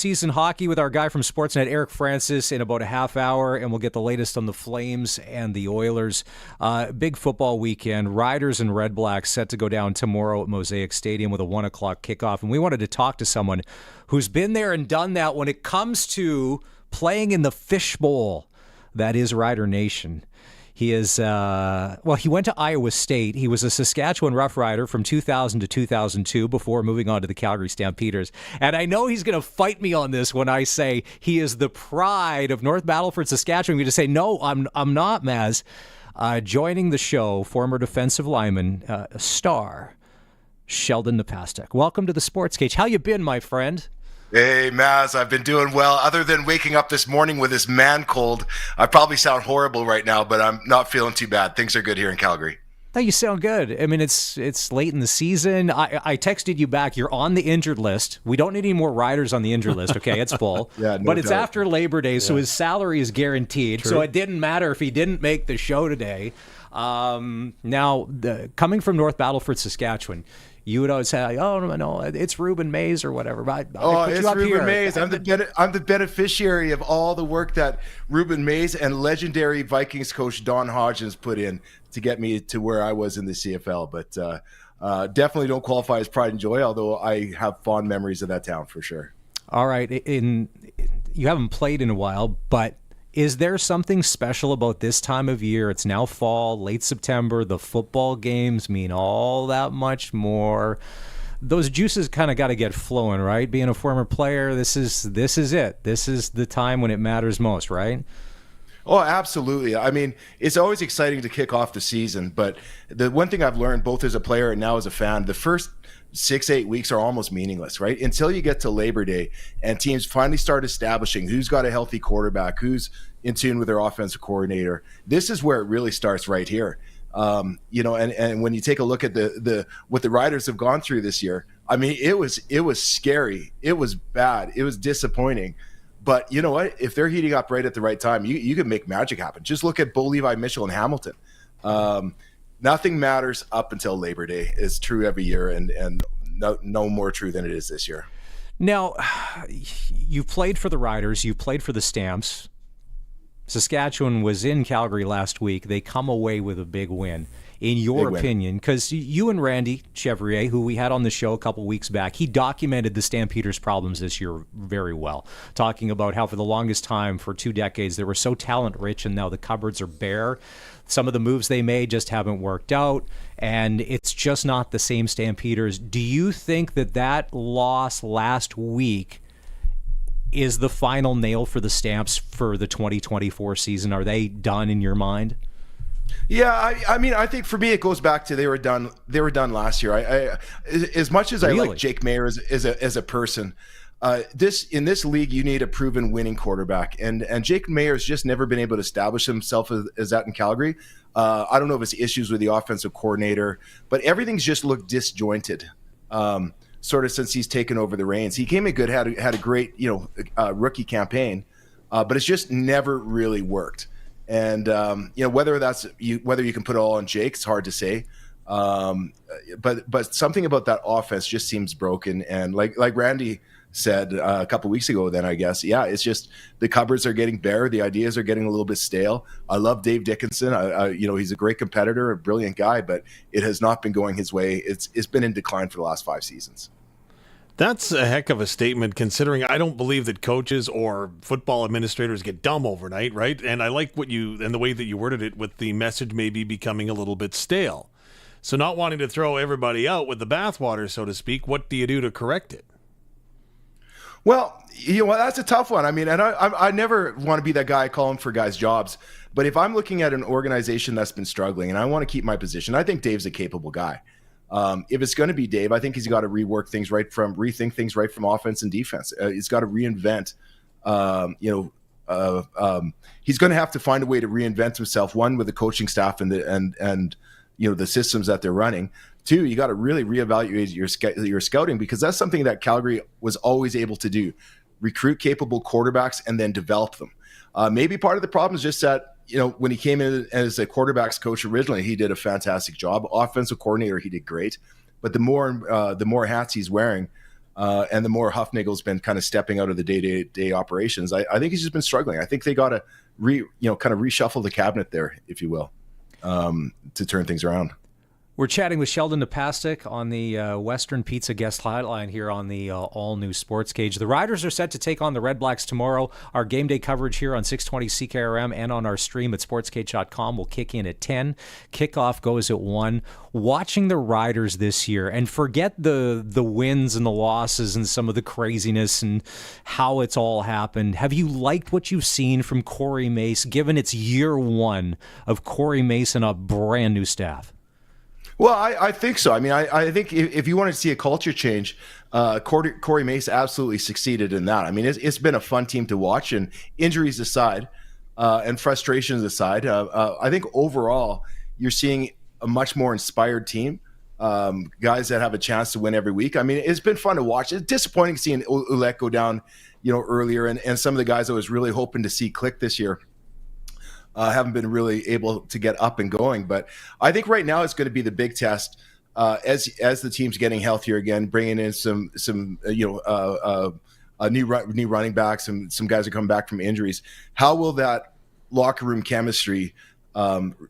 Season hockey with our guy from Sportsnet, Eric Francis, in about a half hour, and we'll get the latest on the Flames and the Oilers. Big football weekend. Riders and Red Blacks set to go down tomorrow at Mosaic Stadium with a 1 o'clock kickoff. And we wanted to talk to someone who's been there and done that when it comes to playing in the fishbowl. That is Rider Nation. He is, he went to Iowa State. He was a Saskatchewan Roughrider from 2000 to 2002 before moving on to the Calgary Stampeders. And I know he's going to fight me on this when I say he is the pride of North Battleford, Saskatchewan. I'm going to say, no, I'm not, Maz. Joining the show, former defensive lineman, star, Sheldon Napastuk. Welcome to the Sportscage. How you been, my friend? Hey, Maz, I've been doing well. Other than waking up this morning with this man cold, I probably sound horrible right now, but I'm not feeling too bad. Things are good here in Calgary. No, you sound good. I mean, it's late in the season. I texted you back. You're on the injured list. We don't need any more riders on the injured list, okay? It's full. But it's after Labor Day, so his salary is guaranteed. True. So it didn't matter if he didn't make the show today. Now, coming from North Battleford, Saskatchewan, you would always say, "Oh no, it's Ruben Mays or whatever." But it's Ruben Mays. I'm the beneficiary of all the work that Ruben Mays and legendary Vikings coach Don Hodgins put in to get me to where I was in the CFL. But definitely don't qualify as pride and joy, although I have fond memories of that town for sure. All right, you haven't played in a while, but is there something special about this time of year? It's now fall, late September. The football games mean all that much more. Those juices kind of got to get flowing, right? Being a former player, this is it. This is the time when it matters most, right? Oh, absolutely. I mean, it's always exciting to kick off the season, but the one thing I've learned both as a player and now as a fan, the first 6-8 weeks are almost meaningless, right? Until you get to Labor Day and teams finally start establishing who's got a healthy quarterback, who's in tune with their offensive coordinator. This is where it really starts right here. And when you take a look at what the Riders have gone through this year, I mean, it was scary. It was bad. It was disappointing. But you know what? If they're heating up right at the right time, you can make magic happen. Just look at Bo Levi Mitchell and Hamilton. Nothing matters up until Labor Day. It's true every year, and no more true than it is this year. Now, you played for the Riders. You played for the Stamps. Saskatchewan was in Calgary last week. They come away with a big win. In your opinion, because you and Randy Chevrier, who we had on the show a couple weeks back, he documented the Stampeders' problems this year very well, talking about how for the longest time, for 2 decades, they were so talent-rich and now the cupboards are bare. Some of the moves they made just haven't worked out, and it's just not the same Stampeders. Do you think that loss last week is the final nail for the Stamps for the 2024 season? Are they done in your mind? Yeah, I mean, I think for me it goes back to they were done last year. I as much as really? I like Jake Maier as a person, in this league you need a proven winning quarterback, and Jake Maier's just never been able to establish himself as that in Calgary. I don't know if it's issues with the offensive coordinator, but everything's just looked disjointed. Sort of since he's taken over the reins. He came in good, had a great rookie campaign, but it's just never really worked. And whether you can put it all on Jake, it's hard to say. But something about that offense just seems broken. And like Randy said a couple weeks ago, then I guess, it's just the cupboards are getting bare. The ideas are getting a little bit stale. I love Dave Dickinson. He's a great competitor, a brilliant guy, but it has not been going his way. It's been in decline for the last 5 seasons. That's a heck of a statement, considering I don't believe that coaches or football administrators get dumb overnight, right? And I like the way that you worded it, with the message maybe becoming a little bit stale. So not wanting to throw everybody out with the bathwater, so to speak, what do you do to correct it? Well, that's a tough one. I mean, and I never want to be that guy calling for guys' jobs. But if I'm looking at an organization that's been struggling and I want to keep my position, I think Dave's a capable guy. If it's going to be Dave, I think he's got to rethink things right from offense and defense. He's got to reinvent. He's going to have to find a way to reinvent himself. One, with the coaching staff and the systems that they're running. 2, you got to really reevaluate your scouting, because that's something that Calgary was always able to do: recruit capable quarterbacks and then develop them. Maybe part of the problem is just that, when he came in as a quarterbacks coach originally, he did a fantastic job. Offensive coordinator, he did great. But the more hats he's wearing, and the more Huffnagel's been kind of stepping out of the day-to-day operations, I think he's just been struggling. I think they got to kind of reshuffle the cabinet there, if you will, to turn things around. We're chatting with Sheldon Napastuk on the Western Pizza guest hotline here on the all-new Sportscage. The Riders are set to take on the Red Blacks tomorrow. Our game day coverage here on 620 CKRM and on our stream at sportscage.com will kick in at 10. Kickoff goes at 1. Watching the Riders this year, and forget the wins and the losses and some of the craziness and how it's all happened, have you liked what you've seen from Corey Mace, given it's year 1 of Corey Mace and a brand new staff? Well, I think so. I mean, I think if you want to see a culture change, Corey Mace absolutely succeeded in that. I mean, it's been a fun team to watch, and injuries aside and frustrations aside, I think overall you're seeing a much more inspired team, guys that have a chance to win every week. I mean, it's been fun to watch. It's disappointing seeing Ouellette go down, earlier, and some of the guys I was really hoping to see click this year haven't been really able to get up and going. But I think right now it's going to be the big test as the team's getting healthier again, bringing in some new running backs, and some guys are coming back from injuries. How will that locker room chemistry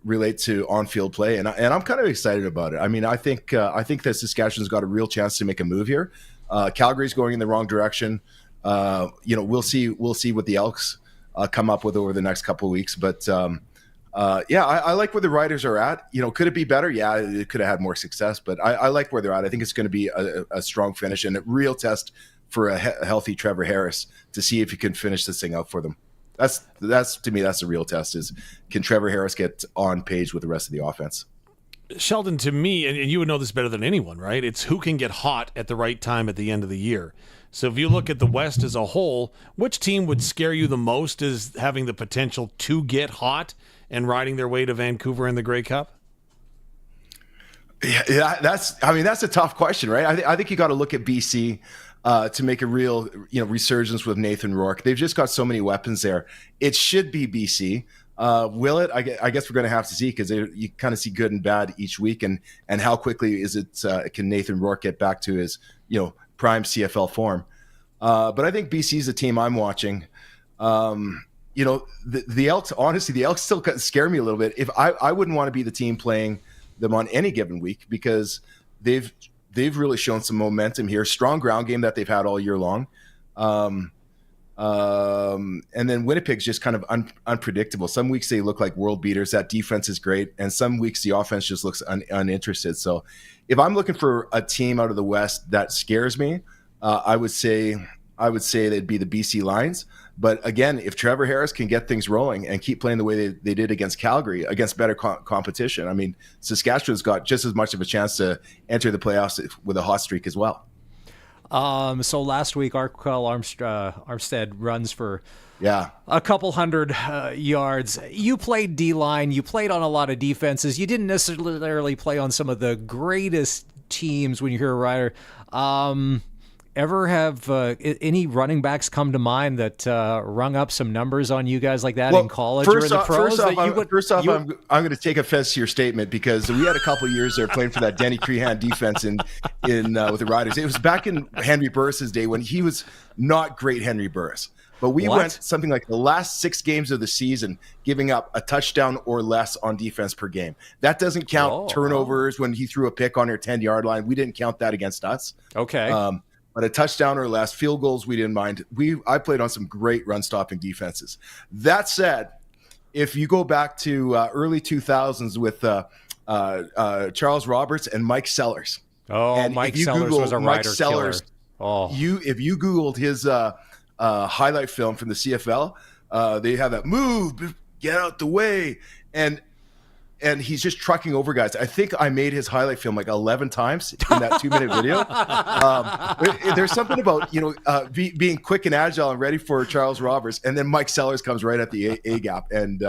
relate to on-field play? And I'm kind of excited about it. I mean, I think that Saskatchewan's got a real chance to make a move here. Calgary's going in the wrong direction. We'll see what the Elks come up with over the next couple of weeks. But I like where the Riders are at. Could it be better? Yeah, it could have had more success, but I like where they're at. I think it's going to be a strong finish and a real test for a healthy Trevor Harris to see if he can finish this thing out for them. That's to me, that's the real test, is can Trevor Harris get on page with the rest of the offense? Sheldon, to me, and you would know this better than anyone, right? It's who can get hot at the right time at the end of the year. So if you look at the West as a whole, which team would scare you the most as having the potential to get hot and riding their way to Vancouver in the Grey Cup? Yeah, that's a tough question, right? I think you got to look at BC to make a real resurgence with Nathan Rourke. They've just got so many weapons there. It should be BC. Will it? I guess we're going to have to see, because you kind of see good and bad each week, and how quickly is it? Can Nathan Rourke get back to his prime CFL form? But I think BC is a team I'm watching. The Elks, honestly, the Elks still scare me a little bit. If I wouldn't want to be the team playing them on any given week, because they've really shown some momentum here. Strong ground game that they've had all year long. And then Winnipeg's just kind of unpredictable. Some weeks they look like world beaters. That defense is great. And some weeks the offense just looks uninterested. So if I'm looking for a team out of the West that scares me, I would say they'd be the BC Lions. But again, if Trevor Harris can get things rolling and keep playing the way they did against Calgary, against better competition, I mean, Saskatchewan's got just as much of a chance to enter the playoffs with a hot streak as well. So last week, Arquel Armstead runs for a couple hundred yards. You played D-line. You played on a lot of defenses. You didn't necessarily play on some of the greatest teams when you're a Rider. Ever have any running backs come to mind that rung up some numbers on you guys like that in college or in the pros? I'm going to take offense to your statement, because we had a couple of years there playing for that Denny Crehan defense in with the Riders. It was back in Henry Burris's day, when he was not great Henry Burris. But we went something like the last 6 games of the season giving up a touchdown or less on defense per game. That doesn't count turnovers when he threw a pick on our 10-yard line. We didn't count that against us. Okay. But a touchdown or less, field goals, we didn't mind. I played on some great run-stopping defenses. That said, if you go back to early 2000s with Charles Roberts and Mike Sellers. And Mike Sellers was a Rider killer. If you Googled his highlight film from the CFL, they have that move, get out the way, and he's just trucking over guys. I think I made his highlight film like 11 times in that 2-minute video. There's something about being quick and agile and ready for Charles Roberts, and then Mike Sellers comes right at the A gap, and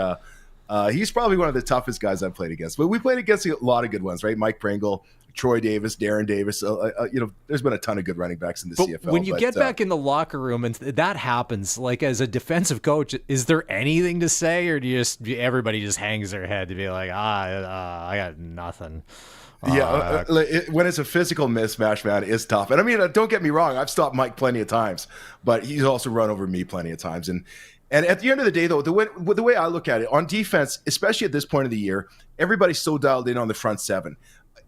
He's probably one of the toughest guys I've played against. But we played against a lot of good ones, right? Mike Pringle, Troy Davis, Darren Davis. There's been a ton of good running backs in the CFL. When you get back in the locker room and that happens, like as a defensive coach, is there anything to say, or everybody just hangs their head to be like, I got nothing? When it's a physical mismatch, man, it's tough. And I mean, don't get me wrong, I've stopped Mike plenty of times, but he's also run over me plenty of times. And at the end of the day, though, the way I look at it, on defense, especially at this point of the year, everybody's so dialed in on the front seven.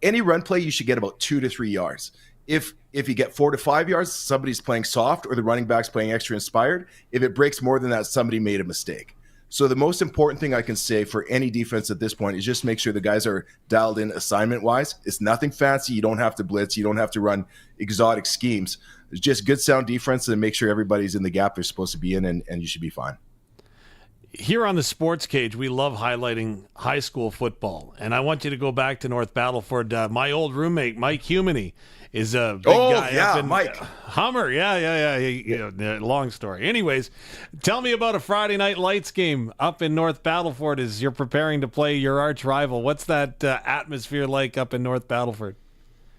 Any run play, you should get about 2 to 3 yards. If you get 4 to 5 yards, somebody's playing soft or the running back's playing extra inspired. If it breaks more than that, somebody made a mistake. So the most important thing I can say for any defense at this point is just make sure the guys are dialed in assignment-wise. It's nothing fancy. You don't have to blitz. You don't have to run exotic schemes. It's just good, sound defense and make sure everybody's in the gap they're supposed to be in, and you should be fine. Here on the Sports Cage, we love highlighting high school football. And I want you to go back to North Battleford. My old roommate, Mike Humany, is a big guy up in Mike. Hummer. Yeah. Long story. Anyways, tell me about a Friday Night Lights game up in North Battleford as you're preparing to play your arch rival. What's that atmosphere like up in North Battleford?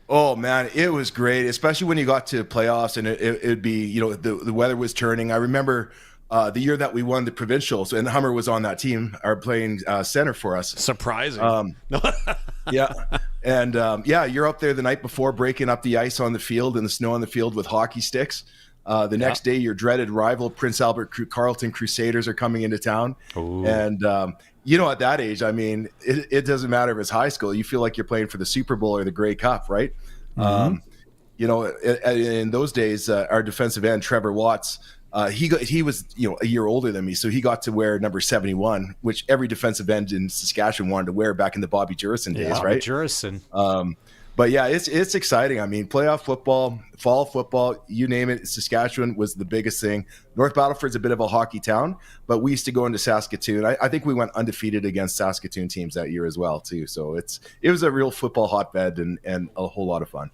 Oh, man, it was great, especially when you got to playoffs and it'd be, the weather was turning. I remember the year that we won the provincials, and Hummer was on that team, are playing center for us. Surprising. Yeah. And you're up there the night before breaking up the ice on the field and the snow on the field with hockey sticks. The next day, your dreaded rival, Prince Albert Carleton Crusaders, are coming into town. Ooh. And, at that age, I mean, it doesn't matter if it's high school. You feel like you're playing for the Super Bowl or the Grey Cup, right? Mm-hmm. In those days, our defensive end, Trevor Watts, he was a year older than me, so he got to wear number 71, which every defensive end in Saskatchewan wanted to wear back in the Bobby Jurison days, right? Jurison. But yeah, it's exciting. I mean, playoff football, fall football, you name it. Saskatchewan was the biggest thing. North Battleford's a bit of a hockey town, but we used to go into Saskatoon. I think we went undefeated against Saskatoon teams that year as well, too. So it was a real football hotbed and a whole lot of fun.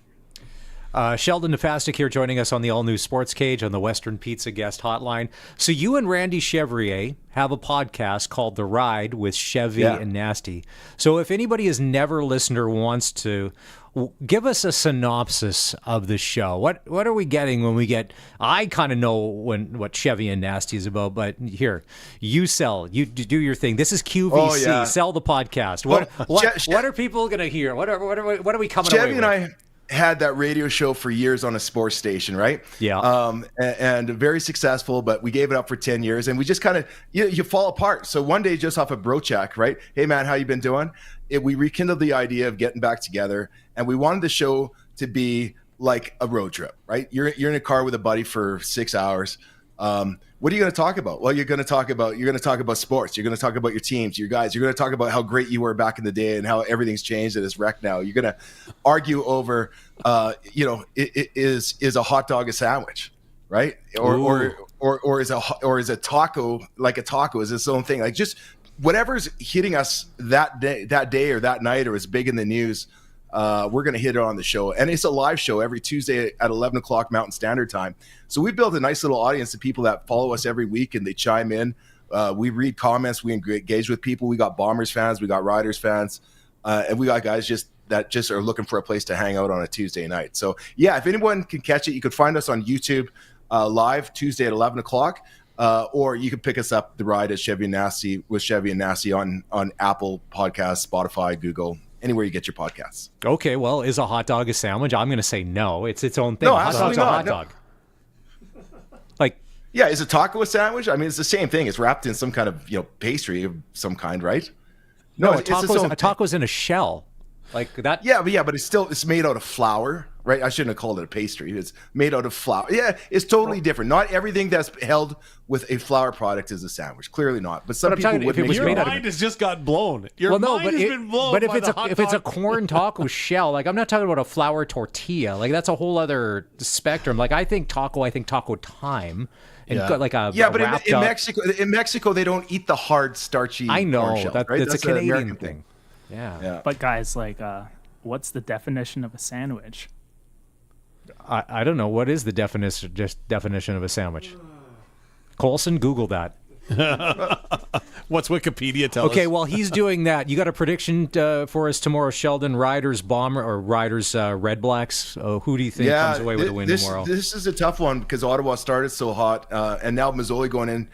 Sheldon Nefastik here joining us on the all-new Sports Cage on the Western Pizza Guest Hotline. So you and Randy Chevrier have a podcast called The Ride with Chevy and Nasty. So if anybody has never listened or wants to, give us a synopsis of the show. What are we getting when we get? I kind of know what Chevy and Nasty is about, but here, you do your thing. This is QVC. Oh, yeah. Sell the podcast. What are people going to hear? What are we coming away with? Chevy and I had that radio show for years on a sports station, right? Yeah. And very successful, but we gave it up for 10 years and we just kind of, you fall apart. So one day just off of Brochak, right? Hey man, how you been doing? We rekindled the idea of getting back together, and we wanted the show to be like a road trip, right? You're in a car with a buddy for 6 hours. What are you going to talk about? Well, you're going to talk about sports. You're going to talk about your teams, your guys. You're going to talk about how great you were back in the day and how everything's changed and is wrecked now. You're going to argue over, is a hot dog a sandwich, right? Or is a taco like a taco is its own thing? Like just whatever's hitting us that day or that night or is big in the news. We're going to hit it on the show. And it's a live show every Tuesday at 11 o'clock Mountain Standard Time. So we built a nice little audience of people that follow us every week and they chime in. We read comments. We engage with people. We got Bombers fans. We got Riders fans. And we got guys that are looking for a place to hang out on a Tuesday night. So, yeah, if anyone can catch it, you can find us on YouTube live Tuesday at 11 o'clock. Or you can pick us up, The Ride at Chevy and Nasty with Chevy and Nasty on Apple Podcasts, Spotify, Google, anywhere you get your podcasts. Okay, well, is a hot dog a sandwich? I'm going to say no. It's its own thing. No, hot dog's a hot dog. Yeah, is a taco a sandwich? I mean, it's the same thing. It's wrapped in some kind of pastry of some kind, right? No, a taco's in a shell. Like that. Yeah, but it's made out of flour, right? I shouldn't have called it a pastry. It's made out of flour. Yeah, it's totally different. Not everything that's held with a flour product is a sandwich. Clearly not. But some people would make your mind has just got blown. Your mind has been blown. But if it's a corn taco shell, like I'm not talking about a flour tortilla. Like that's a whole other spectrum. Like I think taco time. And but in Mexico they don't eat the hard starchy. I know corn shell, right? That's a Canadian thing. Yeah. But guys, what's the definition of a sandwich? I don't know. What is the definition of a sandwich? Colson, Google that. What's Wikipedia tell us? Okay, while he's doing that, you got a prediction for us tomorrow, Sheldon? Riders Red Blacks? Who do you think comes away with a win tomorrow? This is a tough one because Ottawa started so hot, and now Mazzoli going in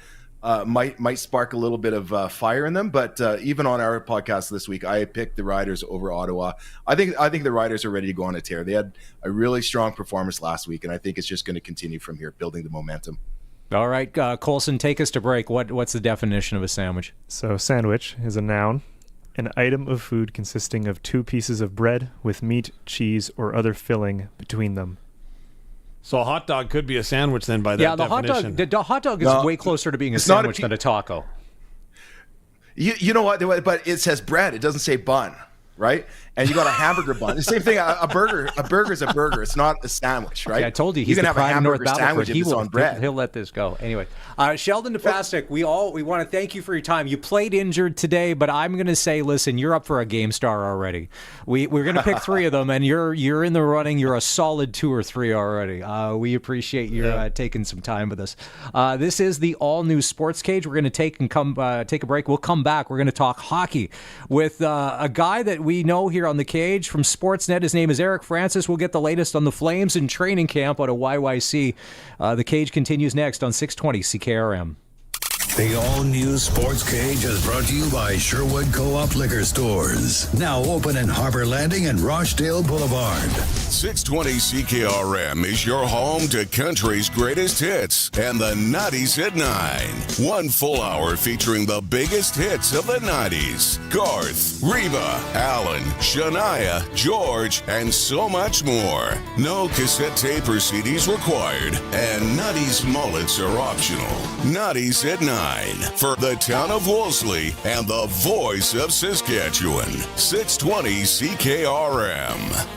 might spark a little bit of fire in them. But even on our podcast this week, I picked the Riders over Ottawa. I think the Riders are ready to go on a tear. They had a really strong performance last week, and I think it's just going to continue from here, building the momentum. All right, Colson, take us to break. What's the definition of a sandwich? So sandwich is a noun, an item of food consisting of 2 pieces of bread with meat, cheese, or other filling between them. So a hot dog could be a sandwich then by that definition. The hot dog is way closer to being a sandwich than a taco. You know what? But it says bread. It doesn't say bun, right? And you got a hamburger bun. The same thing. A burger is a burger. It's not a sandwich, right? Yeah, I told you he's can the have a pride of North hamburger sandwich Battleford. if it's on bread. He'll let this go. Anyway, Sheldon DeFastic, we want to thank you for your time. You played injured today, but I'm going to say, listen, you're up for a game star already. We're going to pick 3 of them, and you're in the running. You're a solid 2 or 3 already. We appreciate you taking some time with us. This is the all-new Sportscage. We're going to take a break. We'll come back. We're going to talk hockey with a guy that we know here on the Cage from Sportsnet. His name is Eric Francis. We'll get the latest on the Flames in training camp out of YYC. The Cage continues next on 620 CKRM. The all-new Sportscage is brought to you by Sherwood Co-op Liquor Stores. Now open in Harbor Landing and Rochdale Boulevard. 620 CKRM is your home to country's greatest hits and the 90s at 9. 1 full hour featuring the biggest hits of the 90s. Garth, Reba, Alan, Shania, George, and so much more. No cassette tape or CDs required, and 90s mullets are optional. 90s at 9 for the town of Wolseley and the voice of Saskatchewan. 620 CKRM.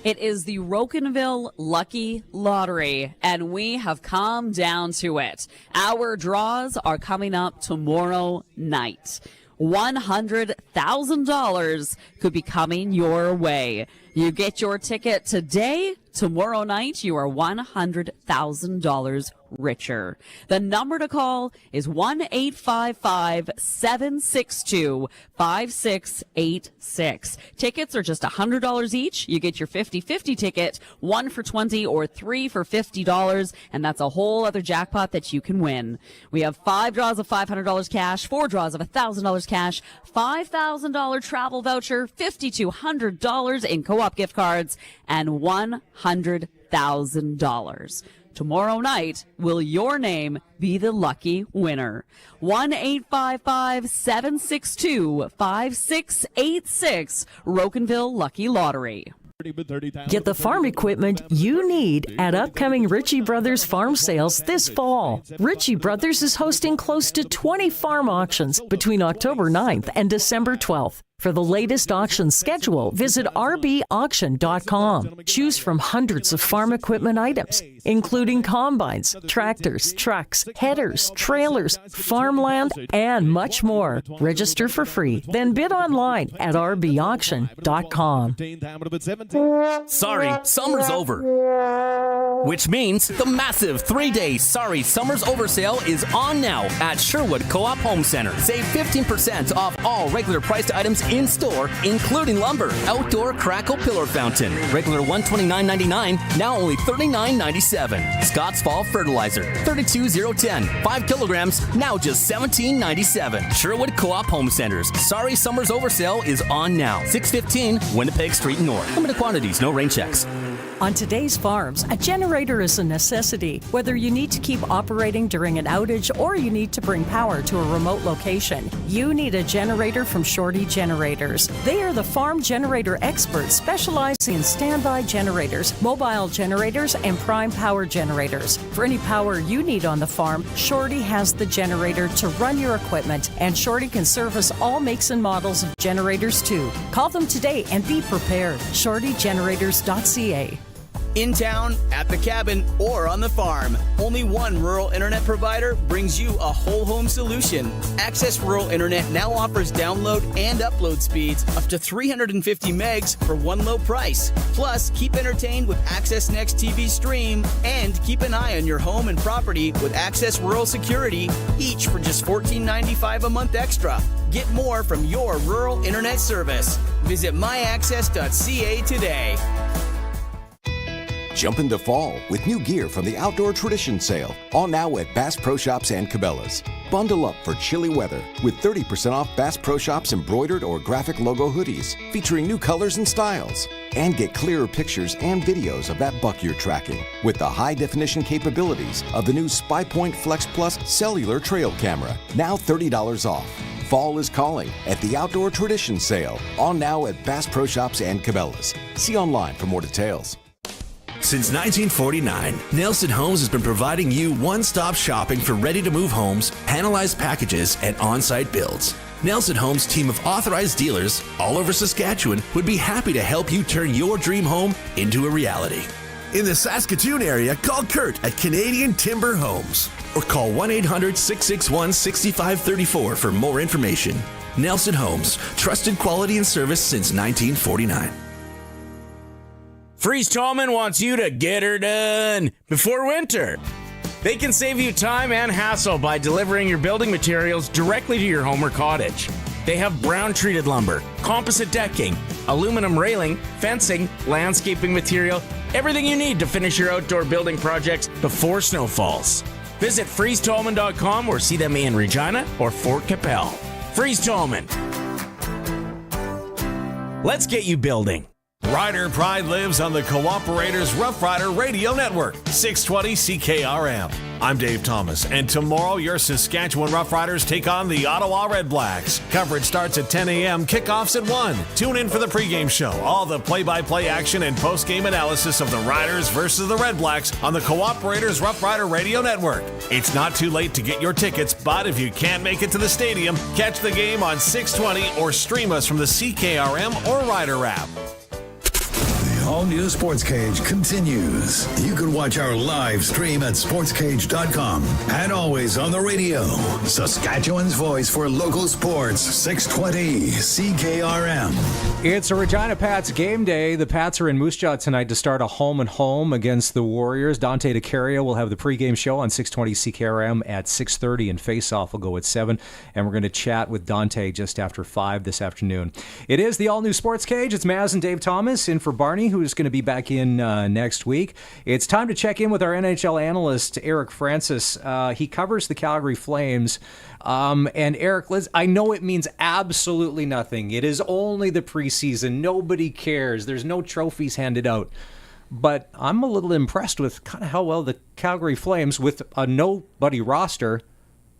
It is the Rocanville Lucky Lottery, and we have come down to it. Our draws are coming up tomorrow night. $100,000 could be coming your way. You get your ticket today. Tomorrow night, you are $100,000 richer. The number to call is 1-855-762-5686. Tickets are just $100 each. You get your 50-50 ticket, 1 for $20 or 3 for $50, and that's a whole other jackpot that you can win. We have 5 draws of $500 cash, 4 draws of $1,000 cash, $5,000 travel voucher, $5,200 in co-op gift cards, and $100,000. Tomorrow night, will your name be the lucky winner? 1-855-762-5686, Rocanville Lucky Lottery. Get the farm equipment you need at upcoming Ritchie Brothers farm sales this fall. Ritchie Brothers is hosting close to 20 farm auctions between October 9th and December 12th. For the latest auction schedule, visit rbauction.com. Choose from hundreds of farm equipment items, including combines, tractors, trucks, headers, trailers, farmland, and much more. Register for free, then bid online at rbauction.com. Sorry, summer's over. Which means the massive 3-day Sorry Summer's Over sale is on now at Sherwood Co-op Home Center. Save 15% off all regular priced items in store, including lumber, outdoor Crackle Pillar Fountain. Regular $129.99, now only $39.97. Scott's Fall Fertilizer, $32,010. 5 kilograms, now just $17.97. Sherwood Co-op Home Centers. Sorry Summer's Over sale is on now. 615 Winnipeg Street North. Limited quantities, no rain checks. On today's farms, a generator is a necessity. Whether you need to keep operating during an outage or you need to bring power to a remote location, you need a generator from Shorty Generators. They are the farm generator experts specializing in standby generators, mobile generators, and prime power generators. For any power you need on the farm, Shorty has the generator to run your equipment, and Shorty can service all makes and models of generators too. Call them today and be prepared. ShortyGenerators.ca. In town, at the cabin, or on the farm, only one rural internet provider brings you a whole home solution. Access Rural Internet now offers download and upload speeds up to 350 megs for one low price. Plus, keep entertained with Access Next TV Stream and keep an eye on your home and property with Access Rural Security, each for just $14.95 a month extra. Get more from your rural internet service. Visit myaccess.ca today. Jump into fall with new gear from the Outdoor Tradition Sale, all now at Bass Pro Shops and Cabela's. Bundle up for chilly weather with 30% off Bass Pro Shops embroidered or graphic logo hoodies featuring new colors and styles. And get clearer pictures and videos of that buck you're tracking with the high-definition capabilities of the new SpyPoint Flex Plus cellular trail camera, now $30 off. Fall is calling at the Outdoor Tradition Sale, all now at Bass Pro Shops and Cabela's. See online for more details. Since 1949, Nelson Homes has been providing you one-stop shopping for ready-to-move homes, panelized packages, and on-site builds. Nelson Homes' team of authorized dealers all over Saskatchewan would be happy to help you turn your dream home into a reality. In the Saskatoon area, call Kurt at Canadian Timber Homes. Or call 1-800-661-6534 for more information. Nelson Homes, trusted quality and service since 1949. Freeze Tallman wants you to get her done before winter. They can save you time and hassle by delivering your building materials directly to your home or cottage. They have brown-treated lumber, composite decking, aluminum railing, fencing, landscaping material, everything you need to finish your outdoor building projects before snow falls. Visit freezetallman.com or see them in Regina or Fort Capel. Freeze Tallman. Let's get you building. Rider Pride lives on the Cooperators Rough Rider Radio Network, 620 CKRM. I'm Dave Thomas, and tomorrow your Saskatchewan Roughriders take on the Ottawa Red Blacks. Coverage starts at 10 a.m., kickoffs at 1. Tune in for the pregame show, all the play-by-play action and postgame analysis of the Riders versus the Red Blacks on the Cooperators Rough Rider Radio Network. It's not too late to get your tickets, but if you can't make it to the stadium, catch the game on 620 or stream us from the CKRM or Rider app. All-new Sportscage continues. You can watch our live stream at sportscage.com and always on the radio. Saskatchewan's voice for local sports, 620 CKRM. It's a Regina Pats game day. The Pats are in Moose Jaw tonight to start a home-and-home against the Warriors. Dante DeCaria will have the pregame show on 620 CKRM at 6:30, and Face-Off will go at 7. And we're going to chat with Dante just after 5 this afternoon. It is the all-new Sportscage. It's Maz and Dave Thomas in for Barney, who's going to be back in next week. It's time to check in with our NHL analyst, Eric Francis. He covers the Calgary Flames. And Eric, I know it means absolutely nothing. It is only the preseason. Nobody cares. There's no trophies handed out. But I'm a little impressed with kind of how well the Calgary Flames, with a nobody roster,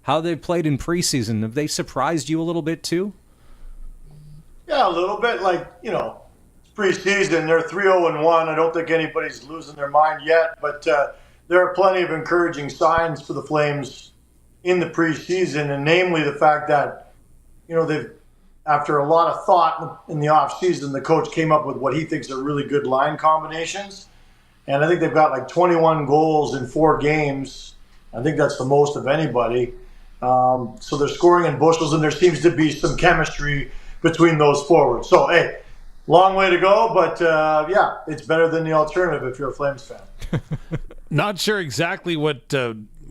how they've played in preseason. Have they surprised you a little bit too? Yeah, a little bit. Preseason, they're 3-0-1. I don't think anybody's losing their mind yet, but there are plenty of encouraging signs for the Flames in the preseason, and namely the fact that, they've, after a lot of thought in the offseason, the coach came up with what he thinks are really good line combinations, and I think they've got 21 goals in 4 games. I think that's the most of anybody. So they're scoring in bushels, and there seems to be some chemistry between those forwards. So, hey, long way to go, but it's better than the alternative if you're a Flames fan. Not sure exactly what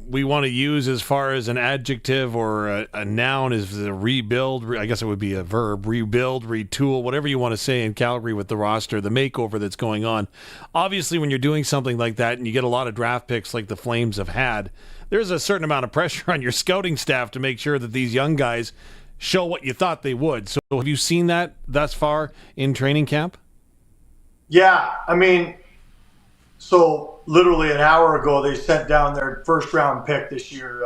we want to use as far as an adjective or a noun is a rebuild. I guess it would be a verb, rebuild, retool, whatever you want to say in Calgary with the roster, the makeover that's going on. Obviously, when you're doing something like that and you get a lot of draft picks like the Flames have had, there's a certain amount of pressure on your scouting staff to make sure that these young guys show what you thought they would. So have you seen that thus far in training camp? Yeah, so literally an hour ago, they sent down their first-round pick this year,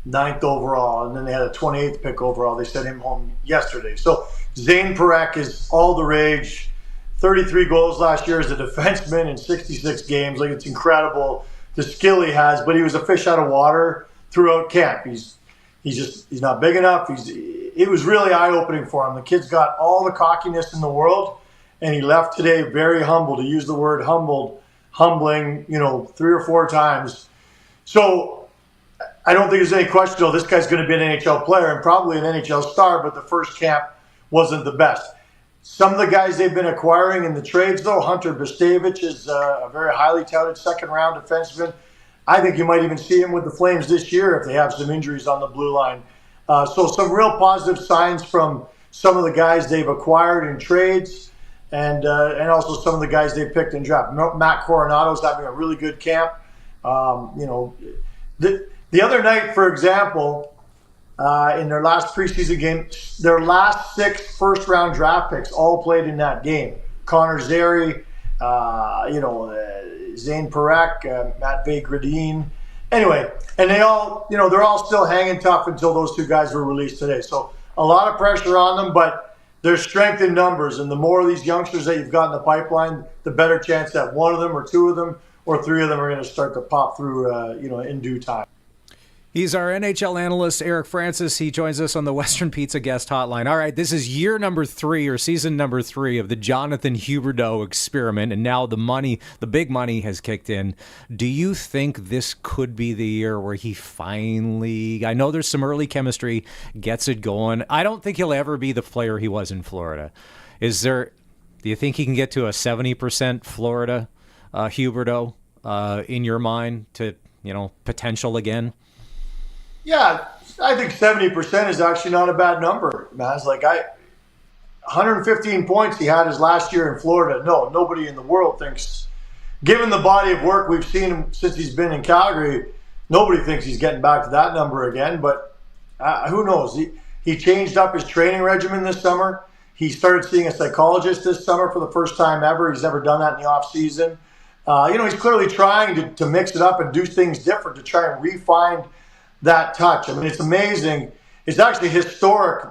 9th overall, and then they had a 28th pick overall. They sent him home yesterday. So Zane Parekh is all the rage. 33 goals last year as a defenseman in 66 games. It's incredible the skill he has, but he was a fish out of water throughout camp. He's not big enough. It was really eye-opening for him. The kid's got all the cockiness in the world, and he left today very humble, to use the word humbled, humbling, 3 or 4 times. So I don't think there's any question, this guy's going to be an NHL player and probably an NHL star, but the first camp wasn't the best. Some of the guys they've been acquiring in the trades, though, Hunter Bastevich is a very highly touted second-round defenseman. I think you might even see him with the Flames this year if they have some injuries on the blue line. So some real positive signs from some of the guys they've acquired in trades and also some of the guys they picked in draft. Matt Coronado's having a really good camp. The other night, for example, in their last preseason game, their last 6 first-round draft picks all played in that game. Connor Zary, Zane Parekh, Matt Vagradine. Anyway, and they all, they're all still hanging tough until those 2 guys were released today. So a lot of pressure on them, but there's strength in numbers. And the more of these youngsters that you've got in the pipeline, the better chance that one of them or 2 of them or 3 of them are going to start to pop through, in due time. He's our NHL analyst, Eric Francis. He joins us on the Western Pizza guest hotline. All right, this is year number 3 or season number 3 of the Jonathan Huberdeau experiment, and now the big money has kicked in. Do you think this could be the year where he finally, I know there's some early chemistry, gets it going? I don't think he'll ever be the player he was in Florida. Do you think he can get to a 70% Florida Huberdeau in your mind to, potential again? Yeah, I think 70% is actually not a bad number, Maz. 115 points he had his last year in Florida. No, nobody in the world thinks, given the body of work we've seen him since he's been in Calgary, nobody thinks he's getting back to that number again. But who knows? He changed up his training regimen this summer. He started seeing a psychologist this summer for the first time ever. He's never done that in the off season. He's clearly trying to mix it up and do things different to try and refine that touch. I mean, it's amazing. It's actually historic.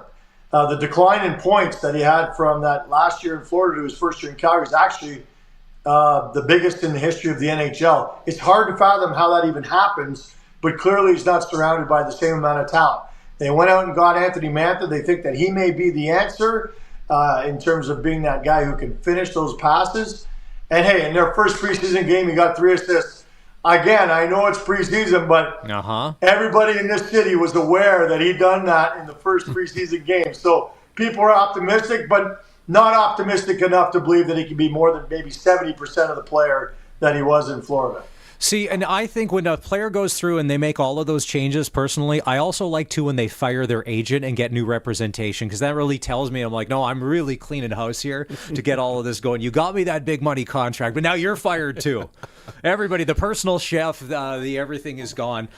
The decline in points that he had from that last year in Florida to his first year in Calgary is actually the biggest in the history of the NHL. It's hard to fathom how that even happens, but clearly he's not surrounded by the same amount of talent. They went out and got Anthony Mantha. They think that he may be the answer in terms of being that guy who can finish those passes. And hey, in their first preseason game, he got 3 assists. Again, I know it's preseason, but everybody in this city was aware that he'd done that in the first preseason game. So people are optimistic, but not optimistic enough to believe that he can be more than maybe 70% of the player that he was in Florida. See, and I think when a player goes through and they make all of those changes, personally, I also like to when they fire their agent and get new representation, because that really tells me, I'm like, no, I'm really cleaning house here to get all of this going. You got me that big money contract, but now you're fired too. Everybody, the personal chef, the everything is gone.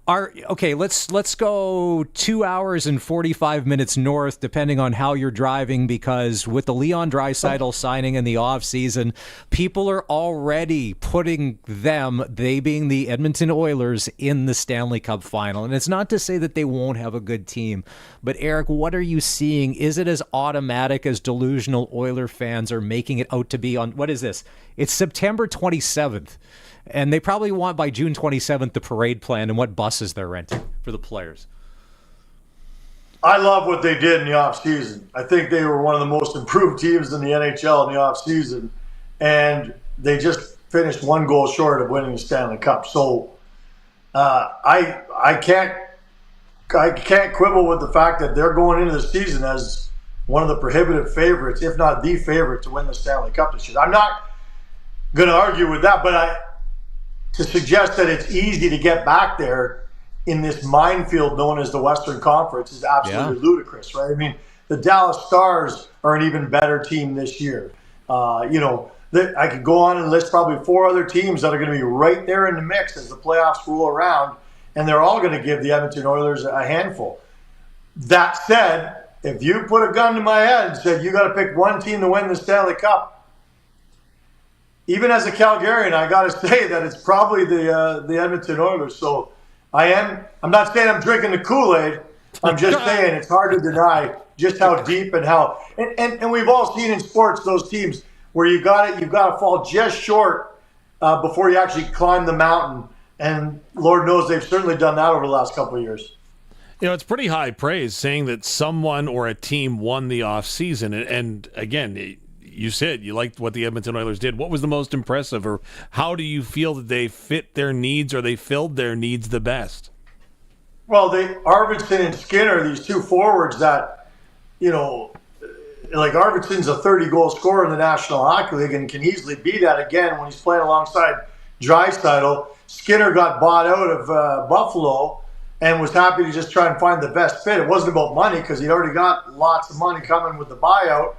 Let's go 2 hours and 45 minutes north, depending on how you're driving, because with the Leon Draisaitl signing in the offseason, people are already putting they being the Edmonton Oilers, in the Stanley Cup final. And it's not to say that they won't have a good team, but Eric, what are you seeing? Is it as automatic as delusional Oiler fans are making it out to be on, what is this? It's September 27th, and they probably want by June 27th the parade plan and what buses they're renting for the players. I love what they did in the offseason. I think they were one of the most improved teams in the NHL in the offseason, and they just finished 1 goal short of winning the Stanley Cup. So I can't quibble with the fact that they're going into the season as one of the prohibitive favorites, if not the favorite, to win the Stanley Cup this year. I'm not going to argue with that, but to suggest that it's easy to get back there in this minefield known as the Western Conference is absolutely ludicrous, right? I mean, the Dallas Stars are an even better team this year. I could go on and list probably 4 other teams that are going to be right there in the mix as the playoffs roll around, and they're all going to give the Edmonton Oilers a handful. That said, if you put a gun to my head and said you got to pick one team to win the Stanley Cup, even as a Calgarian, I got to say that it's probably the Edmonton Oilers. So I'm not saying I'm drinking the Kool-Aid. I'm just saying it's hard to deny just how deep and we've all seen in sports those teams where you've got to fall just short before you actually climb the mountain. And Lord knows they've certainly done that over the last couple of years. It's pretty high praise saying that someone or a team won the offseason. And again, you said you liked what the Edmonton Oilers did. What was the most impressive, or how do you feel that they fit their needs, or they filled their needs the best? Well, Arvidsson and Skinner, these two forwards that, like Arvidsson's a 30-goal scorer in the National Hockey League and can easily be that again when he's playing alongside Draisaitl. Skinner got bought out of Buffalo and was happy to just try and find the best fit. It wasn't about money because he'd already got lots of money coming with the buyout.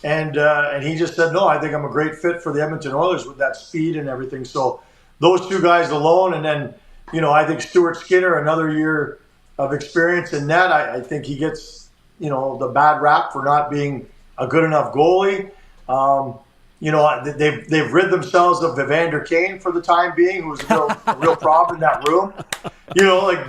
And he just said, no, I think I'm a great fit for the Edmonton Oilers with that speed and everything. So those two guys alone, and then, I think Stuart Skinner, another year of experience in net. I think he gets, the bad rap for not being a good enough goalie. They've rid themselves of Evander Kane for the time being, who was a real problem in that room.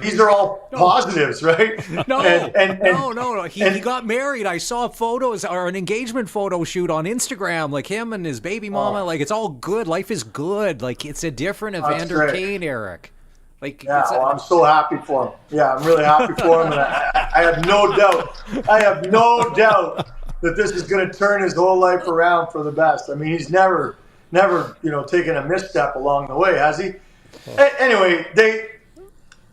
These are all positives, right? No. He got married. I saw photos or an engagement photo shoot on Instagram, like him and his baby mama. Like, it's all good. Life is good. Like, it's a different Evander Kane, Eric. I'm so happy for him. Yeah, I'm really happy for him. And I have no doubt that this is going to turn his whole life around for the best. I mean, he's never, taken a misstep along the way, has he? Anyway, they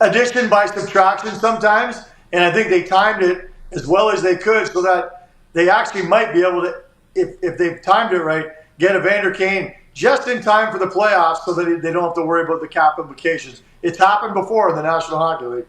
addition by subtraction sometimes, and I think they timed it as well as they could so that they actually might be able to, if they've timed it right, get Evander Kane just in time for the playoffs so that they don't have to worry about the cap implications. It's happened before in the National Hockey League.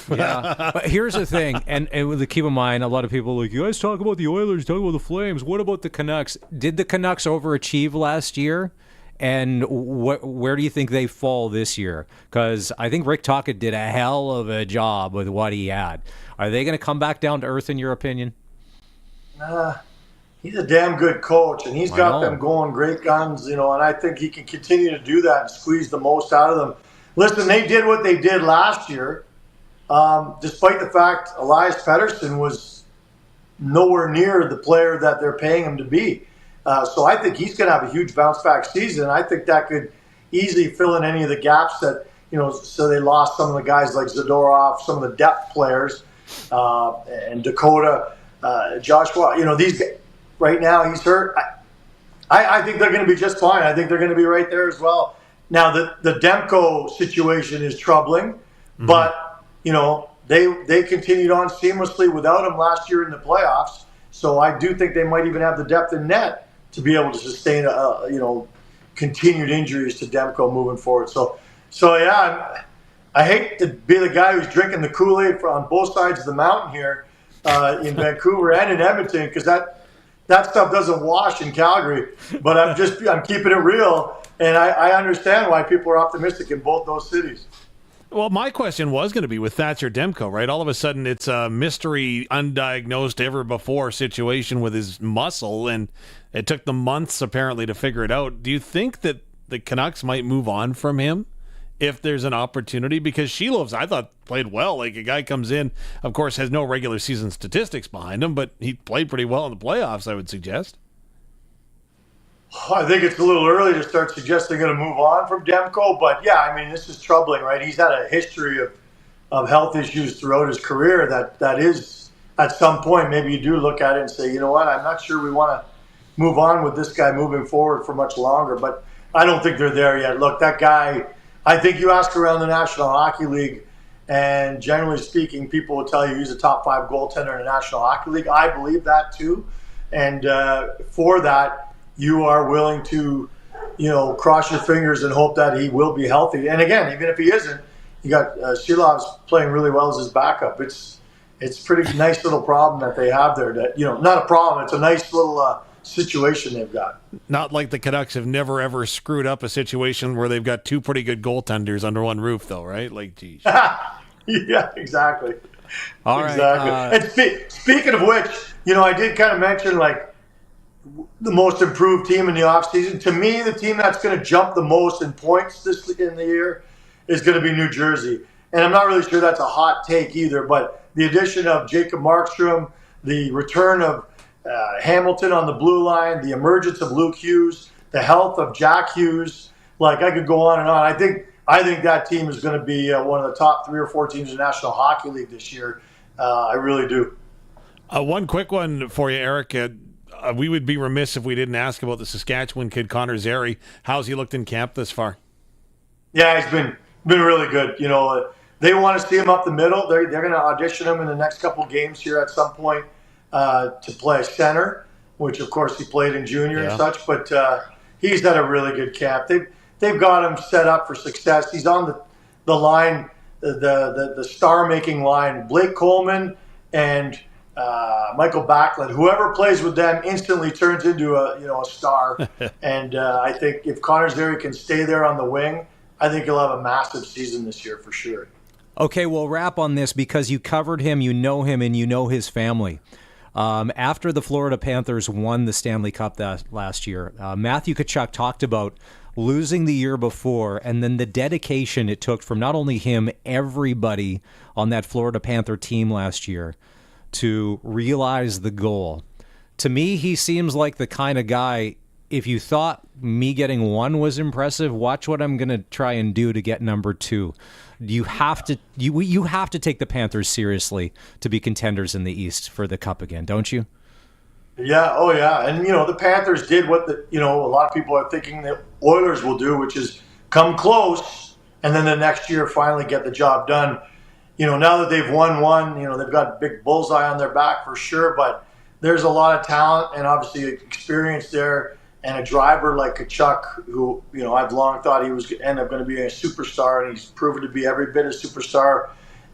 Yeah, but here's the thing, and keep in mind, a lot of people are like, you guys talk about the Oilers, talk about the Flames. What about the Canucks? Did the Canucks overachieve last year? And where do you think they fall this year? Because I think Rick Tocchet did a hell of a job with what he had. Are they going to come back down to earth, in your opinion? He's a damn good coach, and he's got them going great guns, and I think he can continue to do that and squeeze the most out of them. Listen, they did what they did last year. Despite the fact Elias Pettersson was nowhere near the player that they're paying him to be. So I think he's going to have a huge bounce-back season. I think that could easily fill in any of the gaps that, so they lost some of the guys like Zadorov, some of the depth players, and Dakota, Joshua. These guys, right now he's hurt. I think they're going to be just fine. I think they're going to be right there as well. Now, the Demko situation is troubling, but they continued on seamlessly without him last year in the playoffs. So I do think they might even have the depth in net to be able to sustain, continued injuries to Demko moving forward. So yeah, I hate to be the guy who's drinking the Kool-Aid on both sides of the mountain here in Vancouver and in Edmonton, because that stuff doesn't wash in Calgary. But I'm keeping it real, and I understand why people are optimistic in both those cities. Well, my question was going to be with Thatcher Demko, right? All of a sudden, it's a mystery, undiagnosed, ever-before situation with his muscle, and it took them months, apparently, to figure it out. Do you think that the Canucks might move on from him if there's an opportunity? Because Shilov's, I thought, played well. Like, a guy comes in, of course, has no regular season statistics behind him, but he played pretty well in the playoffs, I would suggest. I think it's a little early to start suggesting going to move on from Demko, but yeah, I mean, this is troubling, right? He's had a history of health issues throughout his career that is, at some point, maybe you do look at it and say, you know what, I'm not sure we want to move on with this guy moving forward for much longer, but I don't think they're there yet. Look, that guy, I think you ask around the National Hockey League, and generally speaking, people will tell you he's a top 5 goaltender in the National Hockey League. I believe that too, and for that, you are willing to, cross your fingers and hope that he will be healthy. And again, even if he isn't, you got Shilov's playing really well as his backup. It's a pretty nice little problem that they have there. That not a problem. It's a nice little situation they've got. Not like the Canucks have never ever screwed up a situation where they've got 2 pretty good goaltenders under one roof, though, right? Like, geez. Yeah, exactly. All right. Exactly. And speaking of which, I did kind of mention the most improved team in the offseason. To me, the team that's going to jump the most in points in the year is going to be New Jersey. And I'm not really sure that's a hot take either, but the addition of Jacob Markstrom, the return of Hamilton on the blue line, the emergence of Luke Hughes, the health of Jack Hughes, I could go on and on. I think that team is going to be one of the top 3 or 4 teams in the National Hockey League this year. I really do. One quick one for you, Eric. we would be remiss if we didn't ask about the Saskatchewan kid, Connor Zary. How's he looked in camp this far? Yeah, he's been really good. You know, they want to see him up the middle. They're going to audition him in the next couple games here at some point to play center, which of course he played in junior and such. But he's had a really good camp. They've got him set up for success. He's on the line, the star-making line. Blake Coleman and Michael Backlund, whoever plays with them instantly turns into a star. And I think if Connor Zary can stay there on the wing, I think he'll have a massive season this year for sure. Okay, we'll wrap on this because you covered him, you know him, and you know his family. After the Florida Panthers won the Stanley Cup last year, Matthew Tkachuk talked about losing the year before and then the dedication it took from not only him, everybody on that Florida Panther team last year to realize the goal. To me, he seems like the kind of guy, if you thought me getting one was impressive, watch what I'm going to try and do to get number two. You have to take the Panthers seriously to be contenders in the East for the Cup again, don't you? Yeah, oh yeah. And, the Panthers did what a lot of people are thinking the Oilers will do, which is come close and then the next year finally get the job done. Now that they've won one, they've got a big bullseye on their back for sure, but there's a lot of talent and obviously experience there and a driver like Tkachuk, who, I've long thought he was going to end up going to be a superstar, and he's proven to be every bit a superstar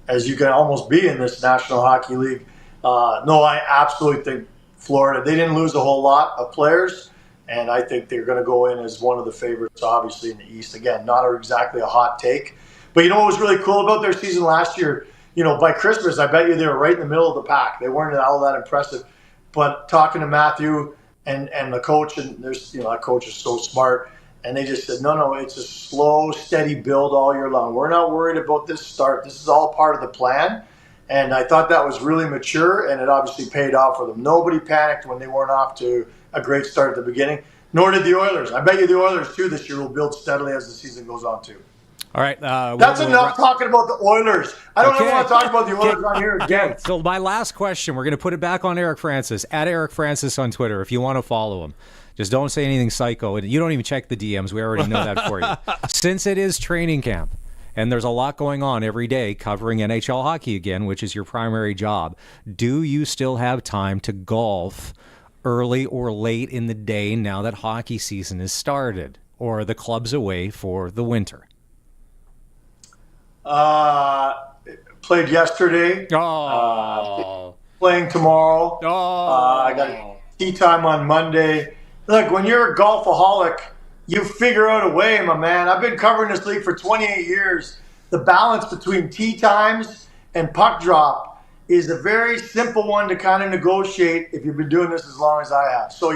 as you can almost be in this National Hockey League. No, I absolutely think Florida, they didn't lose a whole lot of players, and I think they're going to go in as one of the favorites, obviously, in the East. Again, not exactly a hot take. But what was really cool about their season last year, by Christmas, I bet you they were right in the middle of the pack. They weren't all that impressive. But talking to Matthew and the coach, and there's that coach is so smart, and they just said, no, it's a slow, steady build all year long. We're not worried about this start. This is all part of the plan. And I thought that was really mature, and it obviously paid off for them. Nobody panicked when they weren't off to a great start at the beginning, nor did the Oilers. I bet you the Oilers, too, this year will build steadily as the season goes on, too. All right. That's enough talking about the Oilers. I don't ever want to talk about the Oilers on here again. Okay. So my last question, we're going to put it back on Eric Francis, at Eric Francis on Twitter, if you want to follow him. Just don't say anything psycho. You don't even check the DMs. We already know that for you. Since it is training camp, and there's a lot going on every day covering NHL hockey again, which is your primary job, do you still have time to golf early or late in the day now that hockey season is started, or are the clubs away for the winter? Played yesterday. Playing tomorrow. I got tea time on Monday. Look, when you're a golfaholic, you figure out a way, my man. I've been covering this league for 28 years. The balance between tee times and puck drop is a very simple one to kind of negotiate if you've been doing this as long as I have. So,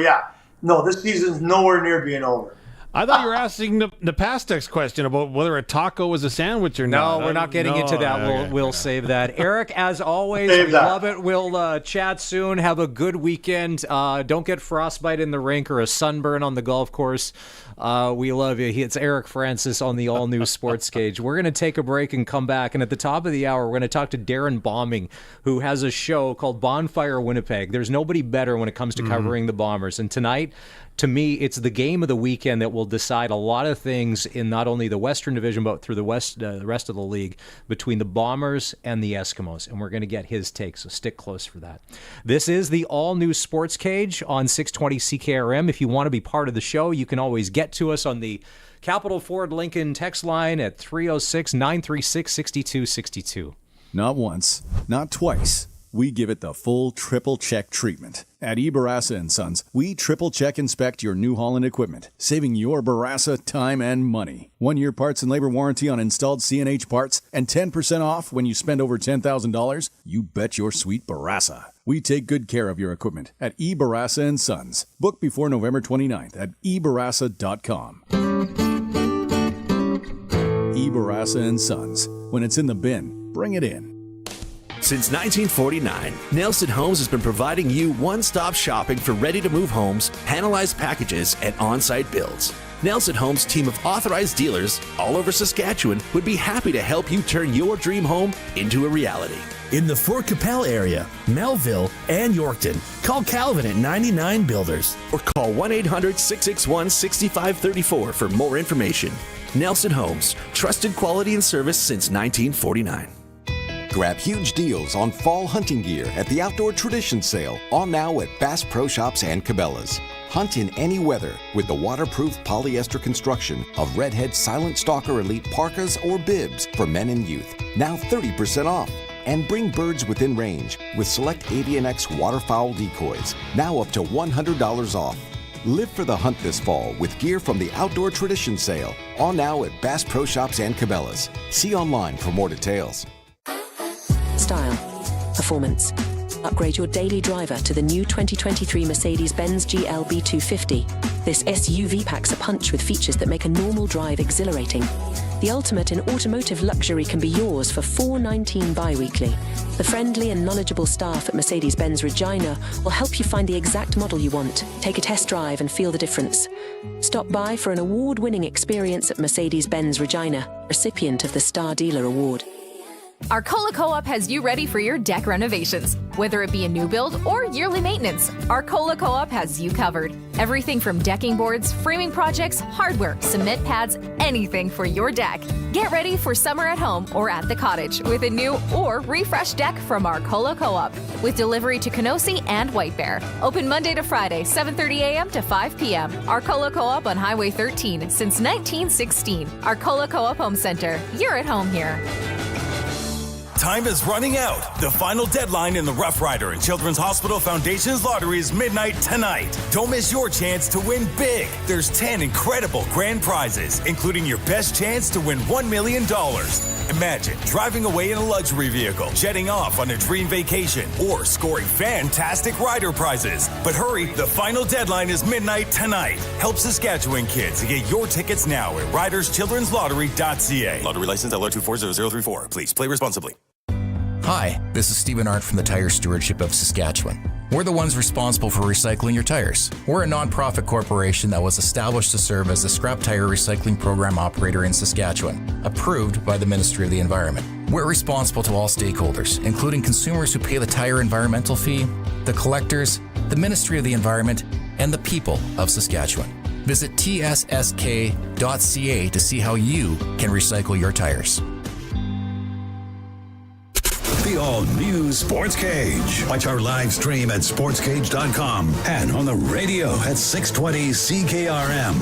this season's nowhere near being over. I thought you were asking the Pastex question about whether a taco was a sandwich or not. No, we're not getting into that. We'll save that. Eric, as always, we love it. We'll chat soon. Have a good weekend. Don't get frostbite in the rink or a sunburn on the golf course. We love you. It's Eric Francis on the all-new Sportscage. We're going to take a break and come back. And at the top of the hour, we're going to talk to Darren Bombing, who has a show called Bonfire Winnipeg. There's nobody better when it comes to covering the Bombers. And tonight, to me, it's the game of the weekend that will decide a lot of things in not only the Western Division, but through the rest of the league between the Bombers and the Eskimos. And we're going to get his take, so stick close for that. This is the all-new Sports Cage on 620 CKRM. If you want to be part of the show, you can always get to us on the Capital Ford Lincoln text line at 306-936-6262. Not once, not twice. We give it the full triple check treatment. At eBarassa & Sons, we triple check inspect your New Holland equipment, saving your Barassa time and money. 1-year parts and labor warranty on installed C&H parts and 10% off when you spend over $10,000. You bet your sweet Barassa. We take good care of your equipment at eBarassa & Sons. Book before November 29th at ebarassa.com. eBarassa & Sons. When it's in the bin, bring it in. Since 1949, Nelson Homes has been providing you one-stop shopping for ready-to-move homes, panelized packages, and on-site builds. Nelson Homes' team of authorized dealers all over Saskatchewan would be happy to help you turn your dream home into a reality. In the Fort Capel area, Melville, and Yorkton, call Calvin at 99 Builders. Or call 1-800-661-6534 for more information. Nelson Homes, trusted quality and service since 1949. Grab huge deals on fall hunting gear at the Outdoor Tradition Sale, on now at Bass Pro Shops and Cabela's. Hunt in any weather with the waterproof polyester construction of Redhead Silent Stalker Elite parkas or bibs for men and youth. Now 30% off. And bring birds within range with select Avian X waterfowl decoys, now up to $100 off. Live for the hunt this fall with gear from the Outdoor Tradition Sale, on now at Bass Pro Shops and Cabela's. See online for more details. Style, performance. Upgrade your daily driver to the new 2023 Mercedes-Benz GLB 250. This SUV packs a punch with features that make a normal drive exhilarating. The ultimate in automotive luxury can be yours for $419 bi-weekly. The friendly and knowledgeable staff at Mercedes-Benz Regina will help you find the exact model you want. Take a test drive and feel the difference. Stop by for an award-winning experience at Mercedes-Benz Regina, recipient of the Star Dealer Award. Arcola Co-op has you ready for your deck renovations. Whether it be a new build or yearly maintenance, Arcola Co-op has you covered. Everything from decking boards, framing projects, hardware, cement pads, anything for your deck. Get ready for summer at home or at the cottage with a new or refreshed deck from Arcola Co-op. With delivery to Kenosee and White Bear. Open Monday to Friday, 7:30 a.m. to 5 p.m. Arcola Co-op on Highway 13 since 1916. Arcola Co-op Home Center. You're at home here. Time is running out. The final deadline in the Rough Rider and Children's Hospital Foundation's lottery is midnight tonight. Don't miss your chance to win big. There's 10 incredible grand prizes, including your best chance to win $1 million. Imagine driving away in a luxury vehicle, jetting off on a dream vacation, or scoring fantastic rider prizes. But hurry, the final deadline is midnight tonight. Help Saskatchewan kids get your tickets now at riderschildrenslottery.ca. Lottery license LR240034. Please play responsibly. Hi, this is Stephen Arndt from the Tire Stewardship of Saskatchewan. We're the ones responsible for recycling your tires. We're a non-profit corporation that was established to serve as a scrap tire recycling program operator in Saskatchewan, approved by the Ministry of the Environment. We're responsible to all stakeholders, including consumers who pay the tire environmental fee, the collectors, the Ministry of the Environment, and the people of Saskatchewan. Visit tssk.ca to see how you can recycle your tires. The all-new Sports Cage. Watch our live stream at sportscage.com and on the radio at 620 CKRM.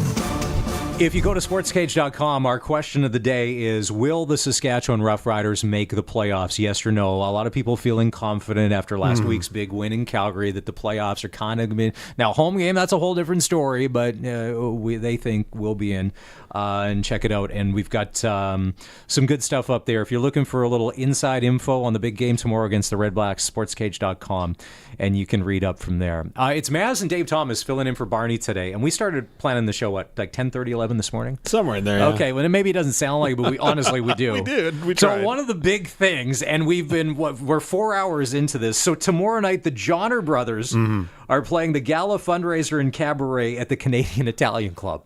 If you go to sportscage.com, our question of the day is, will the Saskatchewan Roughriders make the playoffs? Yes or no? A lot of people feeling confident after last week's big win in Calgary that the playoffs are kind of been. Now, home game, that's a whole different story, but they think we'll be in. And check it out. And we've got some good stuff up there. If you're looking for a little inside info on the big game tomorrow against the Red Blacks, sportscage.com, and you can read up from there. It's Maz and Dave Thomas filling in for Barney today, and we started planning the show at like 10:30, 11 this morning? Somewhere in there, yeah. Okay, well, maybe it doesn't sound like it, but honestly, we do. We did. We tried. So one of the big things, and we're 4 hours into this, so tomorrow night, the Johnner Brothers are playing the Gala fundraiser and cabaret at the Canadian Italian Club.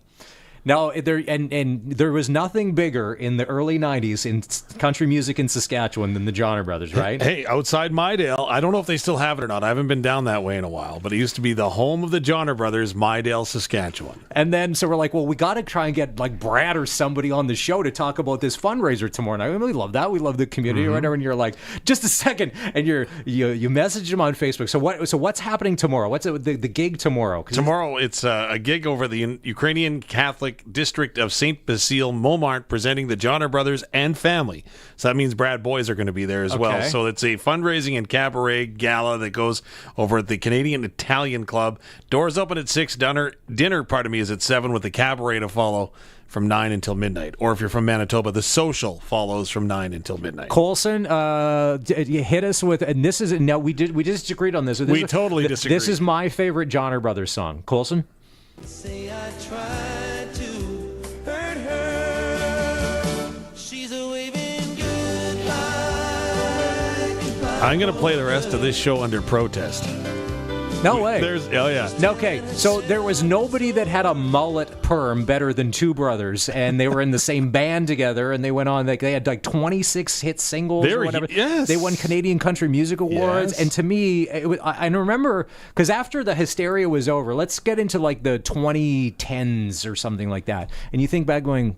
Now, there was nothing bigger in the early 90s in country music in Saskatchewan than the Johnner Brothers, right? Hey, outside Mydale, I don't know if they still have it or not. I haven't been down that way in a while, but it used to be the home of the Johnner Brothers, Mydale, Saskatchewan. And then, so we're like, well, we got to try and get like Brad or somebody on the show to talk about this fundraiser tomorrow night. I really love that. We love the community or whatever. And you're like, just a second. And you messaged them on Facebook. So what's happening tomorrow? What's the gig tomorrow? Tomorrow, it's a gig over the Ukrainian Catholic district of St. Basile, Montmartre, presenting the Johnner Brothers and family. So that means Brad Boys are going to be there as well. So it's a fundraising and cabaret gala that goes over at the Canadian Italian Club. Doors open at 6. Dinner is at 7, with the cabaret to follow from 9 until midnight. Or if you're from Manitoba, the social follows from 9 until midnight. Colson, you hit us with, and this is, no, we disagreed on this. We totally disagreed. This is my favorite Johnner Brothers song. Colson? Say I tried to hurt her. She's a waving goodbye. I'm going to play the rest of this show under protest. No way. Okay, so there was nobody that had a mullet perm better than two brothers, and they were in the same band together, and they went on, they had like 26 hit singles or whatever. Yes. They won Canadian Country Music Awards, Yes. and to me, I remember, because after the hysteria was over, let's get into like the 2010s or something like that, and you think back going,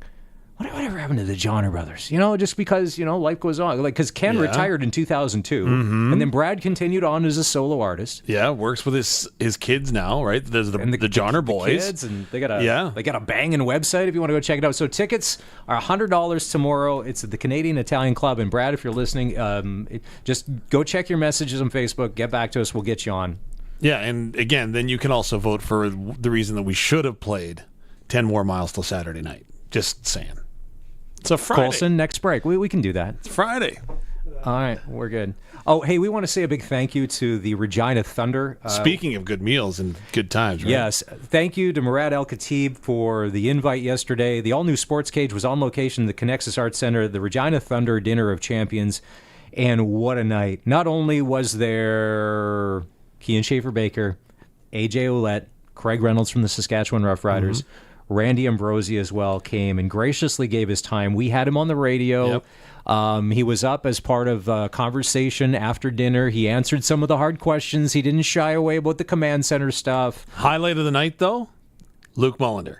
whatever happened to the Johnner Brothers? Just because, life goes on. Like, because Ken retired in 2002, and then Brad continued on as a solo artist. Yeah, works with his kids now, right? There's the Johnner boys. Kids, and they got a banging website if you want to go check it out. So tickets are $100 tomorrow. It's at the Canadian Italian Club. And Brad, if you're listening, just go check your messages on Facebook. Get back to us. We'll get you on. Yeah, and again, then you can also vote for the reason that we should have played 10 more miles till Saturday night. Just saying. It's a Friday. Colson, next break. We can do that. It's Friday. All right, we're good. Oh, hey, we want to say a big thank you to the Regina Thunder. Speaking of good meals and good times, right? Yes. Thank you to Murad El-Khatib for the invite yesterday. The all-new Sportscage was on location at the Connexus Arts Center, the Regina Thunder Dinner of Champions, and what a night. Not only was there Kean Schaefer-Baker, A.J. Ouellette, Craig Reynolds from the Saskatchewan Roughriders, Randy Ambrosi as well came and graciously gave his time. We had him on the radio. Yep. He was up as part of a conversation after dinner. He answered some of the hard questions. He didn't shy away about the command center stuff. Highlight of the night, though, Luke Mullender.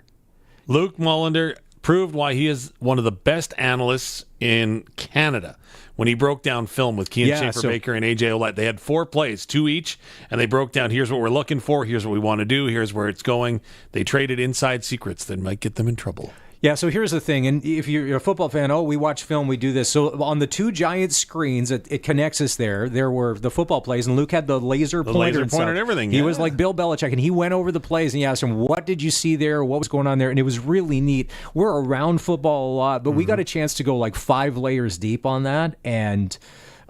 Luke Mullender proved why he is one of the best analysts in Canada. When he broke down film with Kean Schaefer-Baker and A.J. Ouellette, they had 4 plays, 2 each, and they broke down, here's what we're looking for, here's what we want to do, here's where it's going. They traded inside secrets that might get them in trouble. Yeah, so here's the thing, and if you're a football fan, we watch film, we do this. So on the 2 giant screens, it connects us there were the football plays, and Luke had the laser pointer and everything. He was like Bill Belichick, and he went over the plays, and he asked him, what did you see there, what was going on there, and it was really neat. We're around football a lot, but we got a chance to go like 5 layers deep on that, and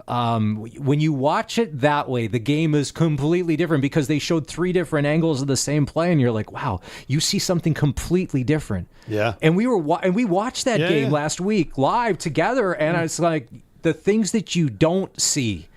when you watch it that way, the game is completely different because they showed 3 different angles of the same play, and you're like, wow, you see something completely different. Yeah. And we watched that game last week live together, and it's like the things that you don't see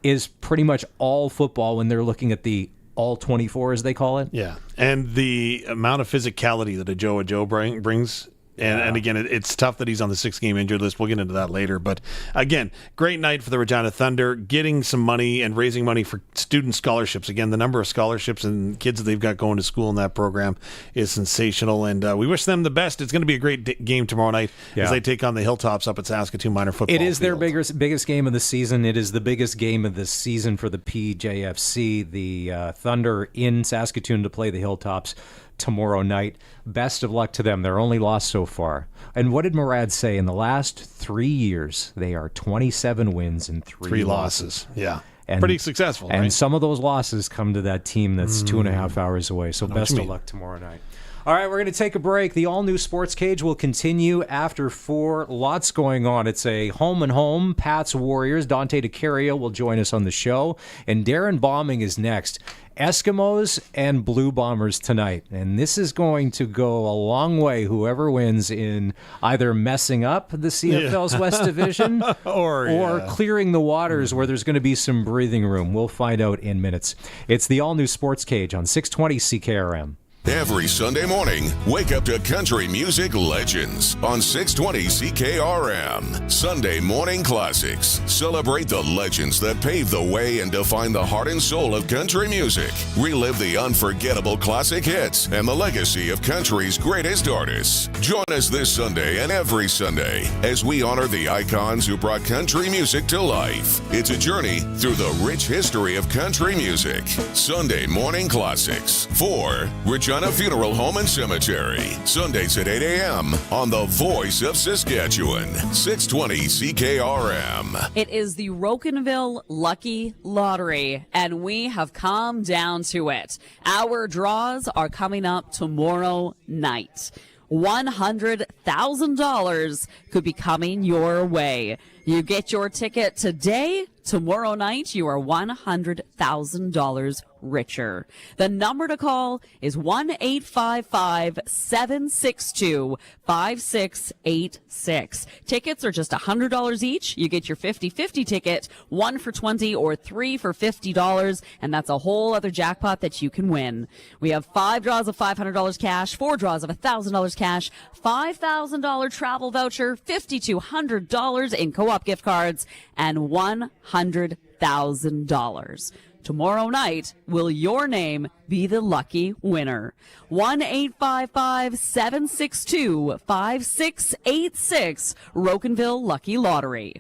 is pretty much all football when they're looking at the all 24, as they call it. Yeah. And the amount of physicality that a Joe brings. And again, it's tough that he's on the 6-game injured list. We'll get into that later. But again, great night for the Regina Thunder, getting some money and raising money for student scholarships. Again, the number of scholarships and kids that they've got going to school in that program is sensational. And we wish them the best. It's going to be a great game tomorrow night as they take on the Hilltops up at Saskatoon Minor Football It is Field. their biggest game of the season. It is the biggest game of the season for the PJFC. The Thunder in Saskatoon to play the Hilltops tomorrow night. Best of luck to them. Their only loss so far. And what did Murad say? In the last 3 years, they are 27 wins and 3 losses. Yeah. And, pretty successful, And right? some of those losses come to that team that's 2.5 hours away. So best of luck tomorrow night. All right, we're going to take a break. The all-new Sportscage will continue after 4. Lots going on. It's a home-and-home. Pats Warriors. Dante DiCario will join us on the show. And Darren Bombing is next. Eskimos and Blue Bombers tonight. And this is going to go a long way, whoever wins, in either messing up the CFL's West Division or clearing the waters where there's going to be some breathing room. We'll find out in minutes. It's the all-new Sportscage on 620 CKRM. Every Sunday morning, wake up to country music legends on 620 CKRM. Sunday Morning Classics. Celebrate the legends that paved the way and define the heart and soul of country music. Relive the unforgettable classic hits and the legacy of country's greatest artists. Join us this Sunday and every Sunday as we honor the icons who brought country music to life. It's a journey through the rich history of country music. Sunday Morning Classics for Regina Funeral Home and Cemetery. Sundays at 8 a.m. on the Voice of Saskatchewan, 620 CKRM. It is the Rocanville Lucky Lottery, and we have come down to it. Our draws are coming up tomorrow night. $100,000 could be coming your way. You get your ticket today. Tomorrow night, you are $100,000 richer. The number to call is 1-855-762-5686. Tickets are just $100 each. You get your 50-50 ticket, 1 for $20 or 3 for $50, and that's a whole other jackpot that you can win. We have 5 draws of $500 cash, 4 draws of $1,000 cash, $5,000 travel voucher, $5,200 in co-op gift cards, and $100,000. Tomorrow night, will your name be the lucky winner? 1-855-762-5686, Rocanville Lucky Lottery.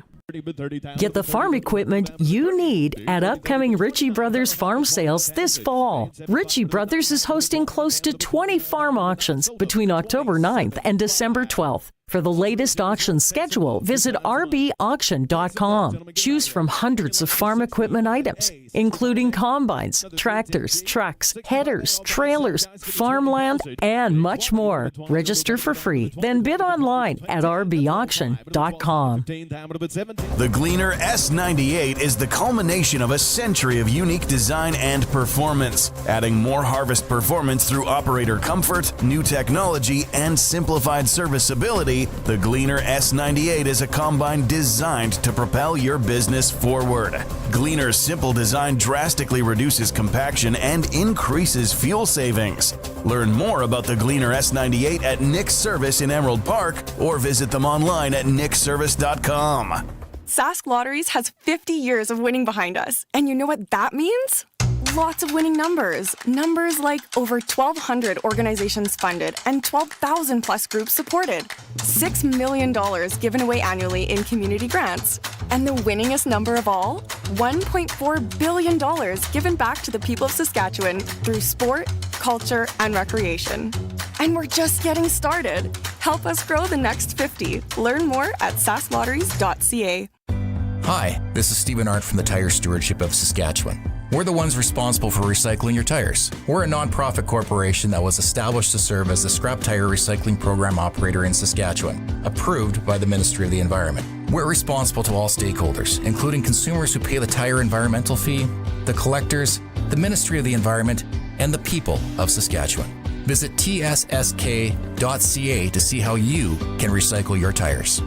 Get the farm equipment you need at upcoming Ritchie Brothers farm sales this fall. Ritchie Brothers is hosting close to 20 farm auctions between October 9th and December 12th. For the latest auction schedule, visit rbauction.com. Choose from hundreds of farm equipment items, including combines, tractors, trucks, headers, trailers, farmland, and much more. Register for free, then bid online at rbauction.com. The Gleaner S98 is the culmination of a century of unique design and performance, adding more harvest performance through operator comfort, new technology, and simplified serviceability. The Gleaner S98 is a combine designed to propel your business forward. Gleaner's simple design drastically reduces compaction and increases fuel savings. Learn more about the Gleaner S98 at Nick's Service in Emerald Park or visit them online at nickservice.com. Sask Lotteries has 50 years of winning behind us, and you know what that means? Lots of winning numbers. Numbers like over 1,200 organizations funded and 12,000 plus groups supported. $6 million given away annually in community grants. And the winningest number of all? $1.4 billion given back to the people of Saskatchewan through sport, culture, and recreation. And we're just getting started. Help us grow the next 50. Learn more at sasklotteries.ca. Hi, this is Stephen Arndt from the Tire Stewardship of Saskatchewan. We're the ones responsible for recycling your tires. We're a non-profit corporation that was established to serve as the scrap tire recycling program operator in Saskatchewan, approved by the Ministry of the Environment. We're responsible to all stakeholders, including consumers who pay the tire environmental fee, the collectors, the Ministry of the Environment, and the people of Saskatchewan. Visit tssk.ca to see how you can recycle your tires.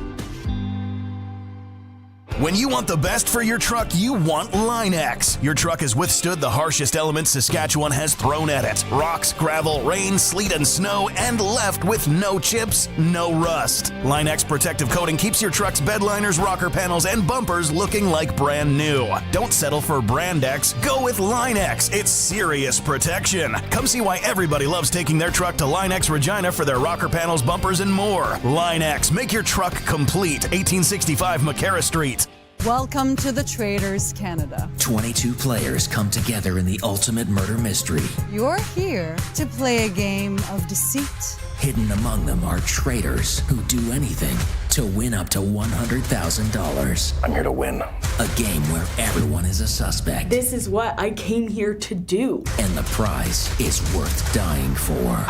When you want the best for your truck, you want Line-X. Your truck has withstood the harshest elements Saskatchewan has thrown at it. Rocks, gravel, rain, sleet, and snow, and left with no chips, no rust. Line-X protective coating keeps your truck's bed liners, rocker panels, and bumpers looking like brand new. Don't settle for Brand X. Go with Line-X. It's serious protection. Come see why everybody loves taking their truck to Line-X Regina for their rocker panels, bumpers, and more. Line-X. Make your truck complete. 1865 McCarra Street. Welcome to the Traders Canada. 22 players come together in the ultimate murder mystery. You're here to play a game of deceit. Hidden among them are traitors who do anything to win up to $100,000. I'm here to win. A game where everyone is a suspect. This is what I came here to do. And the prize is worth dying for.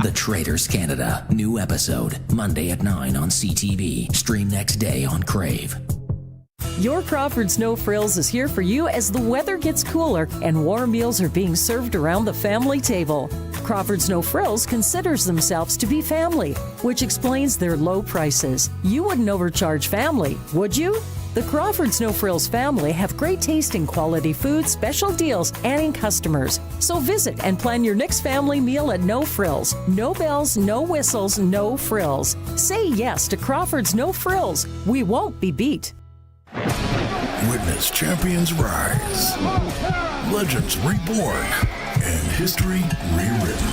The Traders Canada. New episode, Monday at 9 on CTV. Stream next day on Crave. Your Crawford's No Frills is here for you as the weather gets cooler and warm meals are being served around the family table. Crawford's No Frills considers themselves to be family, which explains their low prices. You wouldn't overcharge family, would you? The Crawford's No Frills family have great tasting quality food, special deals, and customers. So visit and plan your next family meal at No Frills. No bells, no whistles, no frills. Say yes to Crawford's No Frills. We won't be beat. Witness champions rise, legends reborn, and history rewritten.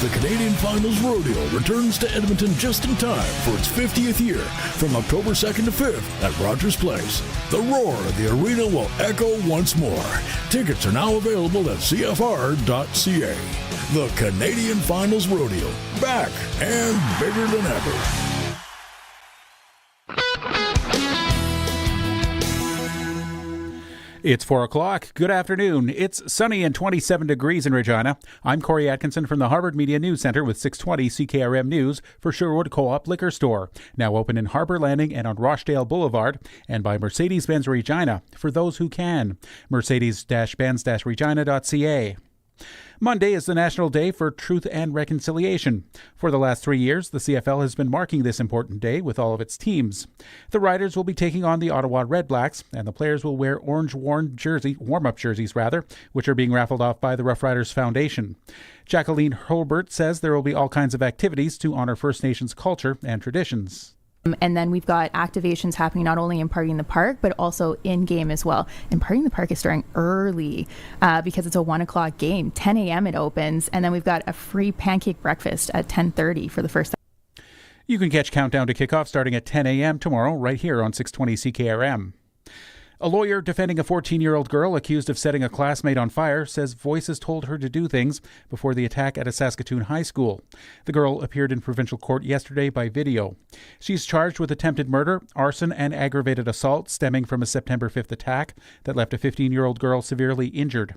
The Canadian Finals Rodeo returns to Edmonton just in time for its 50th year from October 2nd to 5th at Rogers Place. The roar of the arena will echo once more. Tickets are now available at cfr.ca. The Canadian Finals Rodeo, back and bigger than ever. It's 4 o'clock. Good afternoon. It's sunny and 27 degrees in Regina. I'm Corey Atkinson from the Harvard Media News Center with 620 CKRM News for Sherwood Co-op Liquor Store. Now open in Harbor Landing and on Rochdale Boulevard, and by Mercedes-Benz Regina for those who can. Mercedes-Benz-Regina.ca. Monday is the National Day for Truth and Reconciliation. For the last 3 years, the CFL has been marking this important day with all of its teams. The Riders will be taking on the Ottawa Redblacks, and the players will wear orange warm-up jerseys, which are being raffled off by the Roughriders Foundation. Jacqueline Hurlbert says there will be all kinds of activities to honor First Nations culture and traditions. And then we've got activations happening not only in Party in the Park, but also in-game as well. And Party in the Park is starting early because it's a 1 o'clock game. 10 a.m. it opens. And then we've got a free pancake breakfast at 10:30 for the first time. You can catch Countdown to Kickoff starting at 10 a.m. tomorrow right here on 620 CKRM. A lawyer defending a 14-year-old girl accused of setting a classmate on fire says voices told her to do things before the attack at a Saskatoon high school. The girl appeared in provincial court yesterday by video. She's charged with attempted murder, arson, and aggravated assault stemming from a September 5th attack that left a 15-year-old girl severely injured.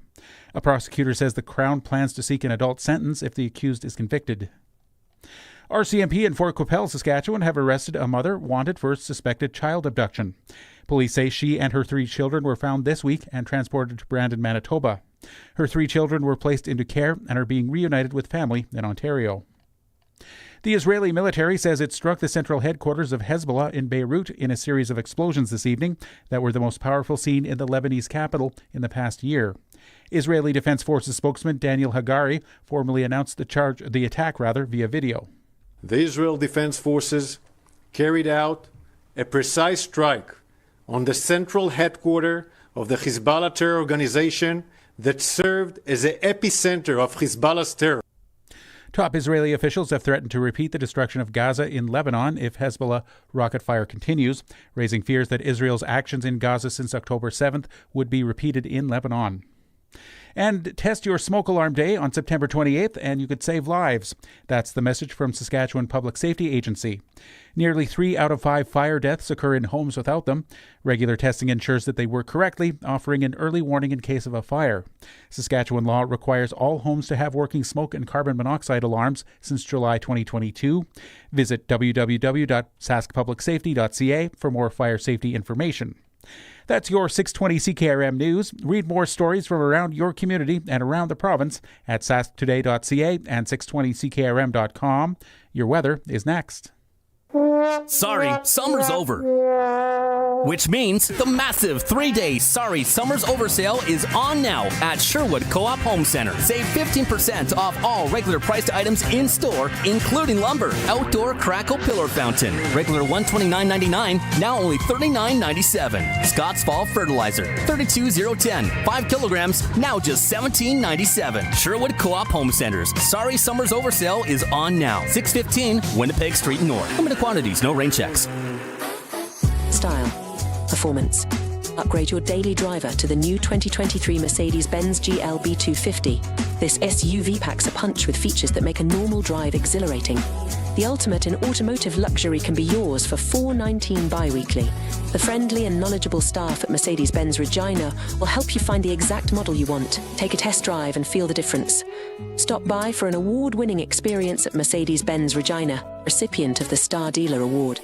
A prosecutor says the Crown plans to seek an adult sentence if the accused is convicted. RCMP in Fort Qu'Appelle, Saskatchewan have arrested a mother wanted for suspected child abduction. Police say she and her 3 children were found this week and transported to Brandon, Manitoba. Her 3 children were placed into care and are being reunited with family in Ontario. The Israeli military says it struck the central headquarters of Hezbollah in Beirut in a series of explosions this evening that were the most powerful seen in the Lebanese capital in the past year. Israeli Defense Forces spokesman Daniel Hagari formally announced the attack via video. The Israel Defense Forces carried out a precise strike on the central headquarters of the Hezbollah terror organization that served as the epicenter of Hezbollah's terror. Top Israeli officials have threatened to repeat the destruction of Gaza in Lebanon if Hezbollah rocket fire continues, raising fears that Israel's actions in Gaza since October 7th would be repeated in Lebanon. And test your smoke alarm day on September 28th and you could save lives. That's the message from Saskatchewan Public Safety Agency. Nearly 3 out of 5 fire deaths occur in homes without them. Regular testing ensures that they work correctly, offering an early warning in case of a fire. Saskatchewan law requires all homes to have working smoke and carbon monoxide alarms since July 2022. Visit www.saskpublicsafety.ca for more fire safety information. That's your 620 CKRM News. Read more stories from around your community and around the province at sasktoday.ca and 620ckrm.com. Your weather is next. Sorry, summer's over. Which means the massive 3-day Sorry Summer's Over sale is on now at Sherwood Co-op Home Center. Save 15% off all regular priced items in store, including lumber, outdoor Crackle Pillar Fountain. Regular $129.99, now only $39.97. Scott's Fall Fertilizer, $32.010. 5 kilograms, now just $17.97. Sherwood Co-op Home Centers. Sorry Summer's Over sale is on now. 615 Winnipeg Street North. Limited quantities, no rain checks. Style. Performance. Upgrade your daily driver to the new 2023 Mercedes-Benz GLB 250. This SUV packs a punch with features that make a normal drive exhilarating. The ultimate in automotive luxury can be yours for $419 bi-weekly. The friendly and knowledgeable staff at Mercedes-Benz Regina will help you find the exact model you want. Take a test drive and feel the difference. Stop by for an award-winning experience at Mercedes-Benz Regina, recipient of the Star Dealer Award.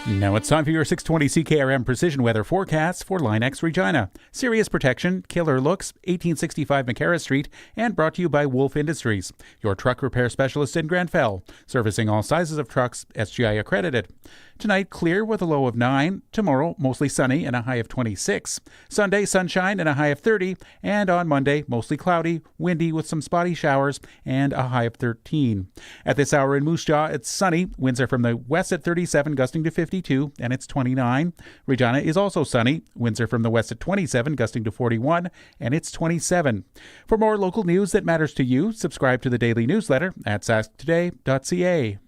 Now it's time for your 620 CKRM precision weather forecasts for Line-X Regina. Serious protection, killer looks, 1865 McCarra Street, and brought to you by Wolf Industries, your truck repair specialist in Grand Fell, servicing all sizes of trucks, SGI accredited. Tonight, clear with a low of 9. Tomorrow, mostly sunny and a high of 26. Sunday, sunshine and a high of 30. And on Monday, mostly cloudy, windy with some spotty showers and a high of 13. At this hour in Moose Jaw, it's sunny. Winds are from the west at 37, gusting to 52, and it's 29. Regina is also sunny. Winds are from the west at 27, gusting to 41, and it's 27. For more local news that matters to you, subscribe to the daily newsletter at sasktoday.ca.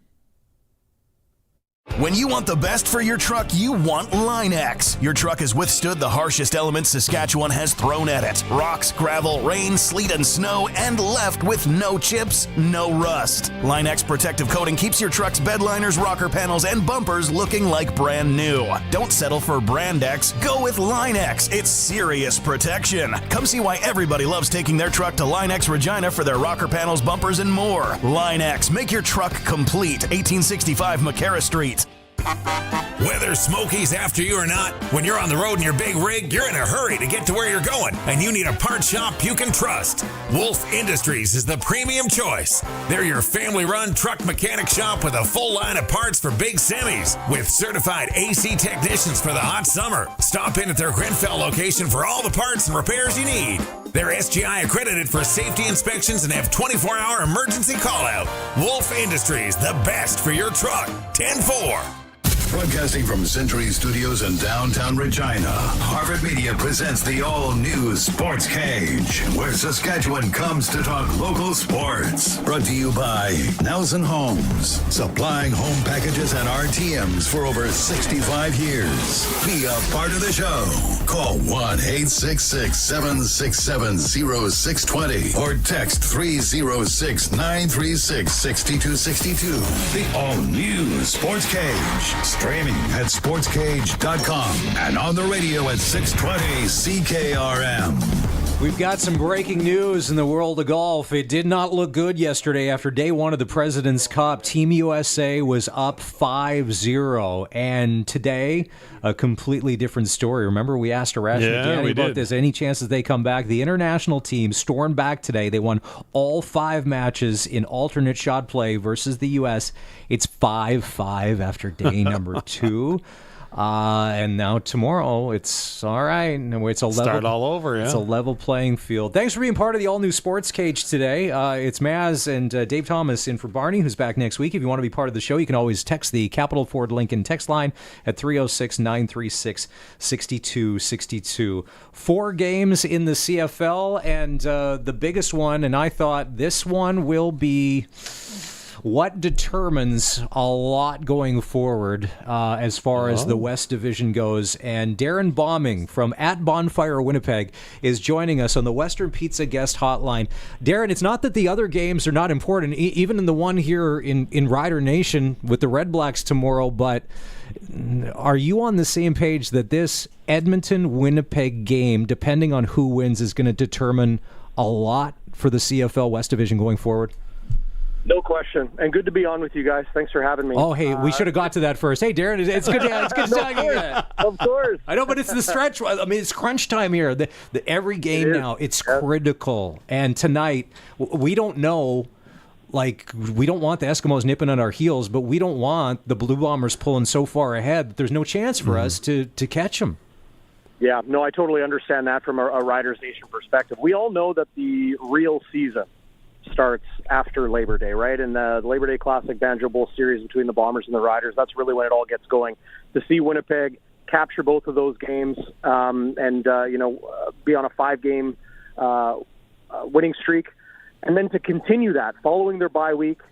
When you want the best for your truck, you want Line-X. Your truck has withstood the harshest elements Saskatchewan has thrown at it. Rocks, gravel, rain, sleet, and snow, and left with no chips, no rust. Line-X protective coating keeps your truck's bed liners, rocker panels, and bumpers looking like brand new. Don't settle for Brand X. Go with Line-X. It's serious protection. Come see why everybody loves taking their truck to Line-X Regina for their rocker panels, bumpers, and more. Line-X. Make your truck complete. 1865 McCarra Street. Whether Smokies after you or not, when you're on the road in your big rig, you're in a hurry to get to where you're going, and you need a part shop you can trust. Wolf Industries is the premium choice. They're your family-run truck mechanic shop with a full line of parts for big semis, with certified AC technicians for the hot summer. Stop in at their Grenfell location for all the parts and repairs you need. They're SGI accredited for safety inspections and have 24-hour emergency call-out. Wolf Industries, the best for your truck. 10-4. Broadcasting from Century Studios in downtown Regina, Harvard Media presents the all-new Sports Cage, where Saskatchewan comes to talk local sports. Brought to you by Nelson Homes, supplying home packages and RTMs for over 65 years. Be a part of the show. Call 1-866-767-0620 or text 306-936-6262. The all-new Sports Cage. Streaming at sportscage.com and on the radio at 620 CKRM. We've got some breaking news in the world of golf. It did not look good yesterday after day one of the President's Cup. Team USA was up 5-0. And today, a completely different story. Remember, we asked Arash McGanny about this. Any chances they come back? The international team stormed back today. They won all 5 matches in alternate shot play versus the U.S. It's 5-5 after day number 2. And now tomorrow, it's all right. It's a level, start all over, yeah. It's a level playing field. Thanks for being part of the all-new Sports Cage today. It's Maz and Dave Thomas in for Barney, who's back next week. If you want to be part of the show, you can always text the Capital Ford Lincoln text line at 306-936-6262. 4 games in the CFL, and the biggest one, and I thought this one will be what determines a lot going forward as far as the West Division goes. And Darren Bombing from at Bonfire Winnipeg is joining us on the Western Pizza Guest Hotline. Darren, it's not that the other games are not important, even in the one here in Rider Nation with the Red Blacks tomorrow, but are you on the same page that this Edmonton-Winnipeg game, depending on who wins, is going to determine a lot for the CFL West Division going forward? No question. And good to be on with you guys. Thanks for having me. Oh, hey, we should have got to that first. Hey, Darren, it's good to talk to you. Of course. I know, but it's the stretch. I mean, it's crunch time here. Every game now, it's critical. And tonight, we don't know, we don't want the Eskimos nipping on our heels, but we don't want the Blue Bombers pulling so far ahead that there's no chance for us to catch them. Yeah, no, I totally understand that from a Riders Nation perspective. We all know that the real season starts after Labor Day, right? And the Labor Day Classic Banjo Bowl series between the Bombers and the Riders, that's really when it all gets going. To see Winnipeg capture both of those games and be on a 5-game winning streak, and then to continue that following their bye week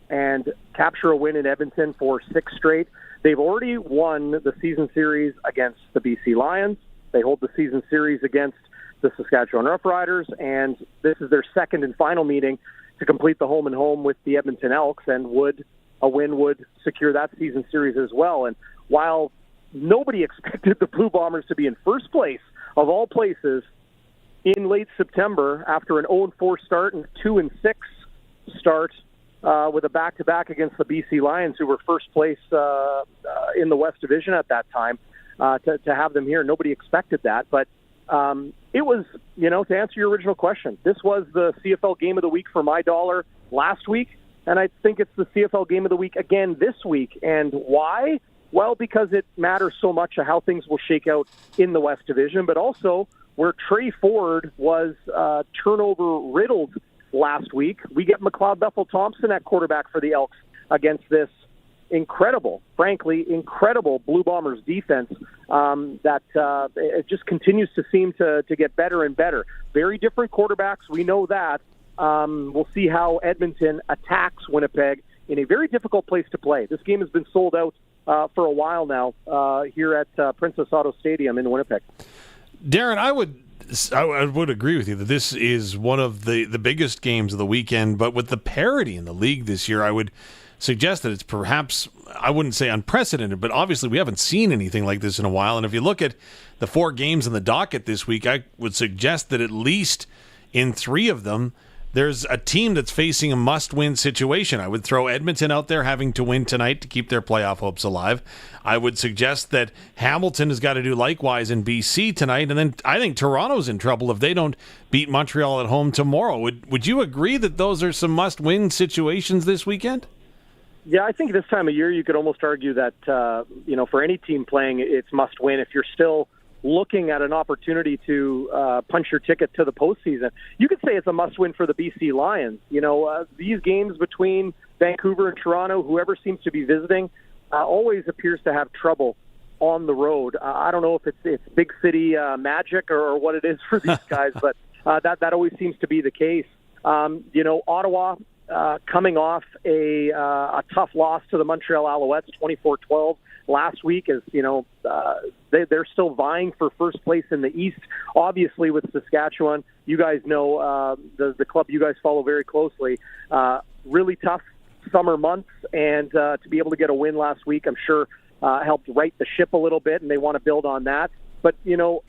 and capture a win in Edmonton for 6 straight. They've already won the season series against the BC Lions. They hold the season series against the Saskatchewan Roughriders, and this is their second and final meeting to complete the home-and-home with the Edmonton Elks, and a win would secure that season series as well. And while nobody expected the Blue Bombers to be in first place, of all places, in late September, after an 0-4 start and 2-6 start with a back-to-back against the BC Lions, who were first place in the West Division at that time, to have them here, nobody expected that. But it was, to answer your original question, this was the CFL Game of the Week for my dollar last week, and I think it's the CFL Game of the Week again this week. And why? Well, because it matters so much of how things will shake out in the West Division, but also where Trey Ford was turnover-riddled last week. We get McLeod Bethel-Thompson at quarterback for the Elks against this incredible Blue Bombers defense that it just continues to seem to get better and better. Very different quarterbacks, we know that. We'll see how Edmonton attacks Winnipeg in a very difficult place to play. This game has been sold out for a while now here at Princess Auto Stadium in Winnipeg. Darren, I would agree with you that this is one of the biggest games of the weekend, but with the parity in the league this year, I would suggest that it's perhaps, I wouldn't say unprecedented, but obviously we haven't seen anything like this in a while. And if you look at the 4 games in the docket this week, I would suggest that at least in 3 of them, there's a team that's facing a must-win situation. I would throw Edmonton out there having to win tonight to keep their playoff hopes alive. I would suggest that Hamilton has got to do likewise in BC tonight. And then I think Toronto's in trouble if they don't beat Montreal at home tomorrow. Would you agree that those are some must-win situations this weekend? Yeah, I think this time of year you could almost argue that, for any team playing, it's must-win if you're still looking at an opportunity to punch your ticket to the postseason. You could say it's a must-win for the BC Lions. These games between Vancouver and Toronto, whoever seems to be visiting, always appears to have trouble on the road. I don't know if it's big city magic or what it is for these guys, but that always seems to be the case. Ottawa coming off a tough loss to the Montreal Alouettes, 24-12. Last week, as they're still vying for first place in the East. Obviously, with Saskatchewan, you guys know the club you guys follow very closely. Really tough summer months, and to be able to get a win last week, I'm sure helped right the ship a little bit, and they want to build on that. But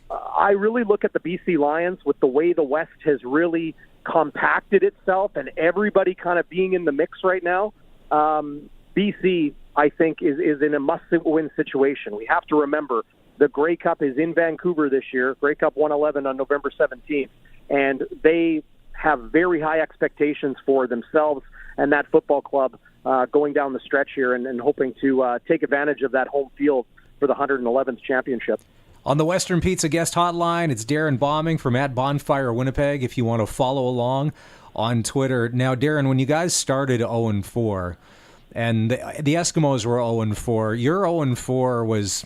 I really look at the BC Lions with the way the West has really compacted itself, and everybody kind of being in the mix right now. BC, I think, is in a must-win situation. We have to remember the Grey Cup is in Vancouver this year. Grey Cup 111 on November 17th. And they have very high expectations for themselves and that football club going down the stretch here and hoping to take advantage of that home field for the 111th championship. On the Western Pizza guest hotline, it's Darren Bombing from @Bonfire Winnipeg if you want to follow along on Twitter. Now, Darren, when you guys started 0-4, and the Eskimos were 0-4. Your 0-4 was,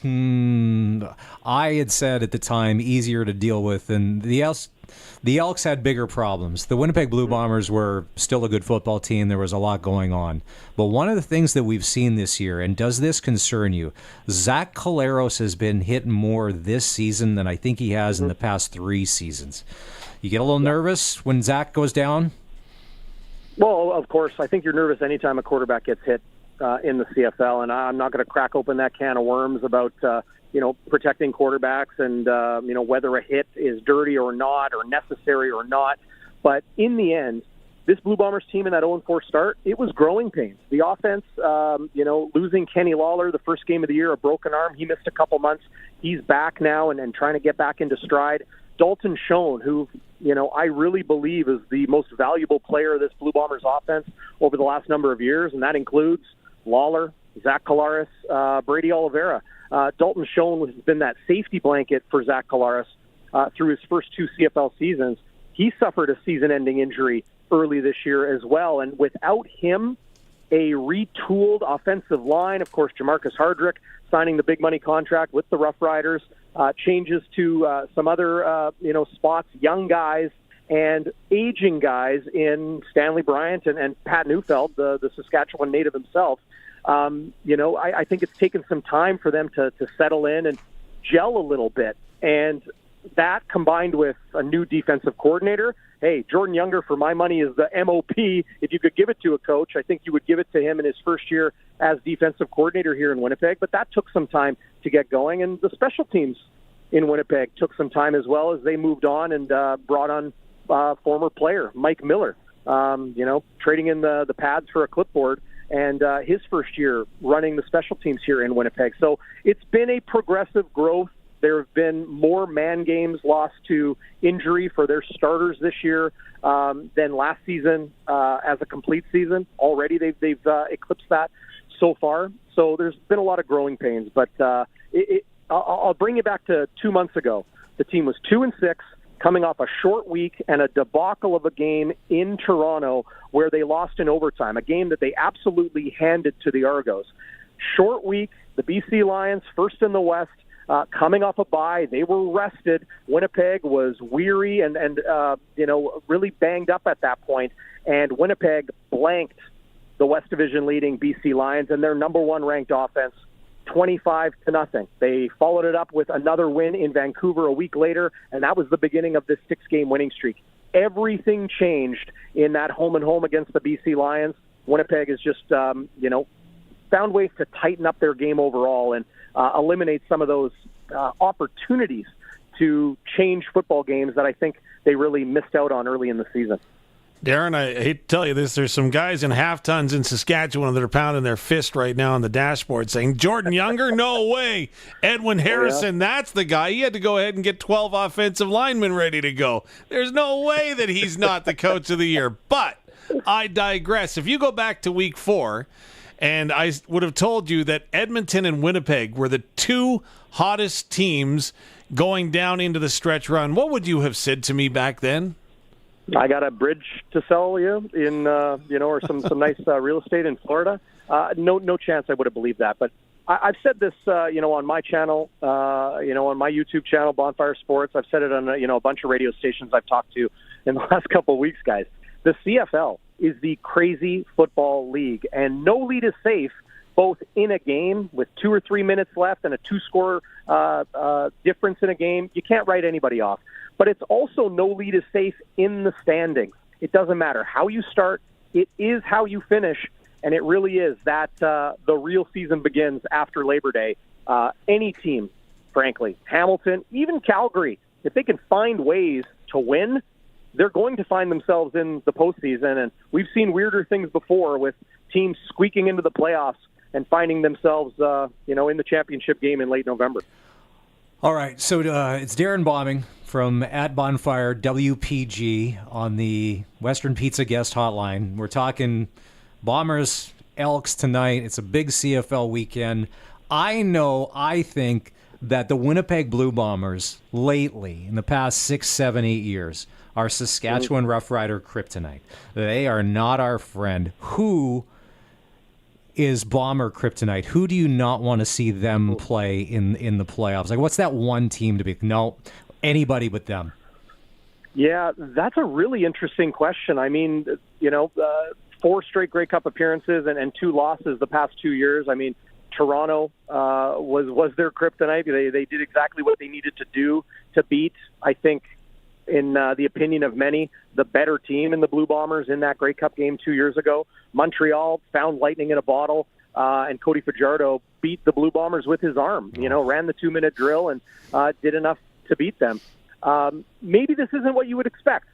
I had said at the time, easier to deal with. And the Elks had bigger problems. The Winnipeg Blue Bombers were still a good football team. There was a lot going on. But one of the things that we've seen this year, and does this concern you, Zach Collaros has been hit more this season than I think he has in the past 3 seasons. You get a little nervous when Zach goes down? Well, of course, I think you're nervous anytime a quarterback gets hit in the CFL, and I'm not going to crack open that can of worms about protecting quarterbacks and whether a hit is dirty or not, or necessary or not. But in the end, this Blue Bombers team in that 0-4 start, it was growing pains. The offense, losing Kenny Lawler the first game of the year, a broken arm, he missed a couple months. He's back now and trying to get back into stride. Dalton Schoen, who I really believe is the most valuable player of this Blue Bombers offense over the last number of years, and that includes Lawler, Zach Collaros, Brady Oliveira. Dalton Schoen has been that safety blanket for Zach Collaros through his first 2 CFL seasons. He suffered a season-ending injury early this year as well, and without him, a retooled offensive line, of course, Jamarcus Hardrick signing the big money contract with the Roughriders, changes to some other spots, young guys and aging guys in Stanley Bryant and Pat Neufeld, the Saskatchewan native himself. I think it's taken some time for them to settle in and gel a little bit. And that combined with a new defensive coordinator, hey, Jordan Younger, for my money, is the MOP. If you could give it to a coach, I think you would give it to him in his first year as defensive coordinator here in Winnipeg. But that took some time to get going. And the special teams in Winnipeg took some time as well as they moved on and brought on former player Mike Miller, trading in the pads for a clipboard. And his first year running the special teams here in Winnipeg. So it's been a progressive growth. There have been more man games lost to injury for their starters this year than last season as a complete season. Already they've eclipsed that so far. So there's been a lot of growing pains. But I'll bring you back to 2 months ago. The team was 2-6, coming off a short week and a debacle of a game in Toronto where they lost in overtime, a game that they absolutely handed to the Argos. Short week, the BC Lions, first in the West, coming off a bye. They were rested. Winnipeg was weary and really banged up at that point. And Winnipeg blanked the West Division leading BC Lions and their number 1 ranked offense 25-0. They followed it up with another win in Vancouver a week later, and that was the beginning of this 6-game winning streak. Everything changed in that home-and-home against the BC Lions. Winnipeg has just, found ways to tighten up their game overall and eliminate some of those opportunities to change football games that I think they really missed out on early in the season. Darren, I hate to tell you this. There's some guys in half tons in Saskatchewan that are pounding their fist right now on the dashboard saying, Jordan Younger, no way. Edwin Harrison, that's the guy. He had to go ahead and get 12 offensive linemen ready to go. There's no way that he's not the coach of the year. But I digress. If you go back to week 4, and I would have told you that Edmonton and Winnipeg were the two hottest teams going down into the stretch run, what would you have said to me back then? I got a bridge to sell you in, or some nice real estate in Florida. No chance I would have believed that. But I've said this, on my channel, on my YouTube channel, Bonfire Sports. I've said it on, a bunch of radio stations I've talked to in the last couple of weeks, guys. The CFL is the crazy football league, and no lead is safe, both in a game with 2 or 3 minutes left and a 2-score difference in a game. You can't write anybody off. But it's also no lead is safe in the standings. It doesn't matter how you start. It is how you finish, and it really is that the real season begins after Labor Day. Any team, frankly, Hamilton, even Calgary, if they can find ways to win, they're going to find themselves in the postseason. And we've seen weirder things before with teams squeaking into the playoffs and finding themselves, in the championship game in late November. All right, so it's Darren Bombing from @Bonfire WPG on the Western Pizza Guest Hotline. We're talking Bombers, Elks tonight. It's a big CFL weekend. I think that the Winnipeg Blue Bombers lately, in the past 6, 7, 8 years, are Saskatchewan Roughrider kryptonite. They are not our friend. Who is Bomber kryptonite? Who do you not want to see them play in the playoffs? Like, what's that one team to be? No, anybody but them. Yeah, that's a really interesting question. I mean, 4 straight Grey Cup appearances and 2 losses the past 2 years. I mean, Toronto was their kryptonite. They did exactly what they needed to do to beat, I think, in the opinion of many, the better team in the Blue Bombers in that Grey Cup game 2 years ago. Montreal found lightning in a bottle, and Cody Fajardo beat the Blue Bombers with his arm, ran the 2-minute drill and did enough to beat them. Maybe this isn't what you would expect,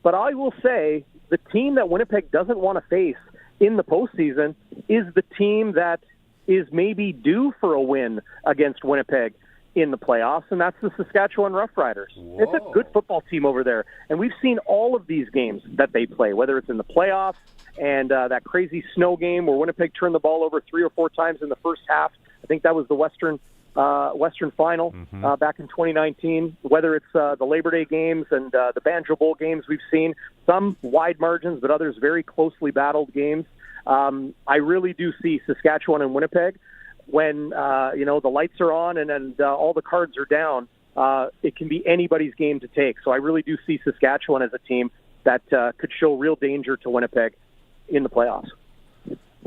but I will say the team that Winnipeg doesn't want to face in the postseason is the team that is maybe due for a win against Winnipeg in the playoffs, and that's the Saskatchewan Roughriders. Whoa. It's a good football team over there, and we've seen all of these games that they play, whether it's in the playoffs and that crazy snow game where Winnipeg turned the ball over 3 or 4 times in the first half. I think that was the Western Final back in 2019, whether it's the Labor Day games and the Banjo Bowl games we've seen, some wide margins, but others very closely battled games. I really do see Saskatchewan and Winnipeg when the lights are on and all the cards are down. It can be anybody's game to take. So I really do see Saskatchewan as a team that could show real danger to Winnipeg in the playoffs.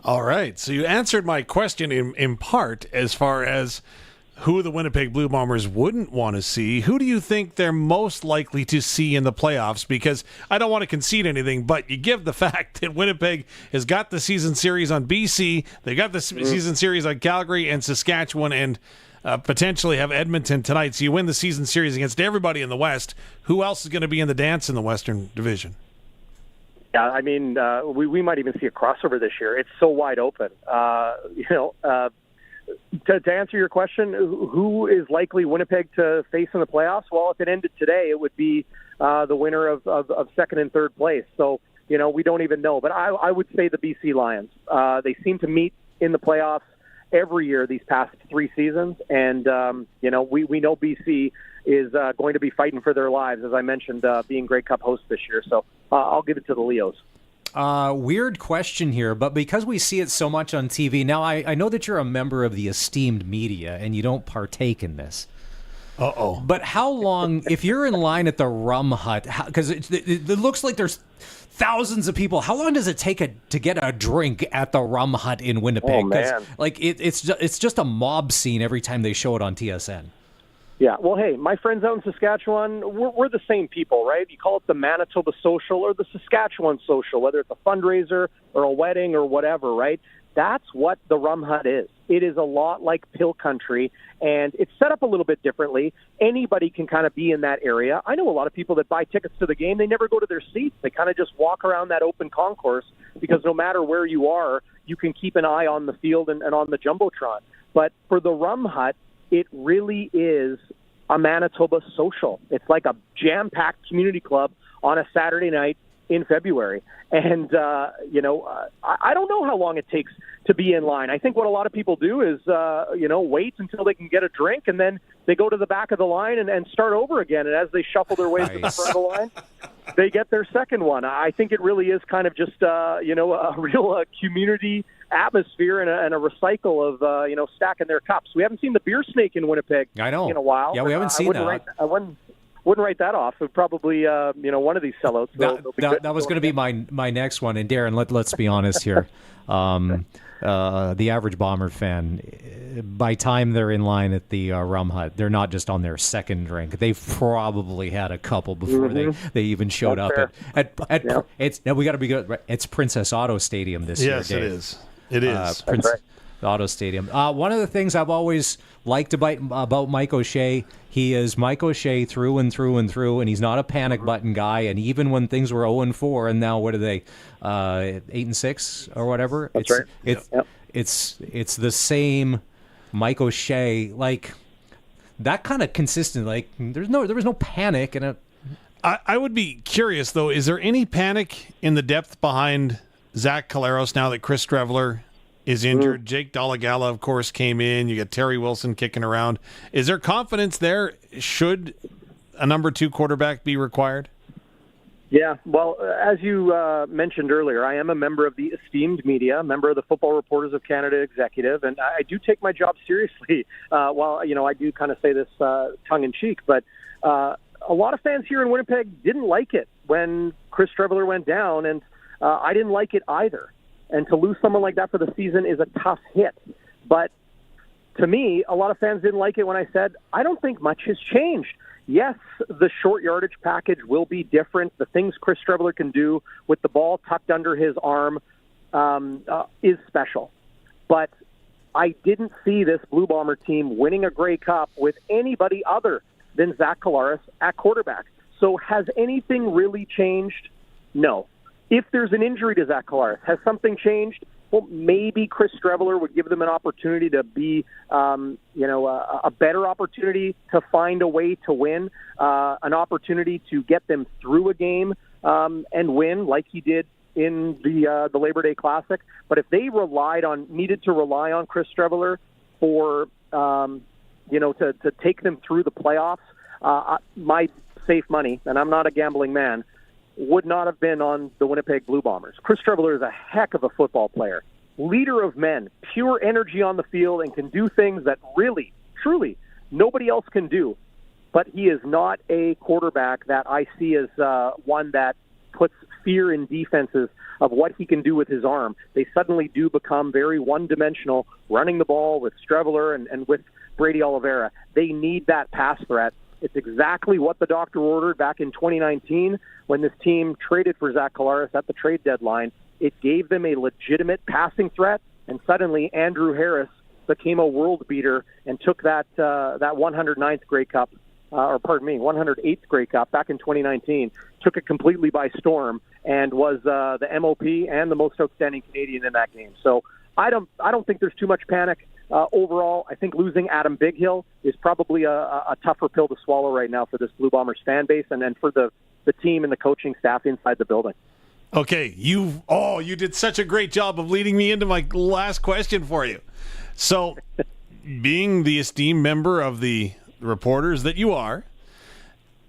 All right. So you answered my question in part as far as who the Winnipeg Blue Bombers wouldn't want to see. Who do you think they're most likely to see in the playoffs? Because I don't want to concede anything, but you give the fact that Winnipeg has got the season series on BC, they got the season series on Calgary and Saskatchewan, and potentially have Edmonton tonight. So you win the season series against everybody in the West. Who else is going to be in the dance in the Western Division? Yeah, I mean, we might even see a crossover this year. It's so wide open. To answer your question, who is likely Winnipeg to face in the playoffs? Well, if it ended today, it would be the winner of second and third place. So, we don't even know. But I would say the BC Lions. They seem to meet in the playoffs every year these past 3 seasons. And, we know BC is going to be fighting for their lives, as I mentioned, being Grey Cup host this year. So I'll give it to the Leos. Weird question here, but because we see it so much on TV, now I know that you're a member of the esteemed media and you don't partake in this. Uh-oh. But how long, if you're in line at the Rum Hut, because it looks like there's thousands of people, how long does it take to get a drink at the Rum Hut in Winnipeg? Oh, man. Like, it's just a mob scene every time they show it on TSN. Yeah, well, hey, my friends out in Saskatchewan, we're the same people, right? You call it the Manitoba Social or the Saskatchewan Social, whether it's a fundraiser or a wedding or whatever, right? That's what the Rum Hut is. It is a lot like Pill Country, and it's set up a little bit differently. Anybody can kind of be in that area. I know a lot of people that buy tickets to the game, they never go to their seats. They kind of just walk around that open concourse because no matter where you are, you can keep an eye on the field and on the Jumbotron. But for the Rum Hut, it really is a Manitoba Social. It's like a jam-packed community club on a Saturday night in February. And, I don't know how long it takes to be in line. I think what a lot of people do is, wait until they can get a drink, and then they go to the back of the line and start over again. And as they shuffle their way to the front of the line, they get their second one. I think it really is kind of just, a real community atmosphere and a recycle of, stacking their cups. We haven't seen the beer snake in Winnipeg I know. in a while. Yeah, we haven't seen that. I wouldn't write that off. It probably, one of these sellouts. That was going to be my next one. And Darren, let's be honest here. The average Bomber fan, by time they're in line at the Rum Hut, they're not just on their second drink. They've probably had a couple before they even showed up. It's now we got to be good. It's Princess Auto Stadium this year. Yes, it is. It is. Princess Auto Stadium. One of the things I've always liked about Mike O'Shea, he is Mike O'Shea through and through and through, and he's not a panic button guy. And even when things were 0-4, and now what are they, 8-6 or whatever? That's right. It's the same Mike O'Shea, like that kind of consistent. Like there was no panic in it. I would be curious though. Is there any panic in the depth behind Zach Collaros now that Chris Streveler is injured? Jake Dolegala, of course, came in. You got Terry Wilson kicking around. Is there confidence there? Should a number 2 quarterback be required? Yeah, well, as you mentioned earlier, I am a member of the esteemed media, a member of the Football Reporters of Canada executive, and I do take my job seriously. While, I do kind of say this tongue-in-cheek, but a lot of fans here in Winnipeg didn't like it when Chris Streveler went down, and I didn't like it either. And to lose someone like that for the season is a tough hit. But to me, a lot of fans didn't like it when I said, I don't think much has changed. Yes, the short yardage package will be different. The things Chris Streveler can do with the ball tucked under his arm is special. But I didn't see this Blue Bomber team winning a Grey Cup with anybody other than Zach Collaros at quarterback. So has anything really changed? No. If there's an injury to Zach Collaros, has something changed? Well, maybe Chris Streveler would give them an opportunity to be, a better opportunity to find a way to win, an opportunity to get them through a game and win like he did in the Labor Day Classic. But if they needed to rely on Chris Streveler for, to take them through the playoffs, my safe money, and I'm not a gambling man, would not have been on the Winnipeg Blue Bombers. Chris Streveler is a heck of a football player, leader of men, pure energy on the field, and can do things that really, truly, nobody else can do. But he is not a quarterback that I see as one that puts fear in defenses of what he can do with his arm. They suddenly do become very one-dimensional, running the ball with Streveler and with Brady Oliveira. They need that pass threat. It's exactly what the doctor ordered back in 2019 when this team traded for Zach Collaros at the trade deadline. It gave them a legitimate passing threat, and suddenly Andrew Harris became a world beater and took that 109th Grey Cup, 108th Grey Cup back in 2019, took it completely by storm and was the MOP and the most outstanding Canadian in that game. So I don't think there's too much panic. Overall, I think losing Adam Bighill is probably a tougher pill to swallow right now for this Blue Bombers fan base and then for the team and the coaching staff inside the building. Okay, you did such a great job of leading me into my last question for you. So, being the esteemed member of the reporters that you are,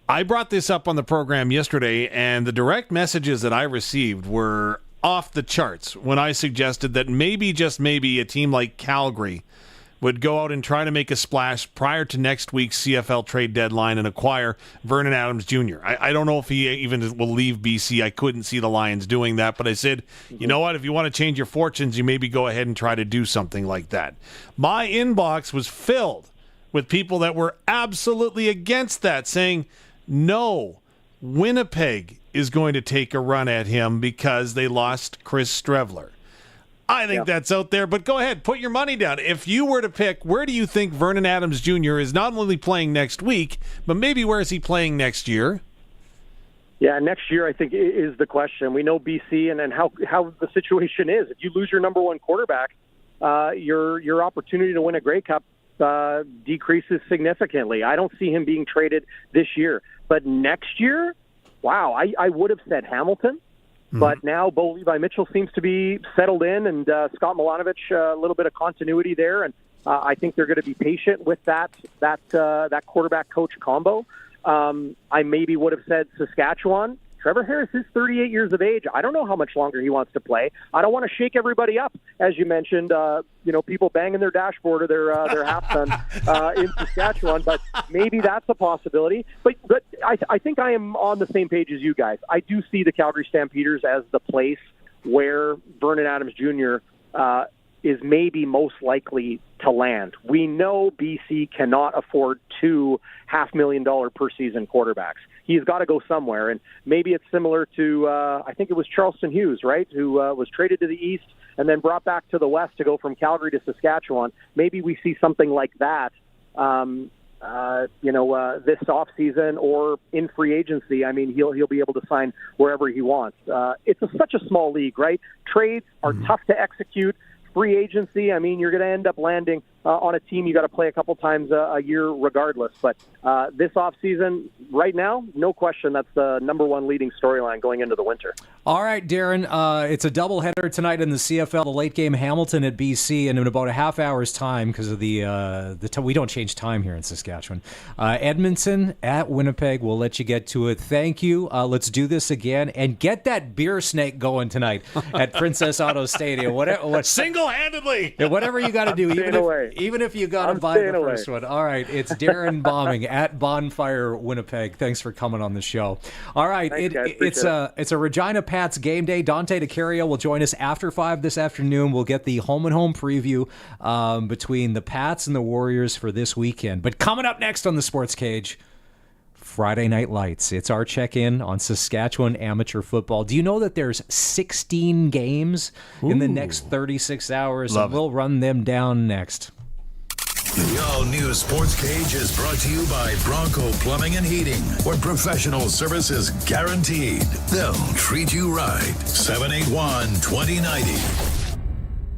I brought this up on the program yesterday, and the direct messages that I received were off the charts when I suggested that maybe, just maybe, a team like Calgary would go out and try to make a splash prior to next week's CFL trade deadline and acquire Vernon Adams Jr. I don't know if he even will leave BC. I couldn't see the Lions doing that, but I said, you know what? If you want to change your fortunes, you maybe go ahead and try to do something like that. My inbox was filled with people that were absolutely against that, saying, no, Winnipeg is going to take a run at him because they lost Chris Strevler. I think that's out there, but go ahead, put your money down. If you were to pick, where do you think Vernon Adams Jr. is not only playing next week, but maybe where is he playing next year? Yeah, next year I think is the question. We know BC and how the situation is. If you lose your number one quarterback, your opportunity to win a Grey Cup decreases significantly. I don't see him being traded this year. But next year, wow, I would have said Hamilton. But now Bo Levi-Mitchell seems to be settled in, and Scott Milanovic, a little bit of continuity there. And I think they're going to be patient with that quarterback-coach combo. I maybe would have said Saskatchewan. Trevor Harris is 38 years of age. I don't know how much longer he wants to play. I don't want to shake everybody up, as you mentioned. People banging their dashboard or their half ton in Saskatchewan. But maybe that's a possibility. But I think I am on the same page as you guys. I do see the Calgary Stampeders as the place where Vernon Adams Jr. Is maybe most likely to land. We know BC cannot afford two $500,000 per season quarterbacks. He's got to go somewhere, and maybe it's similar to I think it was Charleston Hughes, right, who was traded to the east and then brought back to the west to go from Calgary to Saskatchewan. Maybe we see something like that, this offseason or in free agency. I mean, he'll be able to sign wherever he wants. It's such a small league, right? Trades are tough to execute. Free agency, I mean, you're going to end up landing on a team you got to play a couple times a year regardless. But this offseason, right now, no question, that's the number one leading storyline going into the winter. All right, Darren, it's a doubleheader tonight in the CFL, the late game Hamilton at BC, and in about a half hour's time, because of we don't change time here in Saskatchewan. Edmonton at Winnipeg, we'll let you get to it. Thank you. Let's do this again, and get that beer snake going tonight at Princess Auto Stadium. Single-handedly! Whatever you got to do, even if you got to buy the first one. All right, it's Darren Bombing at Bonfire Winnipeg. Thanks for coming on the show. All right, it's a Regina Pats game day. Dante DiCario will join us after 5 this afternoon. We'll get the home and home preview between the Pats and the Warriors for this weekend. But coming up next on the Sports Cage, Friday Night Lights. It's our check-in on Saskatchewan amateur football. Do you know that there's 16 games in the next 36 hours? And we'll run them down next. The all-new Sports Cage is brought to you by Bronco Plumbing and Heating, where professional service is guaranteed. They'll treat you right. 781-2090.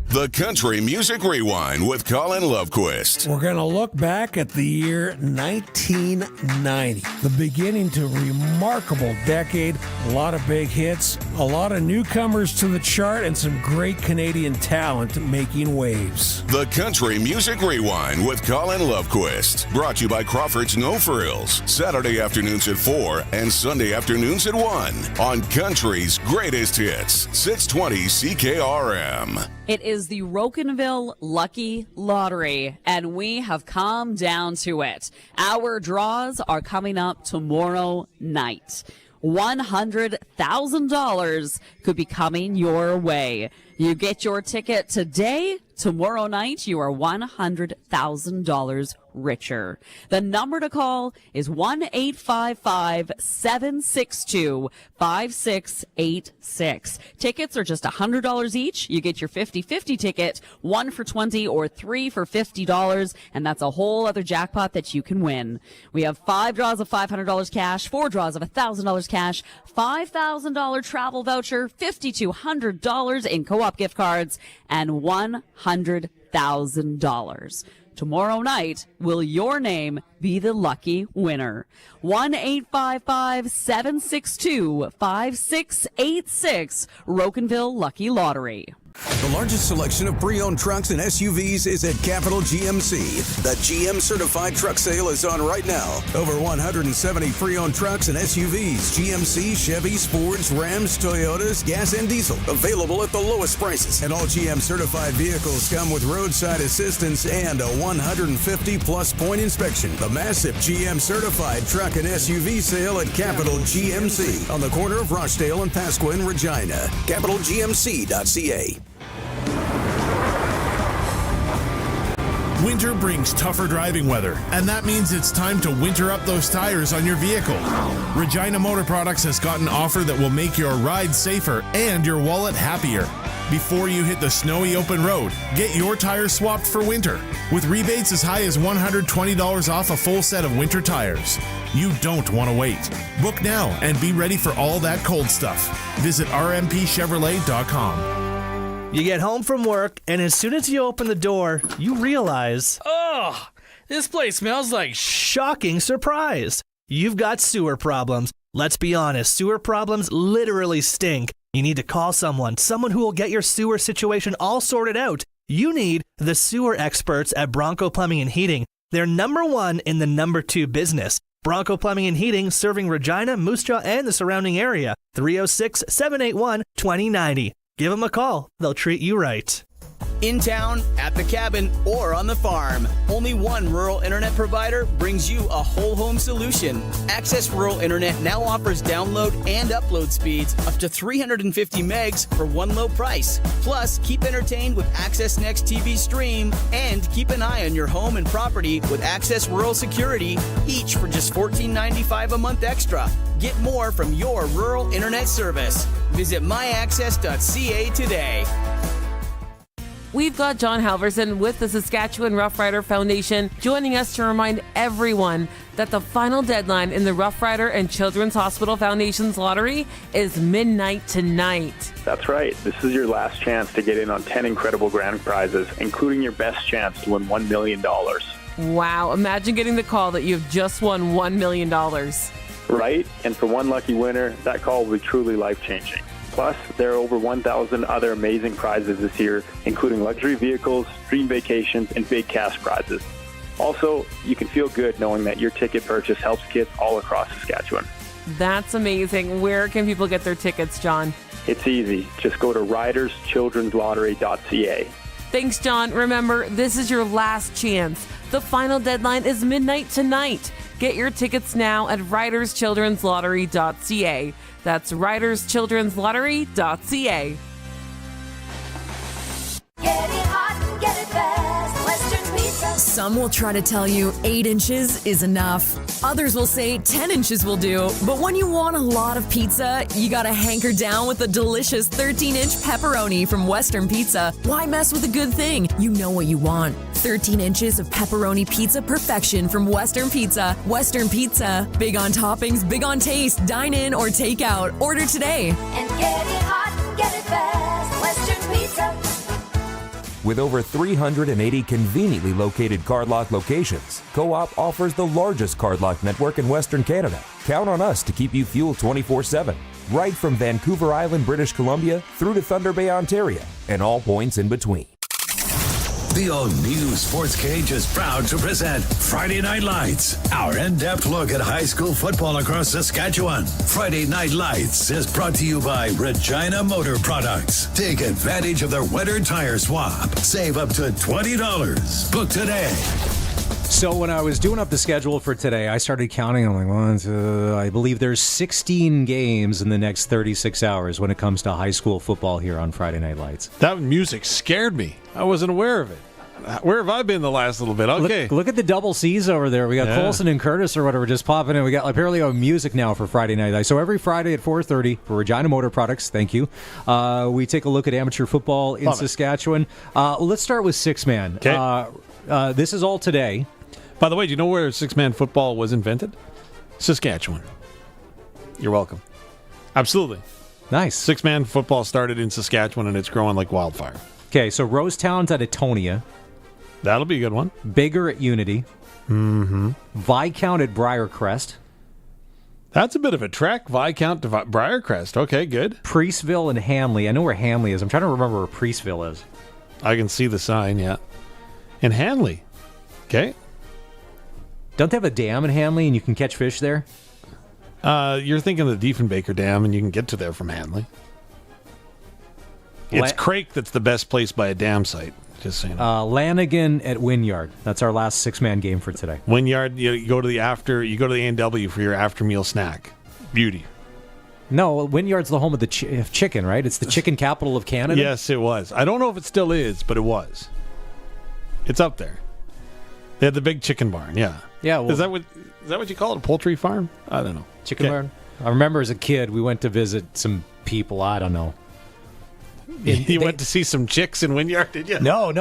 The Country Music Rewind with Colin Lovequist. We're going to look back at the year 1990, the beginning to a remarkable decade. A lot of big hits, a lot of newcomers to the chart, and some great Canadian talent making waves. The Country Music Rewind with Colin Lovequist. Brought to you by Crawford's No Frills. Saturday afternoons at 4 and Sunday afternoons at 1 on Country's Greatest Hits, 620 CKRM. It is the Rocanville Lucky Lottery, and we have come down to it. Our draws are coming up tomorrow night. $100,000 could be coming your way. You get your ticket today. Tomorrow night, you are $100,000 richer. The number to call is 1-855-762-5686. Tickets are just $100 each. You get your 50-50 ticket, 1 for $20 or 3 for $50, and that's a whole other jackpot that you can win. We have 5 draws of $500 cash, 4 draws of $1,000 cash, $5,000 travel voucher, $5,200 in co-op gift cards, and $100,000. Tomorrow night, will your name be the lucky winner? 1-855-762-5686, Rocanville Lucky Lottery. The largest selection of pre-owned trucks and SUVs is at Capital GMC. The GM Certified Truck Sale is on right now. Over 170 pre-owned trucks and SUVs, GMC, Chevys, Fords, Rams, Toyotas, gas and diesel, available at the lowest prices. And all GM Certified vehicles come with roadside assistance and a 150-plus point inspection. The massive GM Certified Truck and SUV sale at Capital GMC on the corner of Rochdale and Pasqua in Regina. CapitalGMC.ca. Winter brings tougher driving weather, and that means it's time to winter up those tires on your vehicle. Regina Motor Products has got an offer that will make your ride safer and your wallet happier. Before you hit the snowy open road, get your tires swapped for winter, with rebates as high as $120 off a full set of winter tires. You don't want to wait. Book now and be ready for all that cold stuff. Visit rmpchevrolet.com. You get home from work, and as soon as you open the door, you realize, oh, this place smells like shocking surprise. You've got sewer problems. Let's be honest, sewer problems literally stink. You need to call someone who will get your sewer situation all sorted out. You need the sewer experts at Bronco Plumbing and Heating. They're number one in the number two business. Bronco Plumbing and Heating, serving Regina, Moose Jaw, and the surrounding area. 306-781-2090. Give them a call. They'll treat you right. In town, at the cabin, or on the farm. Only one rural internet provider brings you a whole home solution. Access Rural Internet now offers download and upload speeds up to 350 megs for one low price. Plus, keep entertained with Access Next TV Stream, and keep an eye on your home and property with Access Rural Security, each for just $14.95 a month extra. Get more from your rural internet service. Visit myaccess.ca today. We've got John Halverson with the Saskatchewan Roughrider Foundation joining us to remind everyone that the final deadline in the Roughrider and Children's Hospital Foundation's lottery is midnight tonight. That's right. This is your last chance to get in on 10 incredible grand prizes, including your best chance to win $1 million. Wow. Imagine getting the call that you've just won $1 million. Right? And for one lucky winner, that call will be truly life-changing. Plus, there are over 1,000 other amazing prizes this year, including luxury vehicles, dream vacations, and big cash prizes. Also, you can feel good knowing that your ticket purchase helps kids all across Saskatchewan. That's amazing. Where can people get their tickets, John? It's easy. Just go to riderschildrenslottery.ca. Thanks, John. Remember, this is your last chance. The final deadline is midnight tonight. Get your tickets now at riderschildrenslottery.ca. That's riderschildrenslottery.ca. Get it hot and get it fast. Western Pizza. Some will try to tell you 8 inches is enough. Others will say 10 inches will do. But when you want a lot of pizza, you gotta hanker down with a delicious 13-inch pepperoni from Western Pizza. Why mess with a good thing? You know what you want. 13 inches of pepperoni pizza perfection from Western Pizza. Western Pizza. Big on toppings, big on taste. Dine in or take out. Order today. And get it hot and get it fast. Western Pizza. With over 380 conveniently located cardlock locations, Co-op offers the largest cardlock network in Western Canada. Count on us to keep you fueled 24/7, right from Vancouver Island, British Columbia, through to Thunder Bay, Ontario, and all points in between. The all-new Sportscage is proud to present Friday Night Lights, our in-depth look at high school football across Saskatchewan. Friday Night Lights is brought to you by Regina Motor Products. Take advantage of their winter tire swap. Save up to $20. Book today. So when I was doing up the schedule for today, I started counting. I'm like, I believe there's 16 games in the next 36 hours when it comes to high school football here on Friday Night Lights. That music scared me. I wasn't aware of it. Where have I been the last little bit? Okay. Look at the double C's over there. We got Colson and Curtis or whatever just popping in. We got apparently music now for Friday Night Lights. So every Friday at 4:30 for Regina Motor Products, thank you, we take a look at amateur football in Saskatchewan. Let's start with six-man. Okay. This is all today. By the way, do you know where six-man football was invented? Saskatchewan. You're welcome. Absolutely. Nice. Six-man football started in Saskatchewan, and it's growing like wildfire. Okay, so Rosetown's at Etonia. That'll be a good one. Bigger at Unity. Mm-hmm. Viscount at Briarcrest. That's a bit of a trek, Viscount to Briarcrest. Okay, good. Priestville and Hanley. I know where Hanley is. I'm trying to remember where Priestville is. I can see the sign, yeah. In Hanley. Okay. Don't they have a dam in Hanley and you can catch fish there? You're thinking of the Diefenbaker Dam, and you can get to there from Hanley. It's Crake that's the best place by a dam site. Just saying. Lanigan at Wynyard. That's our last 6-man game for today. Wynyard, you go to the A&W for your after meal snack. Beauty. No, Wynyard's the home of the chicken, right? It's the chicken capital of Canada. Yes, it was. I don't know if it still is, but it was. It's up there. They had the big chicken barn. Yeah. Yeah. Well, is that what you call it? A poultry farm? I don't know. Chicken barn. I remember as a kid we went to visit some people. I don't know. You went to see some chicks in Wynyard, did you? No.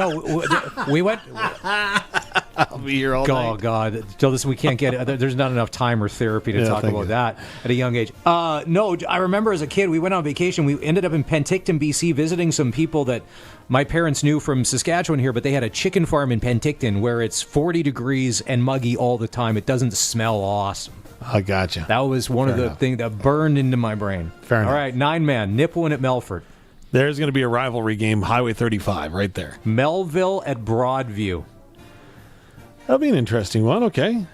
We went. I'll be here all night. Oh, God. So we can't get it. There's not enough time or therapy to talk about that at a young age. No, I remember as a kid, we went on vacation. We ended up in Penticton, BC, visiting some people that my parents knew from Saskatchewan here, but they had a chicken farm in Penticton where it's 40 degrees and muggy all the time. It doesn't smell awesome. I gotcha. That was one of the things that burned into my brain. Fair enough. All right, 9-man, Nipawin at Melfort. There's going to be a rivalry game, Highway 35, right there. Melville at Broadview. That'll be an interesting one, okay.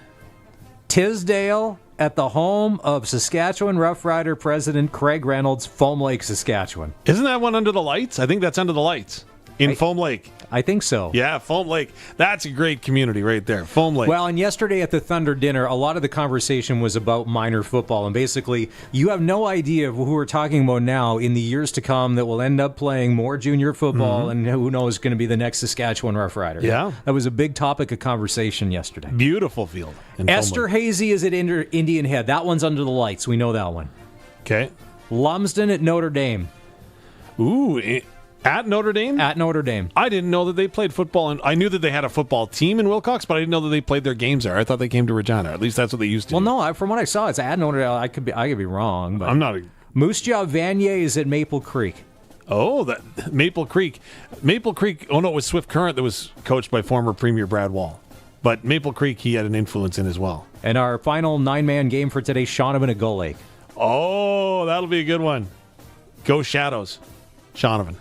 Tisdale at the home of Saskatchewan Roughrider President Craig Reynolds, Foam Lake, Saskatchewan. Isn't that one under the lights? I think that's under the lights. In Foam Lake. I think so. Yeah, Foam Lake. That's a great community right there. Foam Lake. Well, and yesterday at the Thunder dinner, a lot of the conversation was about minor football. And basically, you have no idea of who we're talking about now in the years to come that will end up playing more junior football and who knows going to be the next Saskatchewan Roughrider. Yeah. That was a big topic of conversation yesterday. Beautiful field. Esther Hazy is at Indian Head. That one's under the lights. We know that one. Okay. Lumsden at Notre Dame. Ooh, at Notre Dame? At Notre Dame. I didn't know that they played football. And I knew that they had a football team in Wilcox, but I didn't know that they played their games there. I thought they came to Regina. At least that's what they used to do. No, from what I saw, it's at Notre Dame. I could be wrong. But I'm not. Moose Jaw Vanier is at Maple Creek. Oh, that Maple Creek. Maple Creek. Oh, no, it was Swift Current that was coached by former Premier Brad Wall. But Maple Creek, he had an influence in as well. And our final 9-man game for today, Shaunavon at Gull Lake. Oh, that'll be a good one. Go Shadows. Shaunavon.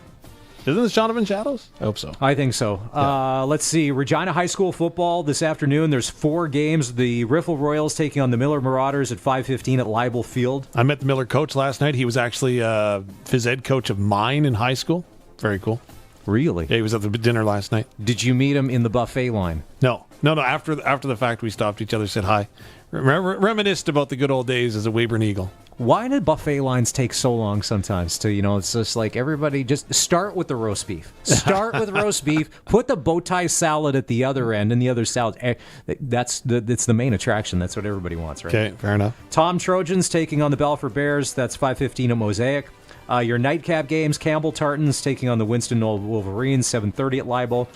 Isn't it Shaunavon Shadows? I hope so. I think so. Yeah. Let's see. Regina High School football this afternoon. There's 4 games. The Riffle Royals taking on the Miller Marauders at 5:15 at Leibel Field. I met the Miller coach last night. He was actually phys ed coach of mine in high school. Very cool. Really? Yeah, he was at the dinner last night. Did you meet him in the buffet line? No. After the fact, we stopped each other, said hi. Reminisced about the good old days as a Weyburn Eagle. Why did buffet lines take so long sometimes to, it's just like everybody just start with the roast beef. Start with roast beef, put the bow tie salad at the other end and the other salad. That's the main attraction. That's what everybody wants, right? Okay, fair enough. Tom Trojans taking on the Belfort Bears. That's 5:15 at Mosaic. Your nightcap games, Campbell Tartans taking on the Winston Knoll Wolverines, 7:30 at Leibel.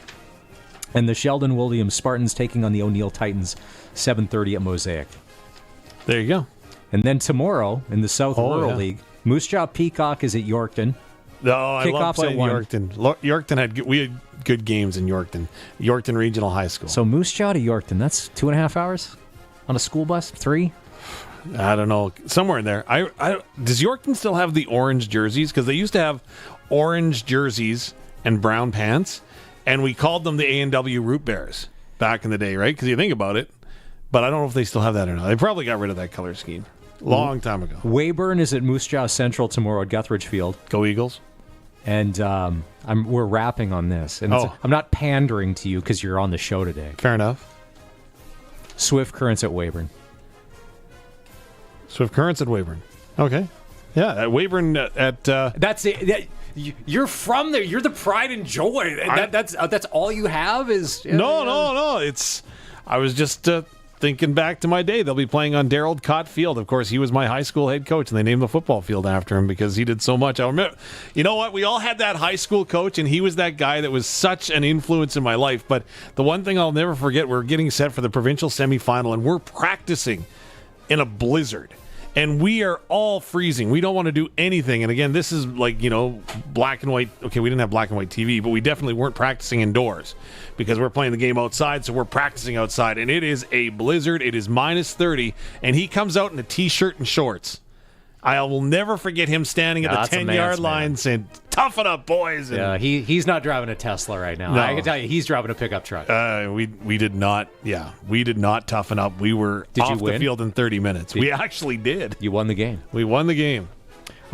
And the Sheldon Williams Spartans taking on the O'Neill Titans, 7:30 at Mosaic. There you go. And then tomorrow in the South Rural League, Moose Jaw Peacock is at Yorkton. Oh, I love playing Yorkton. Yorkton we had good games in Yorkton. Yorkton Regional High School. So Moose Jaw to Yorkton, that's 2.5 hours on a school bus? 3? I don't know. Somewhere in there. Does Yorkton still have the orange jerseys? Because they used to have orange jerseys and brown pants, and we called them the A&W Root Bears back in the day, right? Because you think about it. But I don't know if they still have that or not. They probably got rid of that color scheme. Long time ago. Weyburn is at Moose Jaw Central tomorrow at Guthridge Field. Go Eagles. And we're wrapping on this. And I'm not pandering to you because you're on the show today. Fair enough. Swift Currents at Weyburn. Swift Currents at Weyburn. Okay. Yeah, at Weyburn at... That's it. You're from there. You're the pride and joy. That's all you have is... No. I was just... thinking back to my day, they'll be playing on Darrell Cott Field. Of course, he was my high school head coach, and they named the football field after him because he did so much. I remember, you know what? We all had that high school coach, and he was that guy that was such an influence in my life. But the one thing I'll never forget, we're getting set for the provincial semifinal, and we're practicing in a blizzard. And we are all freezing. We don't want to do anything. And again, this is like, black and white. Okay, we didn't have black and white TV, but we definitely weren't practicing indoors because we're playing the game outside, so we're practicing outside. And it is a blizzard. It is minus 30, and he comes out in a T-shirt and shorts. I will never forget him standing at the 10-yard line saying, "Toughen up, boys." And yeah, he's not driving a Tesla right now. No. I can tell you, he's driving a pickup truck. We did not. Yeah, we did not toughen up. We were off the field in 30 minutes. We actually did. You won the game. We won the game.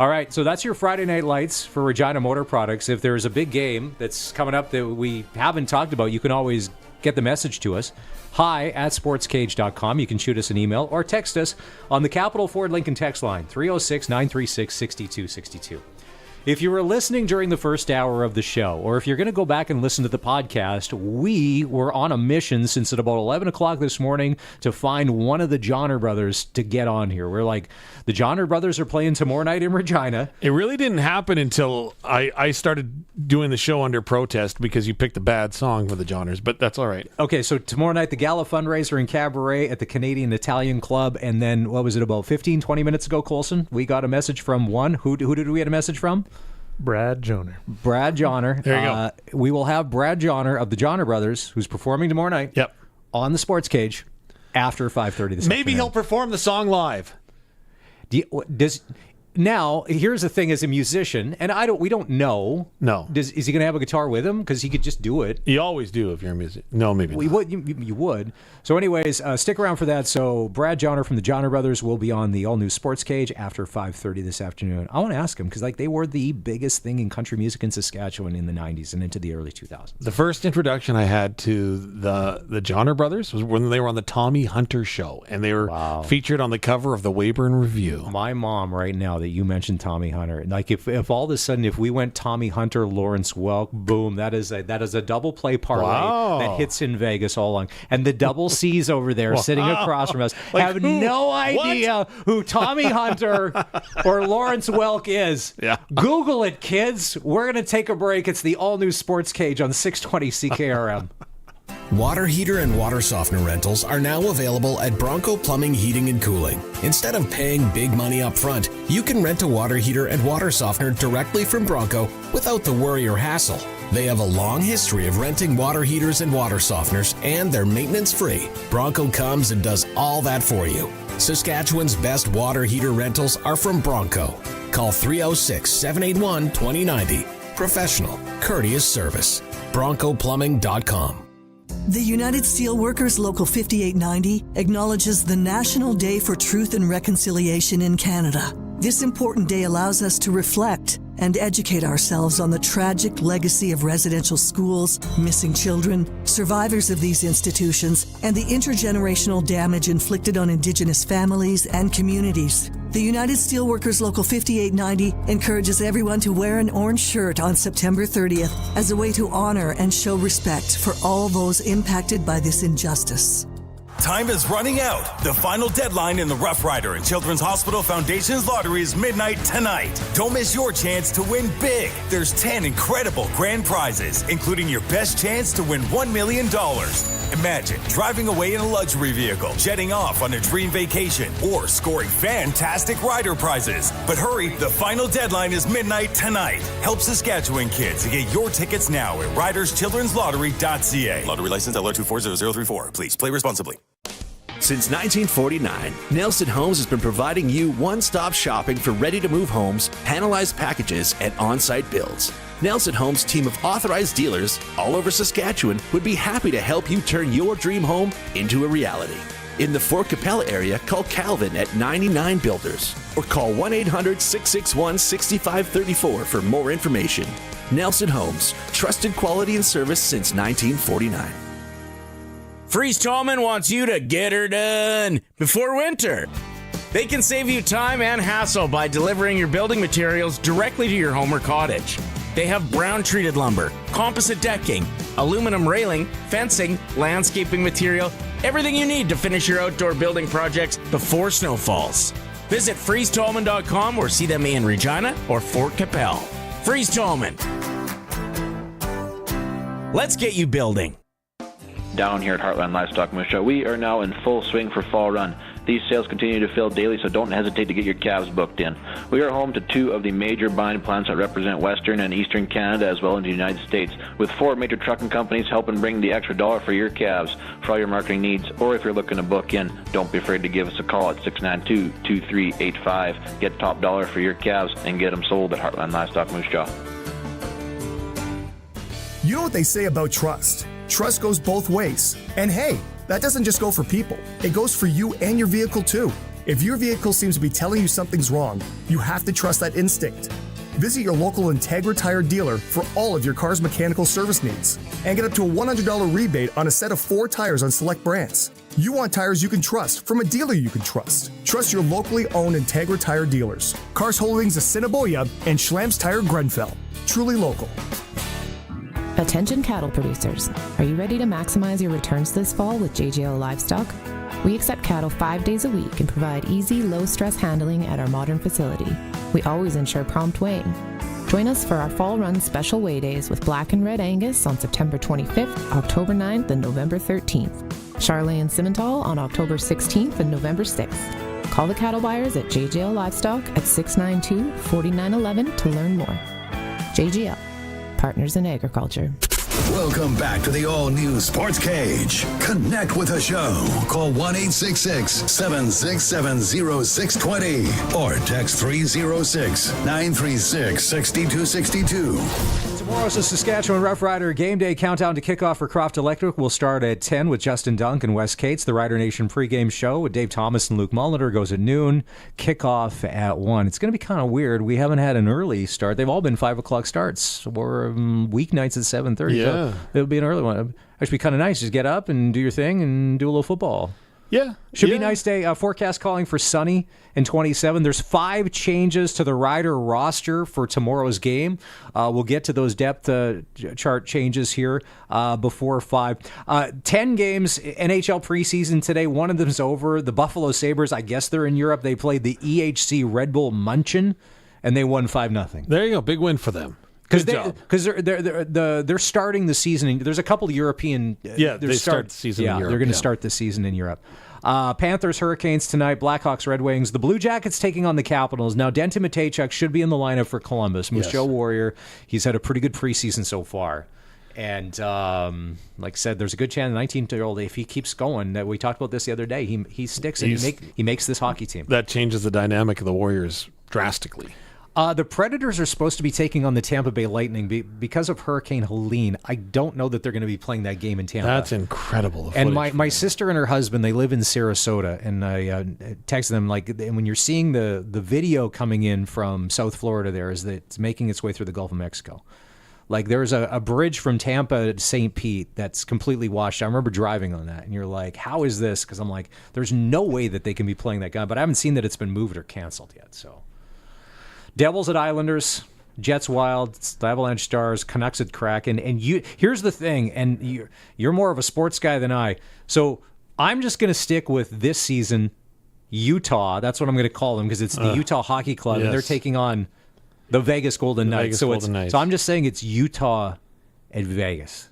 All right, so that's your Friday Night Lights for Regina Motor Products. If there's a big game that's coming up that we haven't talked about, you can always get the message to us. hi@sportscage.com. You can shoot us an email or text us on the Capital Ford Lincoln text line, 306-936-6262. If you were listening during the first hour of the show, or if you're going to go back and listen to the podcast, we were on a mission since at about 11 o'clock this morning to find one of the Johnner brothers to get on here. We're like, the Johnner brothers are playing tomorrow night in Regina. It really didn't happen until I started doing the show under protest because you picked a bad song for the Johnners, but that's all right. Okay, so tomorrow night, the Gala fundraiser in Cabaret at the Canadian Italian Club, and then, what was it, about 15, 20 minutes ago, Colson? We got a message from one. Who did we get a message from? Brad Johnner. Brad Johnner. There you go. We will have Brad Johnner of the Johnner Brothers, who's performing tomorrow night. Yep. On the Sports Cage after 5:30 this Maybe afternoon. he'll perform the song live. Now, here's the thing: as a musician, and we don't know. No. Is he going to have a guitar with him? Because he could just do it. You always do if you're a musician. No, maybe not. You would. So anyways, stick around for that. So Brad Johnner from the Johnner Brothers will be on the all-new Sports Cage after 5:30 this afternoon. I want to ask him, because they were the biggest thing in country music in Saskatchewan in the 90s and into the early 2000s. The first introduction I had to the Johnner Brothers was when they were on the Tommy Hunter show, and they were featured on the cover of the Weyburn Review. My mom, right now that you mentioned Tommy Hunter, like if all of a sudden if we went Tommy Hunter, Lawrence Welk, boom, that is a double play parlay that hits in Vegas all along, and the double C's over there sitting across from us have no idea who Tommy Hunter or Lawrence Welk is. Yeah. Google it, kids. We're going to take a break. It's the all-new Sports Cage on 620 CKRM. Water heater and water softener rentals are now available at Bronco Plumbing, Heating, and Cooling. Instead of paying big money up front, you can rent a water heater and water softener directly from Bronco without the worry or hassle. They have a long history of renting water heaters and water softeners, and they're maintenance-free. Bronco comes and does all that for you. Saskatchewan's best water heater rentals are from Bronco. Call 306-781-2090. Professional, courteous service. BroncoPlumbing.com. The United Steelworkers Local 5890 acknowledges the National Day for Truth and Reconciliation in Canada. This important day allows us to reflect and educate ourselves on the tragic legacy of residential schools, missing children, survivors of these institutions, and the intergenerational damage inflicted on Indigenous families and communities. The United Steelworkers Local 5890 encourages everyone to wear an orange shirt on September 30th as a way to honor and show respect for all those impacted by this injustice. Time is running out. The final deadline in the Rough Rider and Children's Hospital Foundation's lottery is midnight tonight. Don't miss your chance to win big. There's 10 incredible grand prizes, including your best chance to win $1 million. Imagine driving away in a luxury vehicle, jetting off on a dream vacation, or scoring fantastic rider prizes. But hurry, the final deadline is midnight tonight. Help Saskatchewan kids to get your tickets now at riderschildrenslottery.ca. Lottery license LR240034. Please play responsibly. Since 1949, Nelson Homes has been providing you one-stop shopping for ready-to-move homes, panelized packages, and on-site builds. Nelson Homes' team of authorized dealers all over Saskatchewan would be happy to help you turn your dream home into a reality. In the Fort Capella area, call Calvin at 99 Builders or call 1-800-661-6534 for more information. Nelson Homes, trusted quality and service since 1949. Freeze Tallman wants you to get her done before winter. They can save you time and hassle by delivering your building materials directly to your home or cottage. They have brown-treated lumber, composite decking, aluminum railing, fencing, landscaping material, everything you need to finish your outdoor building projects before snow falls. Visit freezetallman.com or see them in Regina or Fort Capel. Freeze Tallman. Let's get you building. down here at Heartland Livestock Moose Show. We are now in full swing for Fall Run. These sales continue to fill daily, so don't hesitate to get your calves booked in. We are home to 2 of the major buying plants that represent Western and Eastern Canada as well as the United States, with 4 major trucking companies helping bring the extra dollar for your calves for all your marketing needs. Or if you're looking to book in, don't be afraid to give us a call at 692-2385. Get top dollar for your calves and get them sold at Heartland Livestock Moose Jaw. You know what they say about trust? Trust goes both ways. And hey, that doesn't just go for people. It goes for you and your vehicle too. If your vehicle seems to be telling you something's wrong, you have to trust that instinct. Visit your local Integra Tire dealer for all of your car's mechanical service needs and get up to a $100 rebate on a set of 4 tires on select brands. You want tires you can trust from a dealer you can trust. Trust your locally owned Integra Tire dealers. Cars Holdings Assiniboia and Schlamps Tire Grenfell. Truly local. Attention cattle producers. Are you ready to maximize your returns this fall with JJO Livestock? We accept cattle 5 days a week and provide easy, low-stress handling at our modern facility. We always ensure prompt weighing. Join us for our Fall Run special weigh days with Black and Red Angus on September 25th, October 9th, and November 13th. Charlet and Simmental on October 16th and November 6th. Call the cattle buyers at JJL Livestock at 692-4911 to learn more. JGL, Partners in Agriculture. Welcome back to the all-new Sports Cage. Connect with the show. Call 1-866-767-0620 or text 306-936-6262. Tomorrow's the Saskatchewan Roughrider Game Day countdown to kickoff for Croft Electric will start at 10 with Justin Dunk and Wes Cates. The Rider Nation pregame show with Dave Thomas and Luke Mulliner goes at noon. Kickoff at 1. It's going to be kind of weird. We haven't had an early start. They've all been 5 o'clock starts or weeknights at 7:30. Yeah. So it'll be an early one. It'll actually be kind of nice. Just get up and do your thing and do a little football. Yeah. Should be a nice day. Forecast calling for sunny and 27. There's 5 changes to the Rider roster for tomorrow's game. We'll get to those depth chart changes here before 5. 10 games, NHL preseason today. One of them is over. The Buffalo Sabres, I guess they're in Europe. They played the EHC Red Bull München, and they won 5-0. There you go. Big win for them. Because they're starting the season. There's a couple of European. They start the season in Europe. They're going to start the season in Europe. Panthers, Hurricanes tonight. Blackhawks, Red Wings. The Blue Jackets taking on the Capitals. Now, Denton Matejchuk should be in the lineup for Columbus. Moose Joe Warrior. He's had a pretty good preseason so far. And like I said, there's a good chance the 19-year-old, if he keeps going, that we talked about this the other day, he sticks and he makes this hockey team. That changes the dynamic of the Warriors drastically. The Predators are supposed to be taking on the Tampa Bay Lightning because of Hurricane Helene. I don't know that they're going to be playing that game in Tampa. That's incredible. And my sister and her husband, they live in Sarasota, and I texted them, like, and when you're seeing the video coming in from South Florida there, is that it's making its way through the Gulf of Mexico. Like, there's a bridge from Tampa to St. Pete that's completely washed. I remember driving on that, and you're like, how is this? Because I'm like, there's no way that they can be playing that game, but I haven't seen that it's been moved or canceled yet, so... Devils at Islanders, Jets Wild, the Avalanche Stars, Canucks at Kraken. And here's the thing, and you're more of a sports guy than I. So I'm just going to stick with this season, Utah. That's what I'm going to call them because it's the Utah Hockey Club, and they're taking on the Vegas Golden Knights. So I'm just saying it's Utah at Vegas.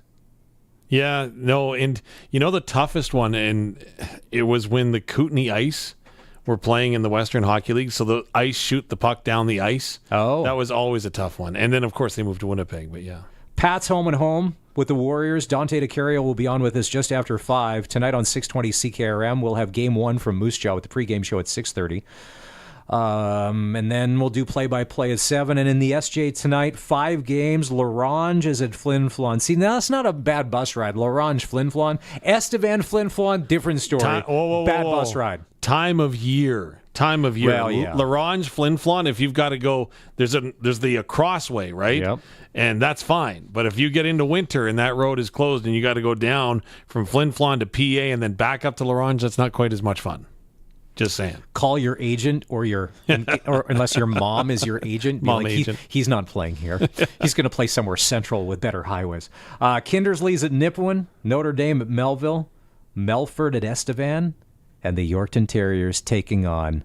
Yeah, no, and you know the toughest one, and it was when the Kootenay Ice were playing in the Western Hockey League, so the Ice shoot the puck down the ice. Oh. That was always a tough one. And then, of course, they moved to Winnipeg, but yeah. Pats home and home with the Warriors. Dante DeCario will be on with us just after 5. Tonight on 620 CKRM, we'll have Game 1 from Moose Jaw with the pregame show at 6:30. And then we'll do play-by-play at 7. And in the SJ tonight, 5 games. Larange is at Flin Flon. See, now that's not a bad bus ride. Larange, Flin Flon. Estevan, Flin Flon, different story. Bad bus ride. Time of year. Well, yeah. Larange, Flin Flon, if you've got to go, there's the crossway, right? Yep. And that's fine. But if you get into winter and that road is closed and you got to go down from Flin Flon to PA and then back up to Larange, that's not quite as much fun. Just saying. Call your agent or unless your mom is your agent. Agent. He's not playing here. He's going to play somewhere central with better highways. Kindersley's at Nipawin, Notre Dame at Melville, Melford at Estevan, and the Yorkton Terriers taking on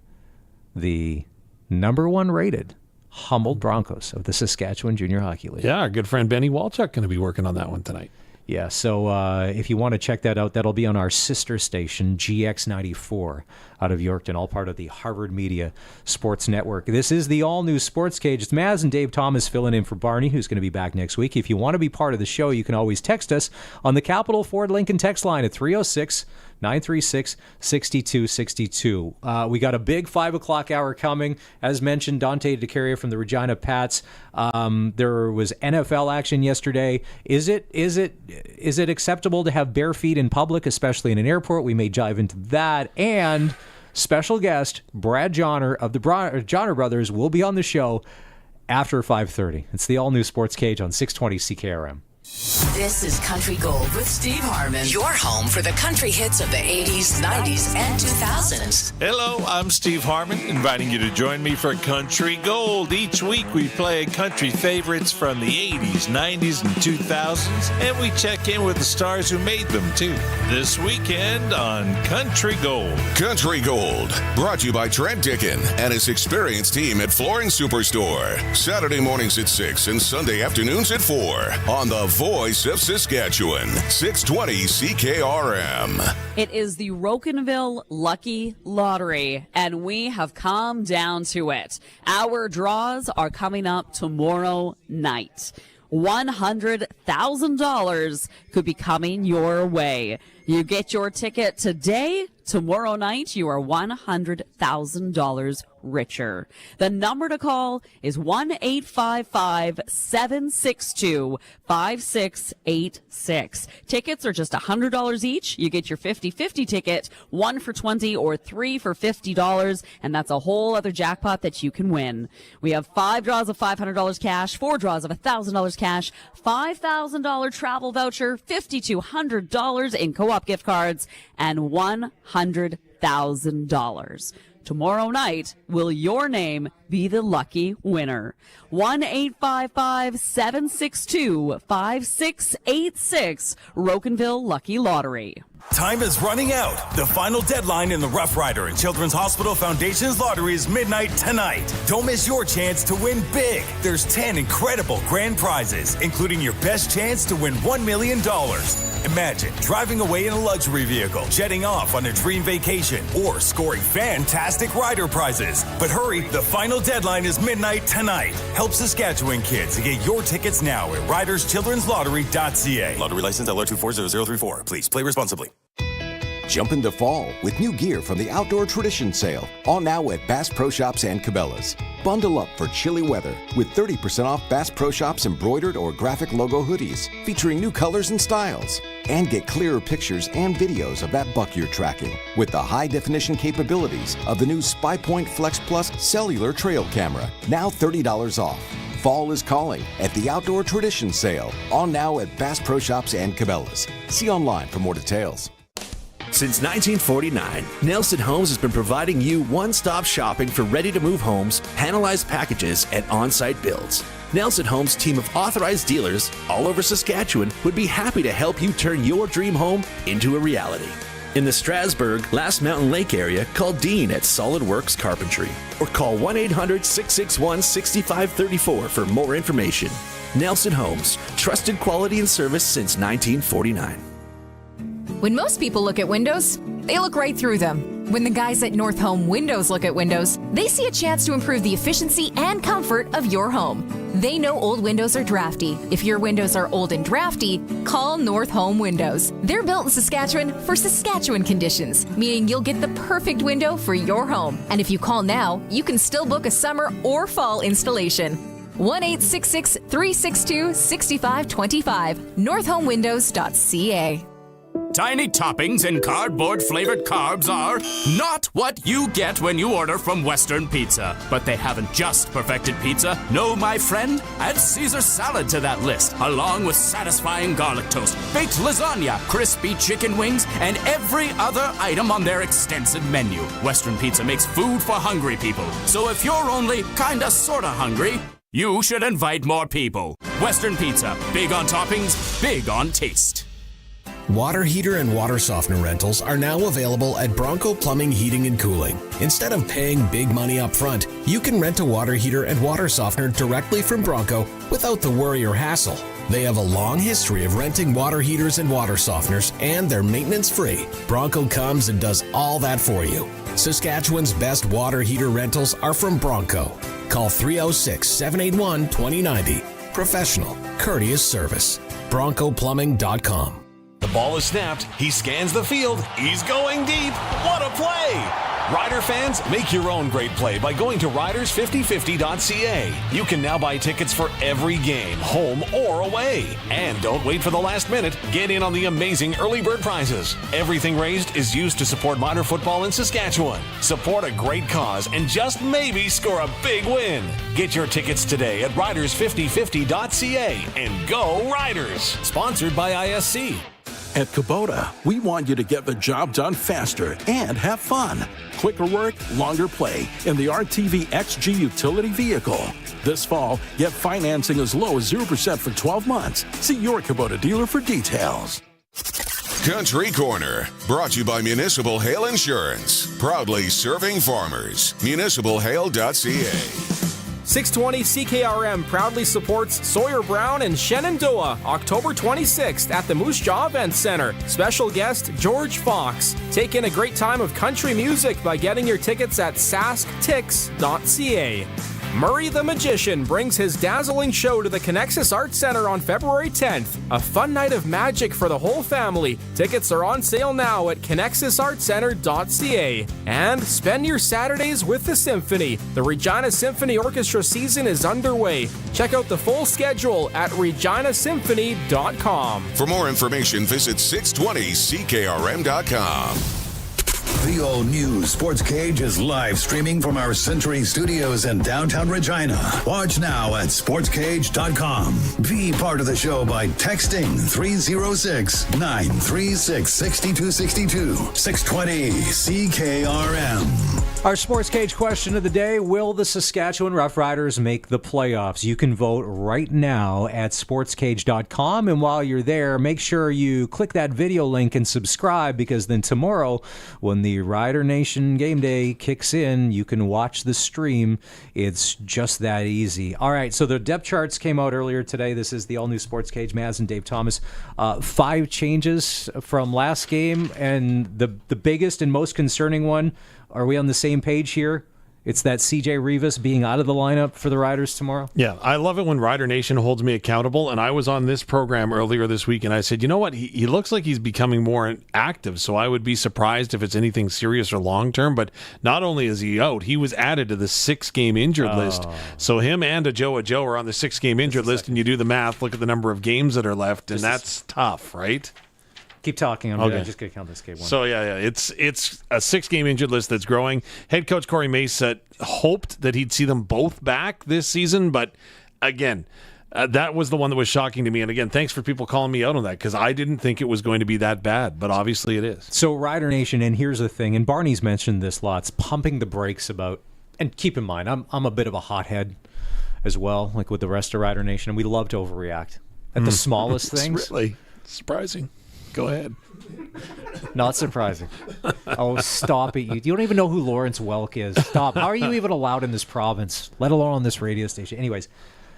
the number 1 rated Humboldt Broncos of the Saskatchewan Junior Hockey League. Yeah, our good friend Benny Walchuk going to be working on that one tonight. Yeah, so if you want to check that out, that'll be on our sister station, GX94, out of Yorkton, all part of the Harvard Media Sports Network. This is the all-new Sportscage. It's Maz and Dave Thomas filling in for Barney, who's going to be back next week. If you want to be part of the show, you can always text us on the Capital Ford Lincoln text line at 306-936-6262. We got a big 5 o'clock hour coming. As mentioned, Dante DeCaria from the Regina Pats. There was NFL action yesterday. Is it acceptable to have bare feet in public, especially in an airport? We may dive into that. And special guest Brad Johnner of the Johnner Brothers will be on the show after 5:30. It's the all-new Sportscage on 620 CKRM. This is Country Gold with Steve Harmon, your home for the country hits of the 80s, 90s, and 2000s. Hello, I'm Steve Harmon, inviting you to join me for Country Gold. Each week we play country favorites from the 80s, 90s, and 2000s, and we check in with the stars who made them, too. This weekend on Country Gold. Country Gold, brought to you by Trent Dickin and his experienced team at Flooring Superstore. Saturday mornings at 6 and Sunday afternoons at 4 on the Voice of Saskatchewan, 620 CKRM. It is the Rocanville Lucky Lottery, and we have come down to it. Our draws are coming up tomorrow night. $100,000 could be coming your way. You get your ticket today. Tomorrow night, you are $100,000 richer. The number to call is 1-855-762-5686. Tickets are just $100 each. You get your 50-50 ticket, 1 for $20 or 3 for $50, and that's a whole other jackpot that you can win. We have 5 draws of $500 cash, 4 draws of $1,000 cash, $5,000 travel voucher, $5,200 in co-op gift cards, and $100,000. Tomorrow night, will your name be the lucky winner? 1-855-762-5686, Rocanville Lucky Lottery. Time is running out. The final deadline in the Rough Rider and Children's Hospital Foundation's lottery is midnight tonight. Don't miss your chance to win big. There's 10 incredible grand prizes, including your best chance to win $1 million. Imagine driving away in a luxury vehicle, jetting off on a dream vacation, or scoring fantastic rider prizes. But hurry, the final deadline is midnight tonight. Help Saskatchewan kids to get your tickets now at riderschildrenslottery.ca. Lottery license LR240034. Please play responsibly. Jump into fall with new gear from the Outdoor Tradition Sale, all now at Bass Pro Shops and Cabela's. Bundle up for chilly weather with 30% off Bass Pro Shops embroidered or graphic logo hoodies featuring new colors and styles. And get clearer pictures and videos of that buck you're tracking with the high-definition capabilities of the new SpyPoint Flex Plus cellular trail camera, now $30 off. Fall is calling at the Outdoor Tradition Sale, all now at Bass Pro Shops and Cabela's. See online for more details. Since 1949, Nelson Homes has been providing you one-stop shopping for ready-to-move homes, panelized packages, and on-site builds. Nelson Homes' team of authorized dealers all over Saskatchewan would be happy to help you turn your dream home into a reality. In the Strasbourg, Last Mountain Lake area, call Dean at Solid Works Carpentry or call 1-800-661-6534 for more information. Nelson Homes, trusted quality and service since 1949. When most people look at windows, they look right through them. When the guys at North Home Windows look at windows, they see a chance to improve the efficiency and comfort of your home. They know old windows are drafty. If your windows are old and drafty, call North Home Windows. They're built in Saskatchewan for Saskatchewan conditions, meaning you'll get the perfect window for your home. And if you call now, you can still book a summer or fall installation. 1-866-362-6525, northhomewindows.ca. Tiny toppings and cardboard-flavored carbs are not what you get when you order from Western Pizza. But they haven't just perfected pizza. No, my friend, add Caesar salad to that list, along with satisfying garlic toast, baked lasagna, crispy chicken wings, and every other item on their extensive menu. Western Pizza makes food for hungry people. So if you're only kinda sorta hungry, you should invite more people. Western Pizza, big on toppings, big on taste. Water heater and water softener rentals are now available at Bronco Plumbing, Heating and Cooling. Instead of paying big money up front, you can rent a water heater and water softener directly from Bronco without the worry or hassle. They have a long history of renting water heaters and water softeners, and they're maintenance-free. Bronco comes and does all that for you. Saskatchewan's best water heater rentals are from Bronco. Call 306-781-2090. Professional, courteous service. BroncoPlumbing.com. The ball is snapped. He scans the field. He's going deep. What a play! Rider fans, make your own great play by going to riders5050.ca. You can now buy tickets for every game, home or away. And don't wait for the last minute. Get in on the amazing early bird prizes. Everything raised is used to support minor football in Saskatchewan. Support a great cause and just maybe score a big win. Get your tickets today at riders5050.ca and go Riders! Sponsored by ISC. At Kubota, we want you to get the job done faster and have fun. Quicker work, longer play in the RTV XG utility vehicle. This fall, get financing as low as 0% for 12 months. See your Kubota dealer for details. Country Corner, brought to you by Municipal Hail Insurance. Proudly serving farmers. MunicipalHail.ca. 620 CKRM proudly supports Sawyer Brown and Shenandoah, October 26th at the Moose Jaw Event Center. Special guest, George Fox. Take in a great time of country music by getting your tickets at sasktix.ca. Murray the Magician brings his dazzling show to the Connexus Arts Center on February 10th. A fun night of magic for the whole family. Tickets are on sale now at connexusartcenter.ca. And spend your Saturdays with the Symphony. The Regina Symphony Orchestra season is underway. Check out the full schedule at reginasymphony.com. For more information, visit 620ckrm.com. The all-new Sportscage is live streaming from our Century Studios in downtown Regina. Watch now at sportscage.com. Be part of the show by texting 306-936-6262. 620 CKRM. Our Sportscage question of the day, will the Saskatchewan Roughriders make the playoffs? You can vote right now at sportscage.com, and while you're there, make sure you click that video link and subscribe, because then tomorrow, when the Rider Nation game day kicks in, you can watch the stream. It's just that easy. All right, so the depth charts came out earlier today. This is the all-new Sportscage. Maz and Dave Thomas. 5 changes from last game, and the biggest and most concerning one, are we on the same page here? It's that CJ Rivas being out of the lineup for the Riders tomorrow? Yeah, I love it when Rider Nation holds me accountable, and I was on this program earlier this week, and I said, you know what, he looks like he's becoming more active, so I would be surprised if it's anything serious or long-term, but not only is he out, he was added to the 6-game injured list. So him and Ajo are on the 6-game injured list, and you do the math, look at the number of games that are left, and that's tough, right? Keep talking. I'm just going to count this game one. So, it's a 6-game injured list that's growing. Head coach Corey Mace hoped that he'd see them both back this season, but again, that was the one that was shocking to me. And again, thanks for people calling me out on that, because I didn't think it was going to be that bad, but obviously it is. So, Rider Nation, and here's the thing, and Barney's mentioned this lots, pumping the brakes about, and keep in mind, I'm a bit of a hothead as well, like with the rest of Rider Nation, and we love to overreact at the smallest things. It's really surprising. Go ahead. Not surprising. Oh, stop it. You don't even know who Lawrence Welk is. Stop. How are you even allowed in this province, let alone on this radio station? Anyways,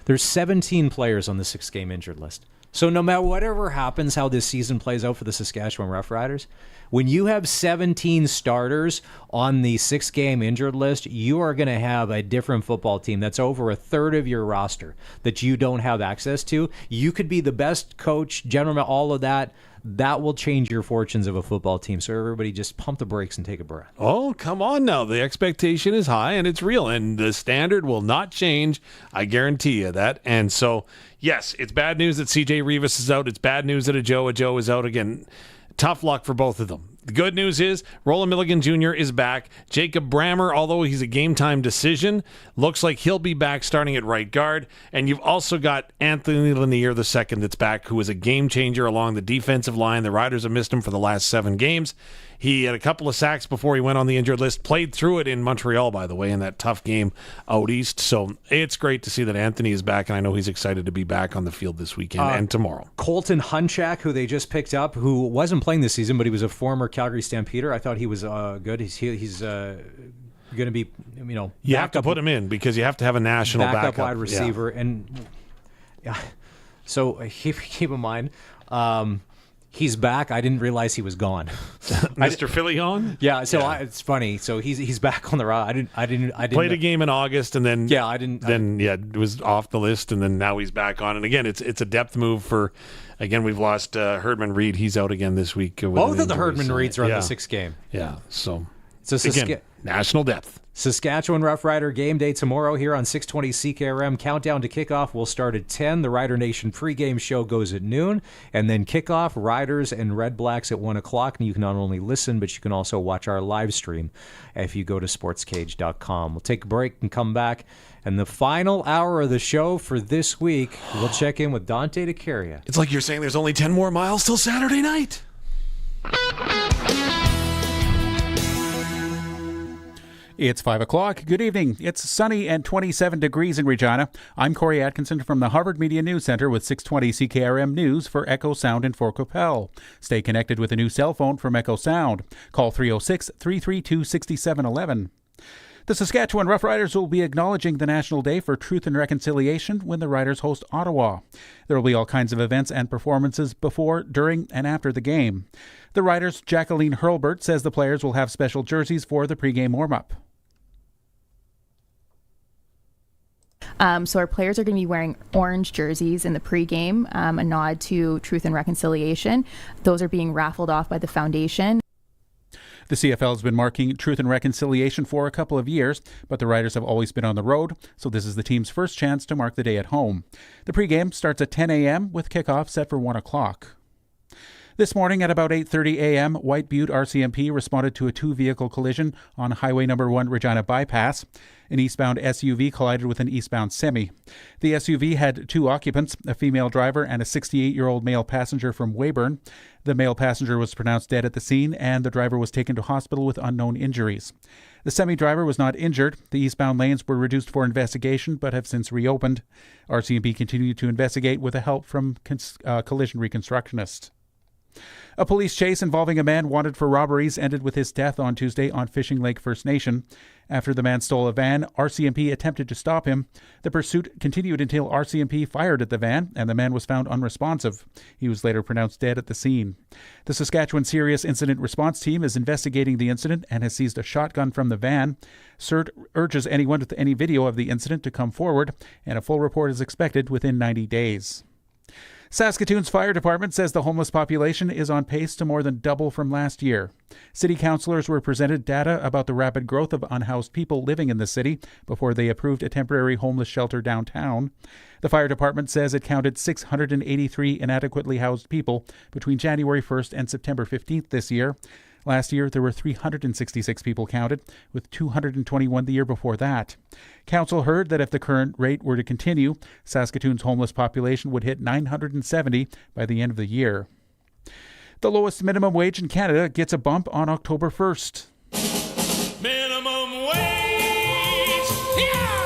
there's 17 players on the 6-game injured list. So no matter whatever happens, how this season plays out for the Saskatchewan Roughriders, when you have 17 starters on the 6-game injured list, you are going to have a different football team. That's over a third of your roster that you don't have access to. You could be the best coach, general, all of that. That will change your fortunes of a football team. So everybody just pump the brakes and take a breath. Oh, come on now. The expectation is high and it's real, and the standard will not change. I guarantee you that. And so, yes, it's bad news that CJ Rivas is out. It's bad news that Ajo is out again. Tough luck for both of them. The good news is Roland Milligan Jr. is back. Jacob Brammer, although he's a game-time decision, looks like he'll be back starting at right guard. And you've also got Anthony Lanier II that's back, who is a game-changer along the defensive line. The Riders have missed him for the last 7 games. He had a couple of sacks before he went on the injured list, played through it in Montreal, by the way, in that tough game out east. So it's great to see that Anthony is back, and I know he's excited to be back on the field this weekend and tomorrow. Colton Hunchak, who they just picked up, who wasn't playing this season, but he was a former Calgary Stampeder. I thought he was good. He's going to be, you have to put him in because you have to have a national backup wide receiver. Yeah. And So keep in mind, he's back. I didn't realize he was gone. Mr. Philly on? Yeah. So it's funny. So he's back on the roster. I didn't played a game in August, and then it was off the list, and then now he's back on. And again, it's a depth move for. Again, we've lost Herdman Reed. He's out again this week. Both of the Herdman Reeds are on the 6th game. Yeah. So again, national depth. Saskatchewan Roughrider game day tomorrow here on 620 CKRM. Countdown to kickoff will start at 10. The Rider Nation pregame show goes at noon. And then kickoff, Riders and Red Blacks at 1 o'clock. And you can not only listen, but you can also watch our live stream if you go to sportscage.com. We'll take a break and come back. And the final hour of the show for this week, we'll check in with Dante DeCaria. It's like you're saying there's only 10 more miles till Saturday night. It's 5 o'clock. Good evening. It's sunny and 27 degrees in Regina. I'm Corey Atkinson from the Harvard Media News Center with 620 CKRM News for Echo Sound in Fort Qu'Appelle. Stay connected with a new cell phone from Echo Sound. Call 306-332-6711. The Saskatchewan Roughriders will be acknowledging the National Day for Truth and Reconciliation when the Riders host Ottawa. There will be all kinds of events and performances before, during, and after the game. The Riders' Jacqueline Hurlbert says the players will have special jerseys for the pregame warm-up. So our players are going to be wearing orange jerseys in the pregame, a nod to Truth and Reconciliation. Those are being raffled off by the foundation. The CFL has been marking Truth and Reconciliation for a couple of years, but the Riders have always been on the road, so this is the team's first chance to mark the day at home. The pregame starts at 10 a.m. with kickoff set for 1 o'clock. This morning at about 8:30 a.m., White Butte RCMP responded to a two-vehicle collision on Highway Number 1 Regina Bypass. An eastbound SUV collided with an eastbound semi. The SUV had two occupants, a female driver and a 68-year-old male passenger from Weyburn. The male passenger was pronounced dead at the scene, and the driver was taken to hospital with unknown injuries. The semi-driver was not injured. The eastbound lanes were reduced for investigation, but have since reopened. RCMP continued to investigate with the help from collision reconstructionists. A police chase involving a man wanted for robberies ended with his death on Tuesday on Fishing Lake First Nation. After the man stole a van, RCMP attempted to stop him. The pursuit continued until RCMP fired at the van, and the man was found unresponsive. He was later pronounced dead at the scene. The Saskatchewan Serious Incident Response Team is investigating the incident and has seized a shotgun from the van. CERT urges anyone with any video of the incident to come forward, and a full report is expected within 90 days. Saskatoon's fire department says the homeless population is on pace to more than double from last year. City councillors were presented data about the rapid growth of unhoused people living in the city before they approved a temporary homeless shelter downtown. The fire department says it counted 683 inadequately housed people between January 1st and September 15th this year. Last year, there were 366 people counted, with 221 the year before that. Council heard that if the current rate were to continue, Saskatoon's homeless population would hit 970 by the end of the year. The lowest minimum wage in Canada gets a bump on October 1st. Minimum wage! Yeah!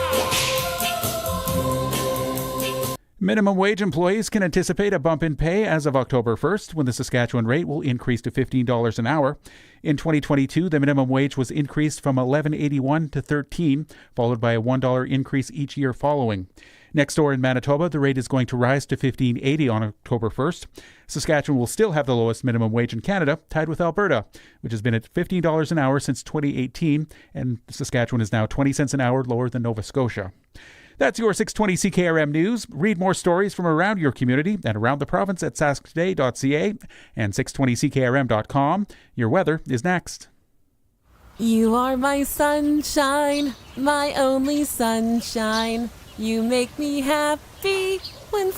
Minimum wage employees can anticipate a bump in pay as of October 1st, when the Saskatchewan rate will increase to $15 an hour. In 2022, the minimum wage was increased from $11.81 to $13, followed by a $1 increase each year following. Next door in Manitoba, the rate is going to rise to $15.80 on October 1st. Saskatchewan will still have the lowest minimum wage in Canada, tied with Alberta, which has been at $15 an hour since 2018, and Saskatchewan is now 20 cents an hour lower than Nova Scotia. That's your 620 CKRM News. Read more stories from around your community and around the province at sasktoday.ca and 620ckrm.com. Your weather is next. You are my sunshine, my only sunshine. You make me happy when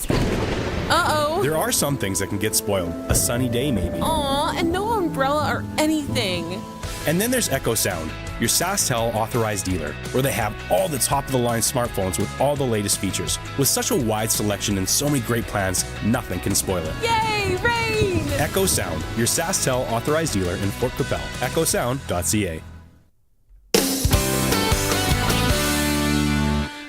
Uh-oh. There are some things that can get spoiled. A sunny day, maybe. Aw, and no umbrella or anything. And then there's Echo Sound, your SaskTel authorized dealer, where they have all the top-of-the-line smartphones with all the latest features. With such a wide selection and so many great plans, nothing can spoil it. Yay, rain! Echo Sound, your SaskTel authorized dealer in Fort Qu'Appelle. EchoSound.ca.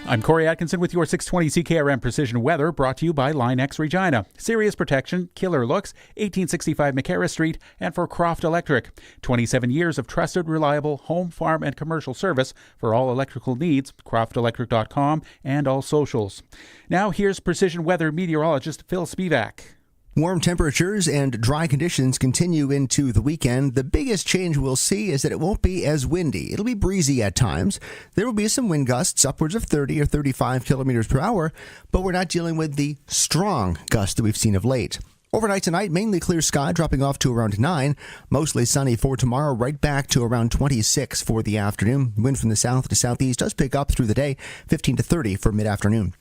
I'm Corey Atkinson with your 620 CKRM Precision Weather, brought to you by Line X Regina. Serious protection, killer looks, 1865 McCarra Street, and for Croft Electric. 27 years of trusted, reliable home, farm, and commercial service for all electrical needs. CroftElectric.com and all socials. Now here's Precision Weather meteorologist Phil Spivak. Warm temperatures and dry conditions continue into the weekend. The biggest change we'll see is that it won't be as windy. It'll be breezy at times. There will be some wind gusts upwards of 30 or 35 kilometers per hour, but we're not dealing with the strong gusts that we've seen of late. Overnight tonight, mainly clear sky, dropping off to around 9. Mostly sunny for tomorrow, right back to around 26 for the afternoon. Wind from the south to southeast does pick up through the day, 15 to 30 for mid-afternoon.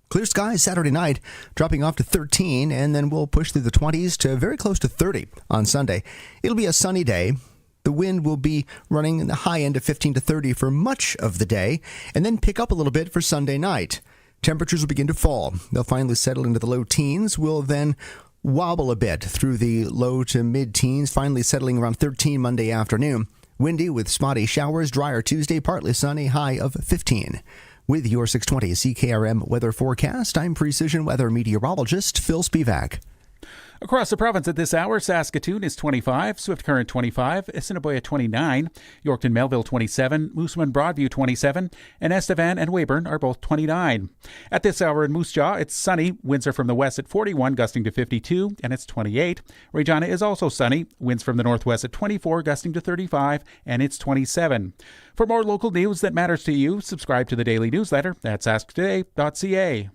Clear skies Saturday night, dropping off to 13, and then we'll push through the 20s to very close to 30 on Sunday. It'll be a sunny day. The wind will be running in the high end of 15 to 30 for much of the day, and then pick up a little bit for Sunday night. Temperatures will begin to fall. They'll finally settle into the low teens. We'll then wobble a bit through the low to mid-teens, finally settling around 13 Monday afternoon. Windy with spotty showers, drier Tuesday, partly sunny, high of 15. With your 620 CKRM weather forecast, I'm Precision Weather meteorologist Phil Spivak. Across the province at this hour, Saskatoon is 25, Swift Current 25, Assiniboia 29, Yorkton Melville 27, Moosomin Broadview 27, and Estevan and Weyburn are both 29. At this hour in Moose Jaw, it's sunny, winds are from the west at 41, gusting to 52, and it's 28. Regina is also sunny, winds from the northwest at 24, gusting to 35, and it's 27. For more local news that matters to you, subscribe to the daily newsletter at sasktoday.ca.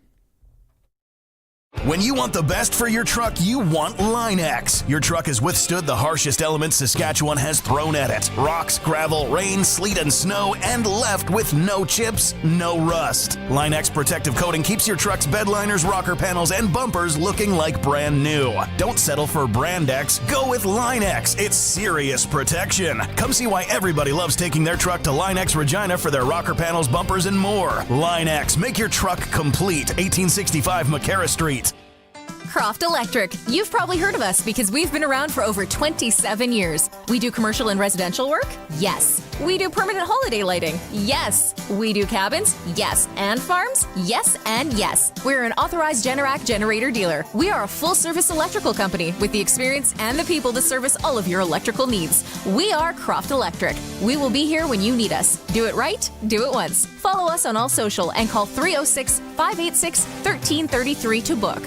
When you want the best for your truck, you want Line X. Your truck has withstood the harshest elements Saskatchewan has thrown at it. Rocks, gravel, rain, sleet, and snow, and left with no chips, no rust. Line X protective coating keeps your truck's bed liners, rocker panels, and bumpers looking like brand new. Don't settle for Brand X. Go with Line X. It's serious protection. Come see why everybody loves taking their truck to Line X Regina for their rocker panels, bumpers, and more. Line X. Make your truck complete. 1865 McCarra Street. Croft Electric. You've probably heard of us because we've been around for over 27 years. We do commercial and residential work? Yes. We do permanent holiday lighting? Yes. We do cabins? Yes. And farms? Yes and yes. We're an authorized Generac generator dealer. We are a full-service electrical company with the experience and the people to service all of your electrical needs. We are Croft Electric. We will be here when you need us. Do it right, do it once. Follow us on all social and call 306-586-1333 to book.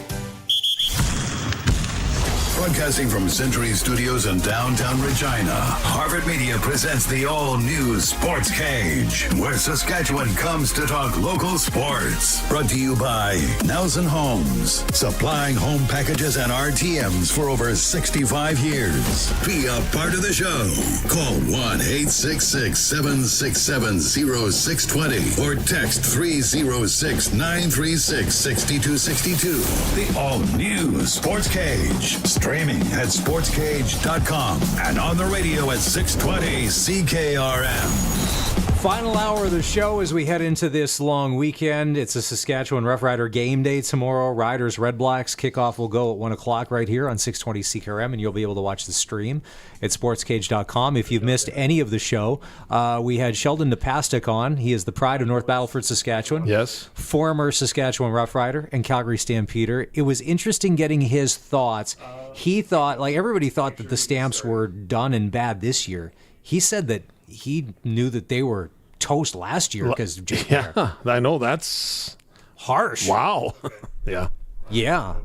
Broadcasting from Century Studios in downtown Regina, Harvard Media presents the all-new Sports Cage, where Saskatchewan comes to talk local sports. Brought to you by Nelson Homes, supplying home packages and RTMs for over 65 years. Be a part of the show. Call 1-866-767-0620 or text 306-936-6262. The all-new Sports Cage. Streaming at sportscage.com and on the radio at 620 CKRM. Final hour of the show as we head into this long weekend. It's a Saskatchewan Roughrider game day tomorrow. Riders, Red Blacks. Kickoff will go at 1 o'clock right here on 620 CKRM, and you'll be able to watch the stream at sportscage.com. If you've missed any of the show, we had Sheldon Napastuk on. He is the pride of North Battleford, Saskatchewan. Yes. Former Saskatchewan Roughrider and Calgary Stampeder. It was interesting getting his thoughts. He thought, like everybody thought, that the Stamps were done and bad this year. He said that he knew that they were toast last year because of Jake Blair. Yeah, I know. That's harsh. Wow. Yeah. Yeah.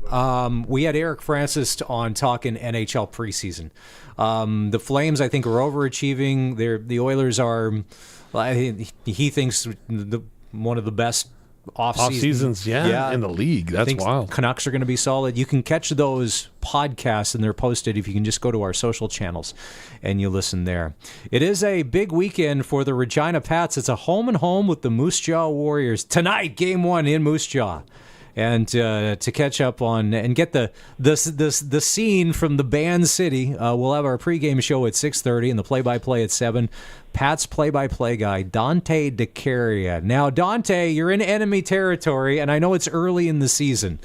We had Eric Francis on talking NHL preseason. The Flames, I think, are overachieving. The Oilers are, he thinks, one of the best off seasons in the league. That's wild. Canucks are going to be solid. You can catch those podcasts, and they're posted if you can just go to our social channels and you listen there. It is a big weekend for the Regina Pats. It's a home and home with the Moose Jaw Warriors tonight, game 1 in Moose Jaw. And to catch up on and get the scene from the Band City, we'll have our pregame show at 6:30 and the play-by-play at 7. Pat's play-by-play guy, Dante DeCaria. Now, Dante, you're in enemy territory, and I know it's early in the season.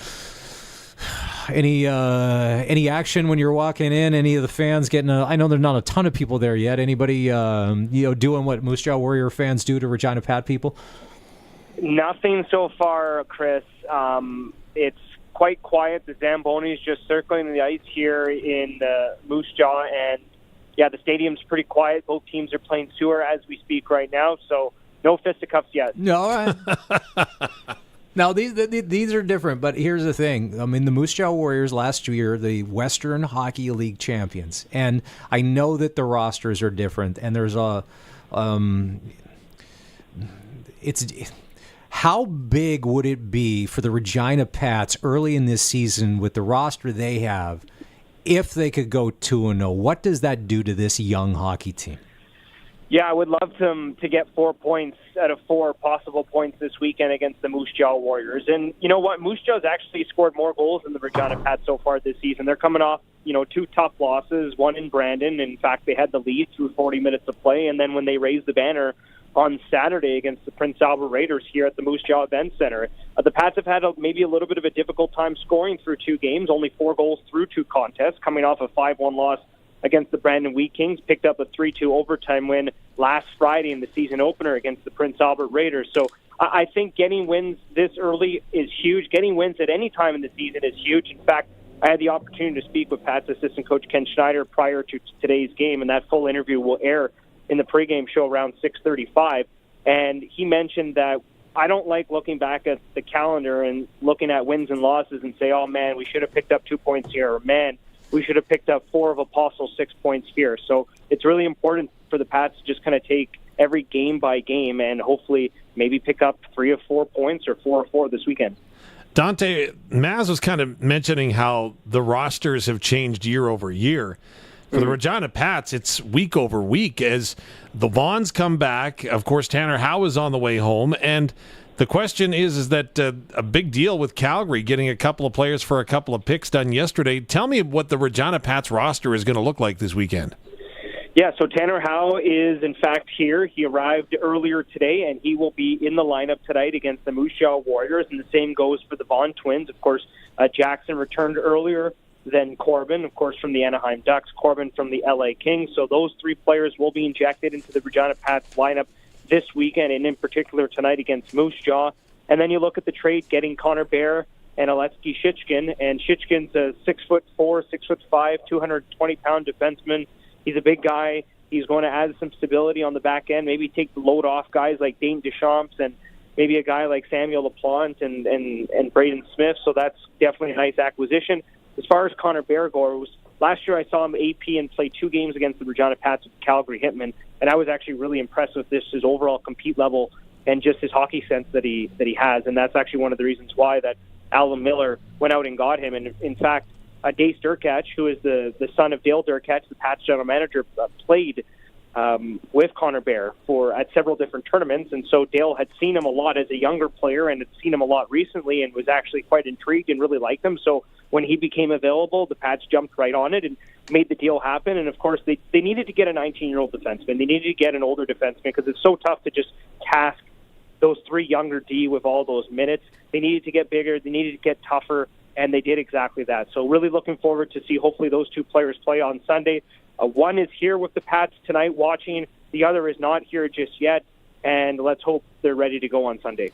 Any action when you're walking in? Any of the fans getting? I know there's not a ton of people there yet. Anybody doing what Moose Jaw Warrior fans do to Regina Pat people? Nothing so far, Chris. It's quite quiet. The Zamboni's just circling the ice here in Moose Jaw, and yeah, the stadium's pretty quiet. Both teams are playing sewer as we speak right now, so no fisticuffs yet. No. Now, these are different, but here's the thing. I mean, the Moose Jaw Warriors last year, the Western Hockey League champions, and I know that the rosters are different, and there's how big would it be for the Regina Pats early in this season with the roster they have if they could go 2-0? What does that do to this young hockey team? Yeah, I would love them to get 4 points out of 4 possible points this weekend against the Moose Jaw Warriors. And you know what? Moose Jaw's actually scored more goals than the Regina Pats so far this season. They're coming off, 2 tough losses, one in Brandon. In fact, they had the lead through 40 minutes of play, and then when they raised the banner on Saturday against the Prince Albert Raiders here at the Moose Jaw Event Center, the Pats have had maybe a little bit of a difficult time scoring through 2 games, only 4 goals through 2 contests, coming off a 5-1 loss against the Brandon Wheat Kings, picked up a 3-2 overtime win last Friday in the season opener against the Prince Albert Raiders. So I think getting wins this early is huge. Getting wins at any time in the season is huge. In fact, I had the opportunity to speak with Pat's assistant coach Ken Schneider prior to today's game, and that full interview will air in the pregame show around 6:35. And he mentioned that I don't like looking back at the calendar and looking at wins and losses and say, oh, man, we should have picked up 2 points here, or man, we should have picked up 4 of a possible 6 points here. So it's really important for the Pats to just kind of take every game by game and hopefully maybe pick up 3 of 4 points or 4 of 4 this weekend. Dante, Maz was kind of mentioning how the rosters have changed year over year. For the Regina Pats, it's week over week as the Vaughns come back. Of course, Tanner Howe is on the way home, and the question is that a big deal with Calgary getting a couple of players for a couple of picks done yesterday. Tell me what the Regina Pats roster is going to look like this weekend. Yeah, so Tanner Howe is, in fact, here. He arrived earlier today, and he will be in the lineup tonight against the Moose Jaw Warriors, and the same goes for the Vaughn twins. Of course, Jackson returned earlier than Corbin, of course, from the Anaheim Ducks, Corbin from the LA Kings. So those 3 players will be injected into the Regina Pats lineup this weekend, and in particular tonight against Moose Jaw. And then you look at the trade, getting Connor Bear and Alexei Shitchkin. And Shitchkin's a 6'4", 6'5", 220-pound defenseman. He's a big guy. He's going to add some stability on the back end, maybe take the load off guys like Dane Deschamps and maybe a guy like Samuel LaPlante and Braden Smith. So that's definitely a nice acquisition. As far as Connor Bear goes, last year I saw him AP and play 2 games against the Regina Pats with the Calgary Hitmen, and I was actually really impressed with his overall compete level and just his hockey sense that he has. And that's actually one of the reasons why that Alan Miller went out and got him. And in fact, Dace Durkach, who is the son of Dale Durkach, the Pats general manager, played with Connor Bear at several different tournaments. And so Dale had seen him a lot as a younger player and had seen him a lot recently and was actually quite intrigued and really liked him. So when he became available, the Pats jumped right on it and made the deal happen. And, of course, they needed to get a 19-year-old defenseman. They needed to get an older defenseman because it's so tough to just task those 3 younger D with all those minutes. They needed to get bigger. They needed to get tougher, and they did exactly that. So really looking forward to see hopefully those 2 players play on Sunday. One is here with the Pats tonight watching. The other is not here just yet, and let's hope they're ready to go on Sunday.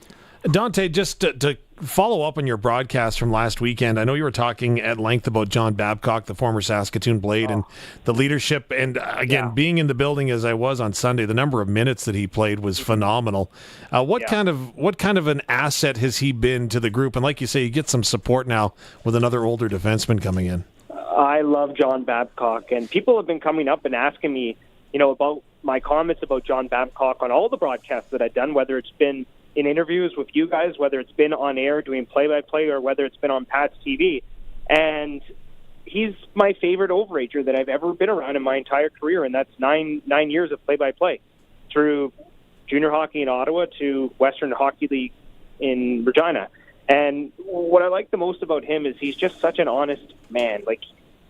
Dante, just to follow up on your broadcast from last weekend, I know you were talking at length about John Babcock, the former Saskatoon Blade, and the leadership. And again, being in the building as I was on Sunday, the number of minutes that he played was phenomenal. What kind of an asset has he been to the group? And like you say, you get some support now with another older defenseman coming in. I love John Babcock, and people have been coming up and asking me, about my comments about John Babcock on all the broadcasts that I've done, whether it's been in interviews with you guys, whether it's been on air doing play-by-play or whether it's been on Pat's TV. And he's my favorite overager that I've ever been around in my entire career, and that's nine years of play-by-play through junior hockey in Ottawa to Western Hockey League in Regina. And what I like the most about him is he's just such an honest man. Like,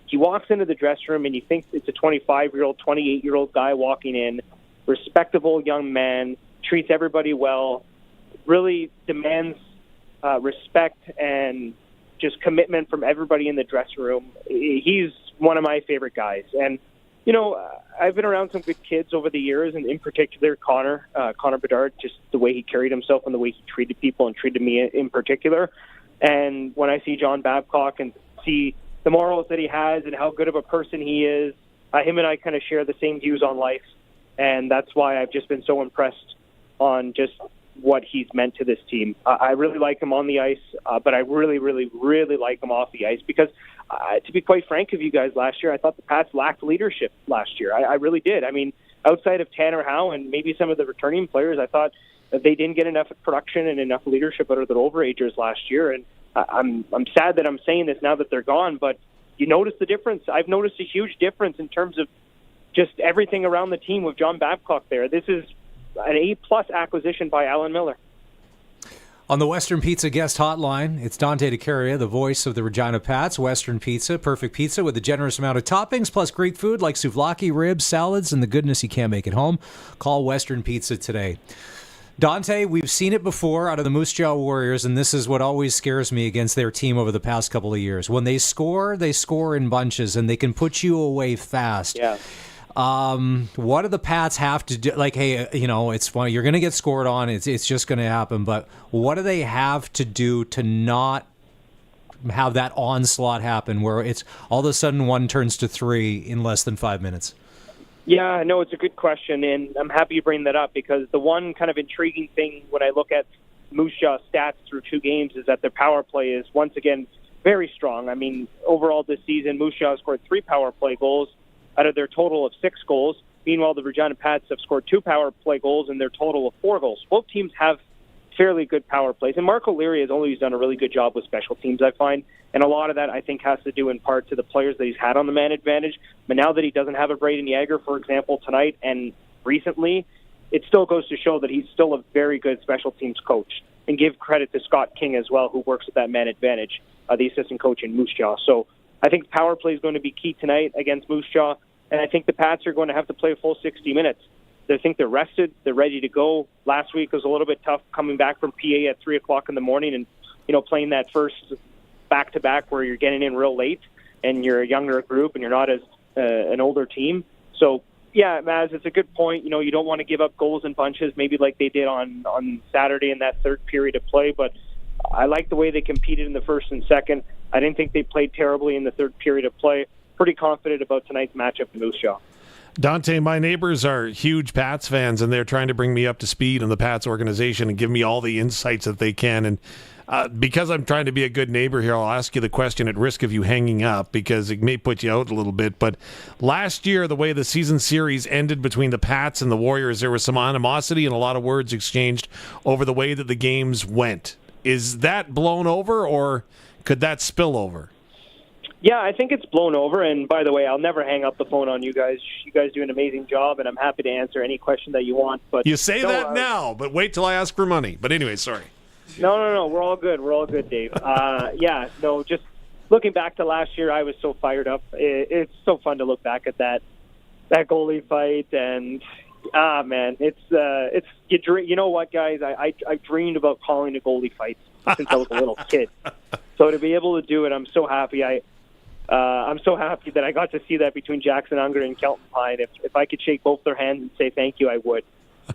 he walks into the dressing room and you think it's a 25-year-old, 28-year-old guy walking in, respectable young man, treats everybody well, really demands respect and just commitment from everybody in the dressing room. He's one of my favorite guys. And I've been around some good kids over the years, and in particular Connor Bedard, just the way he carried himself and the way he treated people and treated me in particular. And when I see John Babcock and see the morals that he has and how good of a person he is, him and I kind of share the same views on life. And that's why I've just been so impressed on just what he's meant to this team. I really like him on the ice, but I really, really, really like him off the ice because, to be quite frank with you guys, last year I thought the Pats lacked leadership last year. I really did. I mean, outside of Tanner Howe and maybe some of the returning players, I thought that they didn't get enough production and enough leadership out of their overagers last year. And I'm sad that I'm saying this now that they're gone, but you notice the difference. I've noticed a huge difference in terms of just everything around the team with John Babcock there. This is an A-plus acquisition by Alan Miller. On the Western Pizza guest hotline, it's Dante DeCaria, the voice of the Regina Pats. Western Pizza, perfect pizza with a generous amount of toppings, plus Greek food like souvlaki, ribs, salads, and the goodness you can't make at home. Call Western Pizza today. Dante, we've seen it before out of the Moose Jaw Warriors, and this is what always scares me against their team over the past couple of years. When they score in bunches, and they can put you away fast. Yeah. What do the Pats have to do? Like, hey, it's funny. You're going to get scored on. It's just going to happen. But what do they have to do to not have that onslaught happen where it's all of a sudden 1 turns to 3 in less than 5 minutes? Yeah, no, it's a good question, and I'm happy you bring that up because the one kind of intriguing thing when I look at Moose Jaw stats through 2 games is that their power play is, once again, very strong. I mean, overall this season, Moose Jaw scored 3 power play goals out of their total of 6 goals. Meanwhile, the Regina Pats have scored 2 power play goals in their total of 4 goals. Both teams have fairly good power plays, and Mark O'Leary has always done a really good job with special teams, I find, and a lot of that, I think, has to do in part to the players that he's had on the man advantage. But now that he doesn't have a Braden Yager, for example, tonight and recently, it still goes to show that he's still a very good special teams coach. And give credit to Scott King as well, who works with that man advantage, the assistant coach in Moose Jaw. So I think power play is going to be key tonight against Moose Jaw, and I think the Pats are going to have to play a full 60 minutes. They think they're rested, they're ready to go. Last week was a little bit tough coming back from PA at 3 o'clock in the morning and, playing that first back-to-back where you're getting in real late and you're a younger group and you're not as an older team. So, yeah, Maz, it's a good point. You don't want to give up goals in bunches, maybe like they did on Saturday in that third period of play, but I like the way they competed in the first and second. I didn't think they played terribly in the third period of play. Pretty confident about tonight's matchup in Moose Jaw. Dante, my neighbors are huge Pats fans, and they're trying to bring me up to speed on the Pats organization and give me all the insights that they can. And because I'm trying to be a good neighbor here, I'll ask you the question at risk of you hanging up because it may put you out a little bit. But last year, the way the season series ended between the Pats and the Warriors, there was some animosity and a lot of words exchanged over the way that the games went. Is that blown over, or could that spill over? Yeah, I think it's blown over, and by the way, I'll never hang up the phone on you guys. You guys do an amazing job, and I'm happy to answer any question that you want. But you say that now, but wait till I ask for money. But anyway, sorry. No, we're all good. We're all good, Dave. Just looking back to last year, I was so fired up. It's so fun to look back at that goalie fight, and man, it's you know what, guys? I dreamed about calling a goalie fight since I was a little kid. So to be able to do it, I'm so happy. I'm so happy that I got to see that between Jackson Unger and Kelton Pine. If I could shake both their hands and say thank you, I would.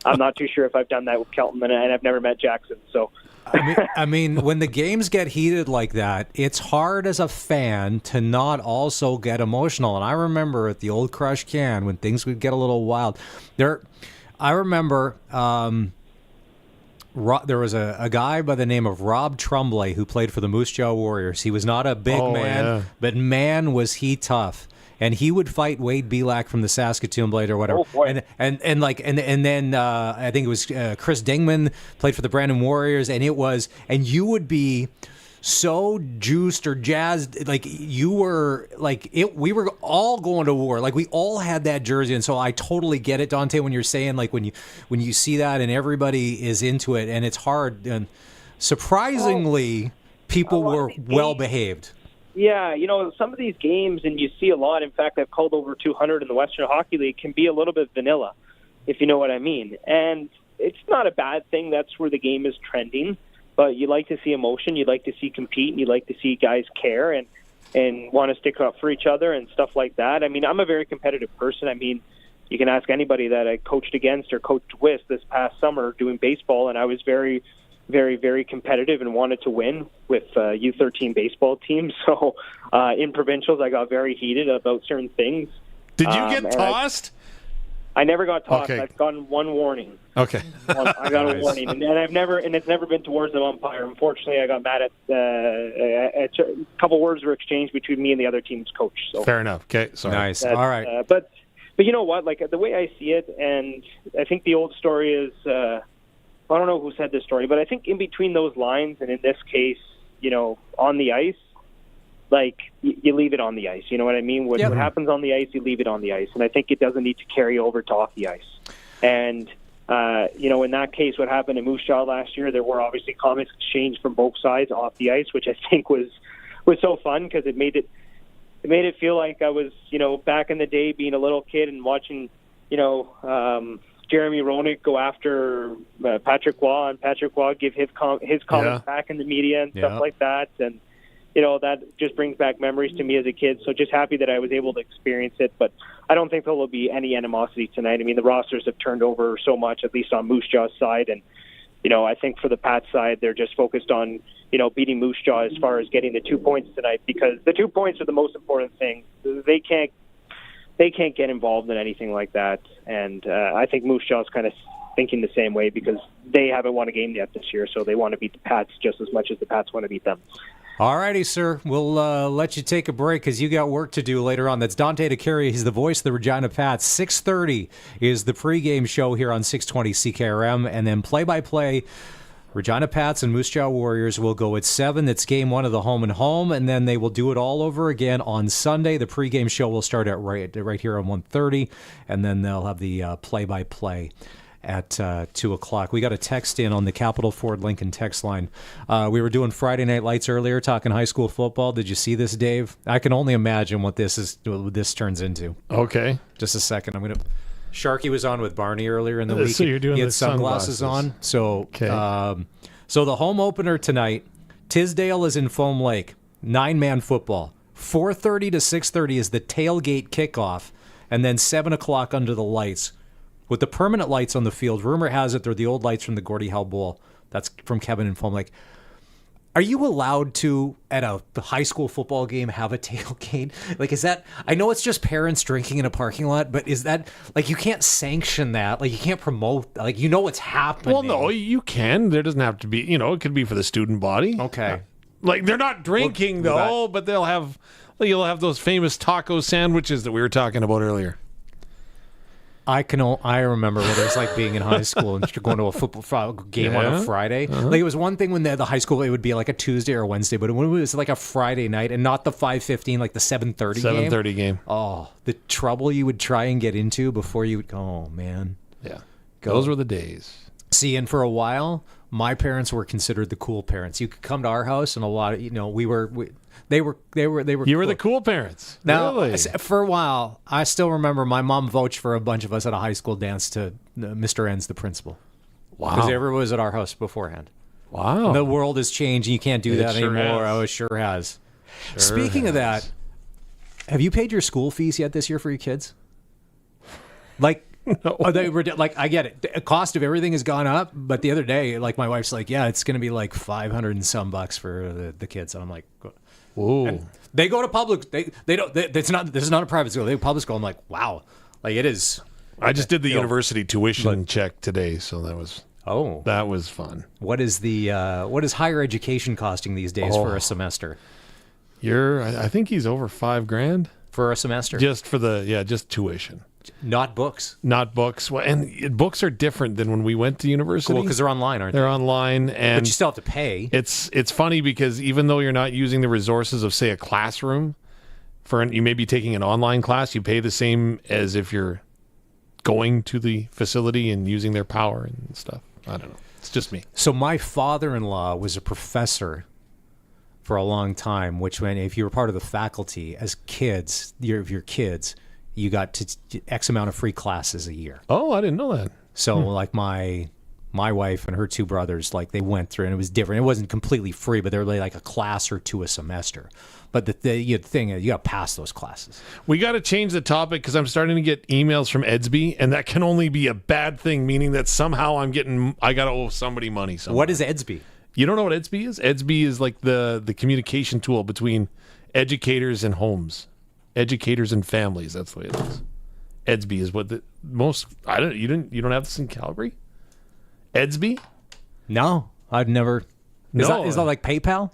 I'm not too sure if I've done that with Kelton, and I've never met Jackson. So, I mean, when the games get heated like that, it's hard as a fan to not also get emotional. And I remember at the old Crush Can when things would get a little wild. I remember there was a guy by the name of Rob Tremblay who played for the Moose Jaw Warriors. He was not a big man, but man, was he tough. And he would fight Wade Belak from the Saskatoon Blade or whatever. And then I think it was Chris Dingman played for the Brandon Warriors, and you would be so juiced or jazzed, like you were like it. We were all going to war, like we all had that jersey, and so I totally get it, Dante, when you're saying like when you see that and everybody is into it, and it's hard. And surprisingly, people were well behaved. Yeah, some of these games, and you see a lot. In fact, I've called over 200 in the Western Hockey League, can be a little bit vanilla, if you know what I mean. And it's not a bad thing. That's where the game is trending. But you like to see emotion, you like to see compete, and you like to see guys care. And and want to stick up for each other and stuff like that. I mean, I'm a very competitive person. I mean, you can ask anybody that I coached against or coached with this past summer doing baseball, and I was very, very, very competitive and wanted to win with U13 baseball teams. So in provincials, I got very heated about certain things. Did you get tossed? I never got tossed. Okay. I've gotten one warning. Okay. I got a warning, and it's never been towards the umpire. Unfortunately, I got mad at a couple words were exchanged between me and the other team's coach. So fair enough. Okay, sorry. Nice. All right. But you know what? Like the way I see it, and I think the old story is I don't know who said this story, but I think in between those lines, and in this case, on the ice, like you leave it on the ice. You know what I mean? What happens on the ice, you leave it on the ice, and I think it doesn't need to carry over to off the ice. And in that case, what happened in Moose Jaw last year, there were obviously comments exchanged from both sides off the ice, which I think was so fun because it made it feel like I was back in the day being a little kid and watching Jeremy Roenick go after Patrick Waugh, and Patrick Waugh give his comments back in the media and stuff like that. And that just brings back memories to me as a kid. So just happy that I was able to experience it. But I don't think there will be any animosity tonight. I mean, the rosters have turned over so much, at least on Moose Jaw's side. And, I think for the Pats side, they're just focused on, beating Moose Jaw as far as getting the 2 points tonight, because the 2 points are the most important thing. They can't get involved in anything like that. And I think Moose Jaw's kind of thinking the same way because they haven't won a game yet this year, so they want to beat the Pats just as much as the Pats want to beat them. All righty, sir. We'll let you take a break because you got work to do later on. That's Dante DeCaria. He's the voice of the Regina Pats. 6:30 is the pregame show here on 620 CKRM, and then play-by-play, Regina Pats and Moose Jaw Warriors will go at 7. That's game 1 of the home and home, and then they will do it all over again on Sunday. The pregame show will start at right here on 1:30, and then they'll have the play-by-play at 2 o'clock. We got a text in on the Capital Ford Lincoln text line. We were doing Friday Night Lights earlier, talking high school football. Did you see this, Dave? I can only imagine what this turns into. Okay. Just a second. Sharky was on with Barney earlier in the week. So you're doing he had the sunglasses on. So, okay. So the home opener tonight, Tisdale is in Foam Lake. 9-man football. 4:30 to 6:30 is the tailgate kickoff, and then 7 o'clock under the lights. With the permanent lights on the field, rumor has it they're the old lights from the Gordie Howe Bowl. That's from Kevin in Foam Lake. Are you allowed to, at a high school football game, have a tailgate? Like, is that, I know it's just parents drinking in a parking lot, but is that, like, you can't sanction that. Like, you can't promote, like, what's happening. Well, no, you can. There doesn't have to be, it could be for the student body. Okay. Like, they're not drinking, but you'll have those famous taco sandwiches that we were talking about earlier. I remember what it was like being in high school and going to a football game on a Friday. Like, it was one thing when the high school, it would be like a Tuesday or Wednesday, but when it was like a Friday night and not the 5:15, like the 7:30 game. 7:30 game. Oh, the trouble you would try and get into before you would, oh man. Yeah. Those were the days. See, and for a while, my parents were considered the cool parents. You could come to our house and a lot of, they were You were the cool parents. Now, really? for a while, I still remember my mom vouched for a bunch of us at a high school dance to Mr. N's, the principal. Wow. Because everyone was at our house beforehand. Wow. And the world has changed. You can't do that sure anymore. has. Oh, it sure has. Speaking of that, have you paid your school fees yet this year for your kids? Like, no. I get it. The cost of everything has gone up, but the other day, like, my wife's like, yeah, it's going to be like $500 and some bucks for the kids. And I'm like, whoa. They go to public. They don't. This is not a private school. They go to public school. I'm like, wow, like it is. I just did the university tuition check today, so that was fun. What is higher education costing these days for a semester? I think he's over $5,000 for a semester. Just for just tuition. Not books. Not books. Well, and books are different than when we went to university. Cool, because they're online, aren't they? They're online, but you still have to pay. It's funny because even though you're not using the resources of, say, a classroom, you may be taking an online class, you pay the same as if you're going to the facility and using their power and stuff. I don't know. It's just me. So my father-in-law was a professor for a long time, which meant if you were part of the faculty as kids, your kids, you got to X amount of free classes a year. Oh, I didn't know that. So like my my wife and her two brothers, like they went through, and it was different. It wasn't completely free, but they were like a class or two a semester. But the thing is, you got to pass those classes. We got to change the topic because I'm starting to get emails from Edsby, and that can only be a bad thing, meaning that somehow I got to owe somebody money somewhere. What is Edsby? You don't know what Edsby is? Edsby is like the communication tool between educators and homes, educators and families. That's the way it is. Edsby is what the most. You don't have this in Calgary? Edsby? No, I've never. Is that like PayPal?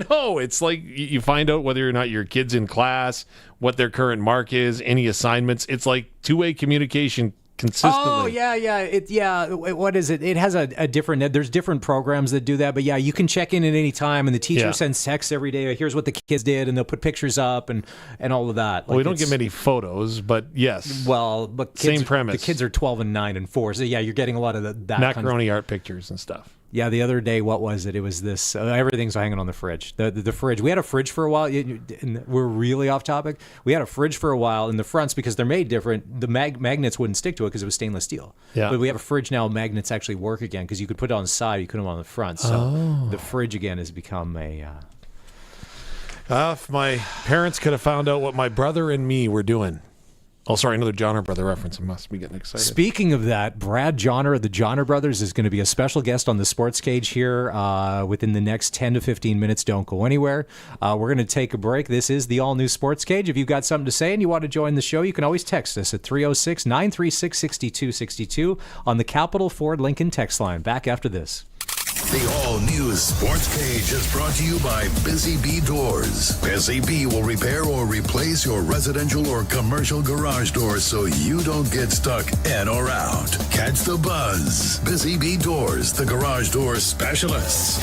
No, it's like you find out whether or not your kid's in class, what their current mark is, any assignments. It's like two-way communication consistently. Oh, yeah. What is it? It has a different. There's different programs that do that, but yeah, you can check in at any time, and the teacher sends texts every day. Here's what the kids did, and they'll put pictures up and all of that. Well, we don't get many photos, but yes. Well, but same premise. The kids are 12 and 9 and 4, so yeah, you're getting a lot of that. Macaroni art pictures and stuff. Yeah, the other day, what was it? It was this. Everything's hanging on the fridge. The fridge. We had a fridge for a while. And we're really off topic. We had a fridge for a while in the fronts because they're made different. The magnets wouldn't stick to it because it was stainless steel. Yeah. But we have a fridge now. Magnets actually work again because you could put it on the side. You couldn't on the front. So the fridge again has become a. If my parents could have found out what my brother and me were doing. Oh, sorry, another Johnner Brother reference. I must be getting excited. Speaking of that, Brad Johnner of the Johnner Brothers is going to be a special guest on the Sports Cage here within the next 10 to 15 minutes. Don't go anywhere. We're going to take a break. This is the all-new Sports Cage. If you've got something to say and you want to join the show, you can always text us at 306-936-6262 on the Capital Ford Lincoln text line. Back after this. The all-new Sports Cage is brought to you by Busy Bee Doors. Busy Bee will repair or replace your residential or commercial garage doors so you don't get stuck in or out. Catch the buzz. Busy Bee Doors, the garage door specialists.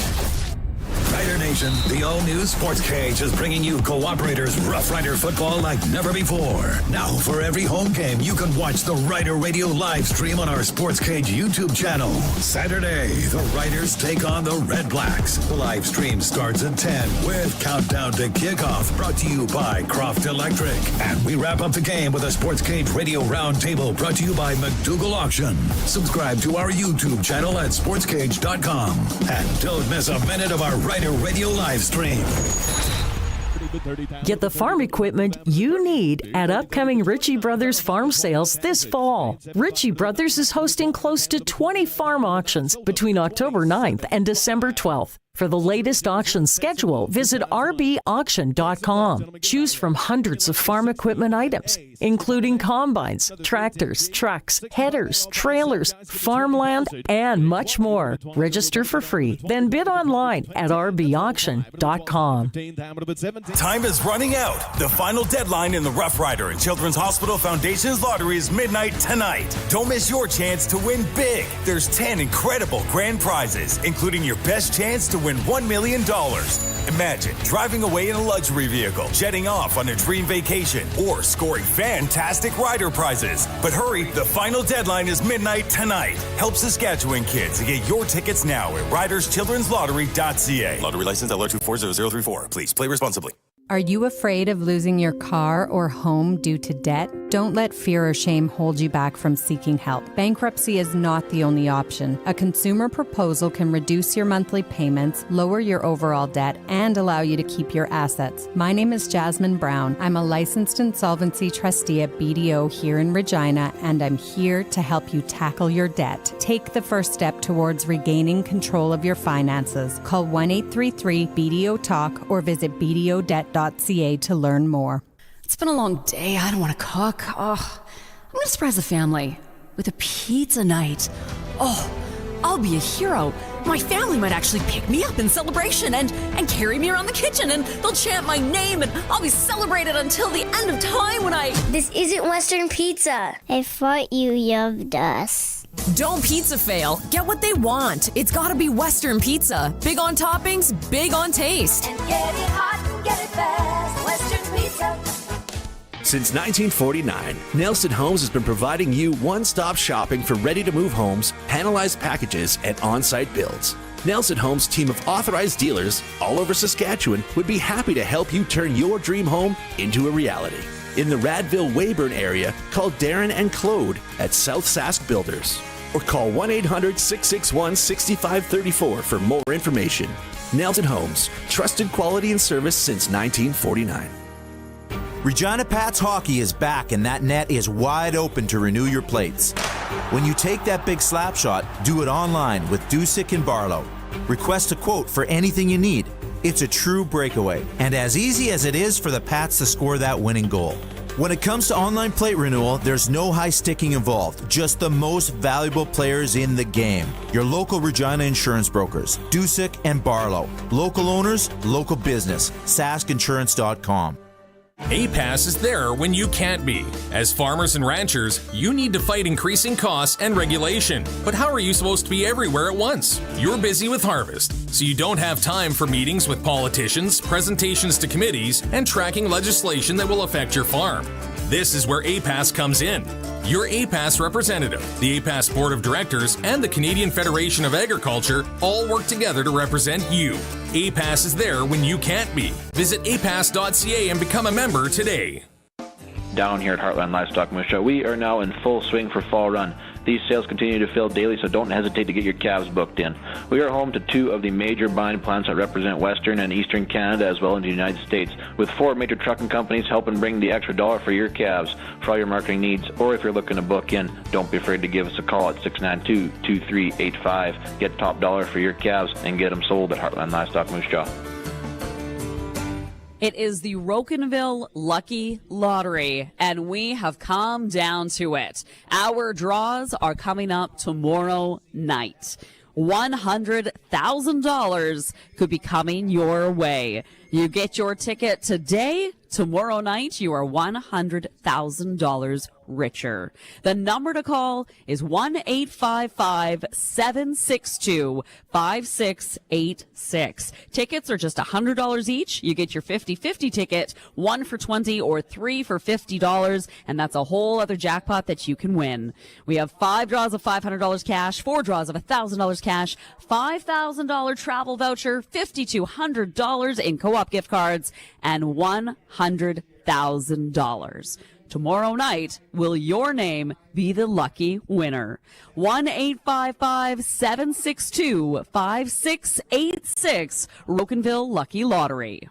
Rider Nation, the all-new Sports Cage is bringing you Cooperators Rough Rider football like never before. Now, for every home game, you can watch the Rider Radio live stream on our Sports Cage YouTube channel. Saturday, the Riders take on the Red Blacks. The live stream starts at 10 with Countdown to Kickoff, brought to you by Croft Electric. And we wrap up the game with a Sports Cage Radio Roundtable, brought to you by McDougall Auction. Subscribe to our YouTube channel at sportscage.com. And don't miss a minute of our Rider Radio live stream. Get the farm equipment you need at upcoming Ritchie Brothers farm sales this fall. Ritchie Brothers is hosting close to 20 farm auctions between October 9th and December 12th. For the latest auction schedule, visit rbauction.com. Choose from hundreds of farm equipment items, including combines, tractors, trucks, headers, trailers, farmland, and much more. Register for free, then bid online at rbauction.com. Time is running out. The final deadline in the Rough Rider and Children's Hospital Foundation's lottery is midnight tonight. Don't miss your chance to win big. There's 10 incredible grand prizes, including your best chance to win $1 million. Imagine driving away in a luxury vehicle, jetting off on a dream vacation, or scoring fantastic rider prizes. But hurry, the final deadline is midnight tonight. Help Saskatchewan kids get your tickets now at riderschildrenslottery.ca. Lottery license LR240034. Please play responsibly. Are you afraid of losing your car or home due to debt? Don't let fear or shame hold you back from seeking help. Bankruptcy is not the only option. A consumer proposal can reduce your monthly payments, lower your overall debt, and allow you to keep your assets. My name is Jasmine Brown. I'm a licensed insolvency trustee at BDO here in Regina, and I'm here to help you tackle your debt. Take the first step towards regaining control of your finances. Call 1-833-BDO-TALK or visit BDOdebt.ca to learn more. It's been a long day. I don't want to cook. I'm going to surprise the family with a pizza night. I'll be a hero. My family might actually pick me up in celebration and carry me around the kitchen, and they'll chant my name, and I'll be celebrated until the end of time when I... This isn't Western Pizza. I thought you loved us. Don't pizza fail. Get what they want. It's got to be Western Pizza. Big on toppings, big on taste. And get it hot, get it fast. Western Pizza. Since 1949, Nelson Homes has been providing you one-stop shopping for ready-to-move homes, panelized packages, and on-site builds. Nelson Homes' team of authorized dealers all over Saskatchewan would be happy to help you turn your dream home into a reality. In the Radville-Weyburn area, call Darren and Claude at South Sask Builders. or call 1-800-661-6534 for more information. Nelson Homes, trusted quality and service since 1949. Regina Pats hockey is back, and that net is wide open to renew your plates. When you take that big slap shot, do it online with Dusick and Barlow. Request a quote for anything you need. It's a true breakaway, and as easy as it is for the Pats to score that winning goal. When it comes to online plate renewal, there's no high sticking involved, just the most valuable players in the game. Your local Regina insurance brokers, Dusick and Barlow. Local owners, local business, SaskInsurance.com. APAS is there when you can't be. As farmers and ranchers, you need to fight increasing costs and regulation. But how are you supposed to be everywhere at once? You're busy with harvest, so you don't have time for meetings with politicians, presentations to committees, and tracking legislation that will affect your farm. This is where APAS comes in. Your APAS representative, the APAS Board of Directors, and the Canadian Federation of Agriculture all work together to represent you. APAS is there when you can't be. Visit apas.ca and become a member today. Down here at Heartland Livestock Moose Show, we are now in full swing for fall run. These sales continue to fill daily, so don't hesitate to get your calves booked in. We are home to 2 of the major buying plants that represent Western and Eastern Canada as well as the United States, with 4 major trucking companies helping bring the extra dollar for your calves. For all your marketing needs, or if you're looking to book in, don't be afraid to give us a call at 692-2385. Get top dollar for your calves and get them sold at Heartland Livestock Moose Jaw. It is the Rocanville Lucky Lottery, and we have come down to it. Our draws are coming up tomorrow night. $100,000 could be coming your way. You get your ticket today. Tomorrow night, you are $100,000 richer. The number to call is 1-855-762-5686. Tickets are just $100 each. You get your 50-50 ticket, 1 for $20 or 3 for $50, and that's a whole other jackpot that you can win. We have 5 draws of $500 cash, 4 draws of $1,000 cash, $5,000 travel voucher, $5,200 in co-op gift cards, and $100,000. Tomorrow night, will your name be the lucky winner? 1-855-762-5686, Rocanville Lucky Lottery.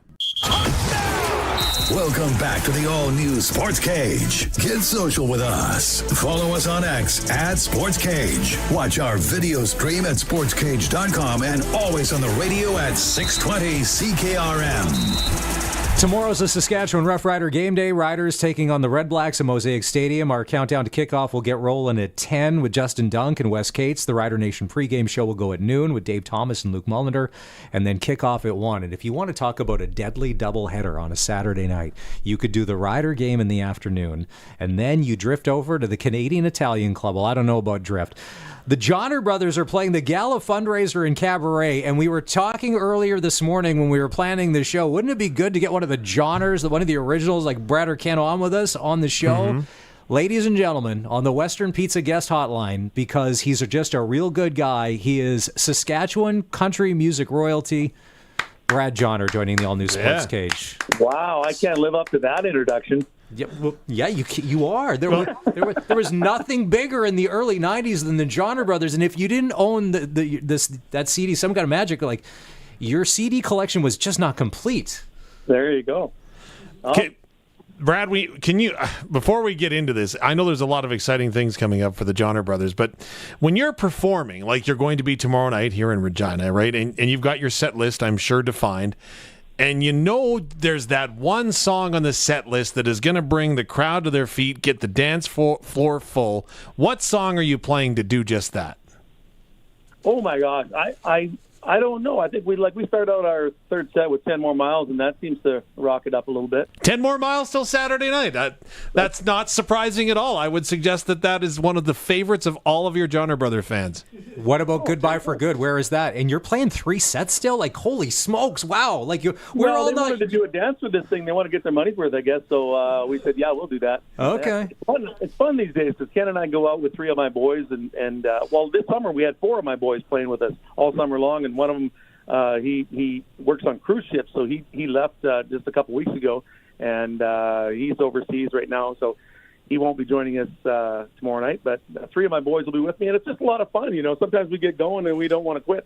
Welcome back to the all-new Sports Cage. Get social with us. Follow us on X at Sports Cage. Watch our video stream at sportscage.com and always on the radio at 620 CKRM. Tomorrow's the Saskatchewan Roughrider game day. Riders taking on the Red Blacks at Mosaic Stadium. Our countdown to kickoff will get rolling at 10 with Justin Dunk and Wes Cates. The Rider Nation pregame show will go at noon with Dave Thomas and Luke Mullender, and then kickoff at 1. And if you want to talk about a deadly doubleheader on a Saturday night, you could do the Rider game in the afternoon, and then you drift over to the Canadian Italian Club. Well, I don't know about drift. The Johnner brothers are playing the Gala fundraiser in Cabaret, and we were talking earlier this morning when we were planning the show. Wouldn't it be good to get one of the Johnners, one of the originals like Brad or Ken on with us on the show? Mm-hmm. Ladies and gentlemen, on the Western Pizza guest hotline, because he's just a real good guy, he is Saskatchewan country music royalty, Brad Johnner, joining the all-new Sports Cage. Wow, I can't live up to that introduction. Yeah, well, yeah, you are. There was nothing bigger in the early '90s than the Johnner Brothers, and if you didn't own that CD, Some Kind of Magic, like your CD collection was just not complete. There you go. Brad, can you before we get into this, I know there's a lot of exciting things coming up for the Johnner Brothers, but when you're performing, like you're going to be tomorrow night here in Regina, right, and you've got your set list, I'm sure, defined. And you know there's that one song on the set list that is going to bring the crowd to their feet, get the dance floor full. What song are you playing to do just that? Oh, my gosh. I don't know. I think we started out our third set with 10 More Miles, and that seems to rock it up a little bit. 10 More Miles till Saturday night. That's not surprising at all. I would suggest that is one of the favorites of all of your Johnner Brother fans. What about Goodbye for Good? Where is that? And you're playing 3 sets still? Like, holy smokes, wow. Like they wanted to do a dance with this thing. They want to get their money's worth, I guess. So we said, yeah, we'll do that. Okay. It's fun these days because Ken and I go out with 3 of my boys. And this summer we had 4 of my boys playing with us all summer long. And one of them, he works on cruise ships, so he left just a couple weeks ago, and he's overseas right now. So he won't be joining us tomorrow night, but 3 of my boys will be with me, and it's just a lot of fun. Sometimes we get going and we don't want to quit.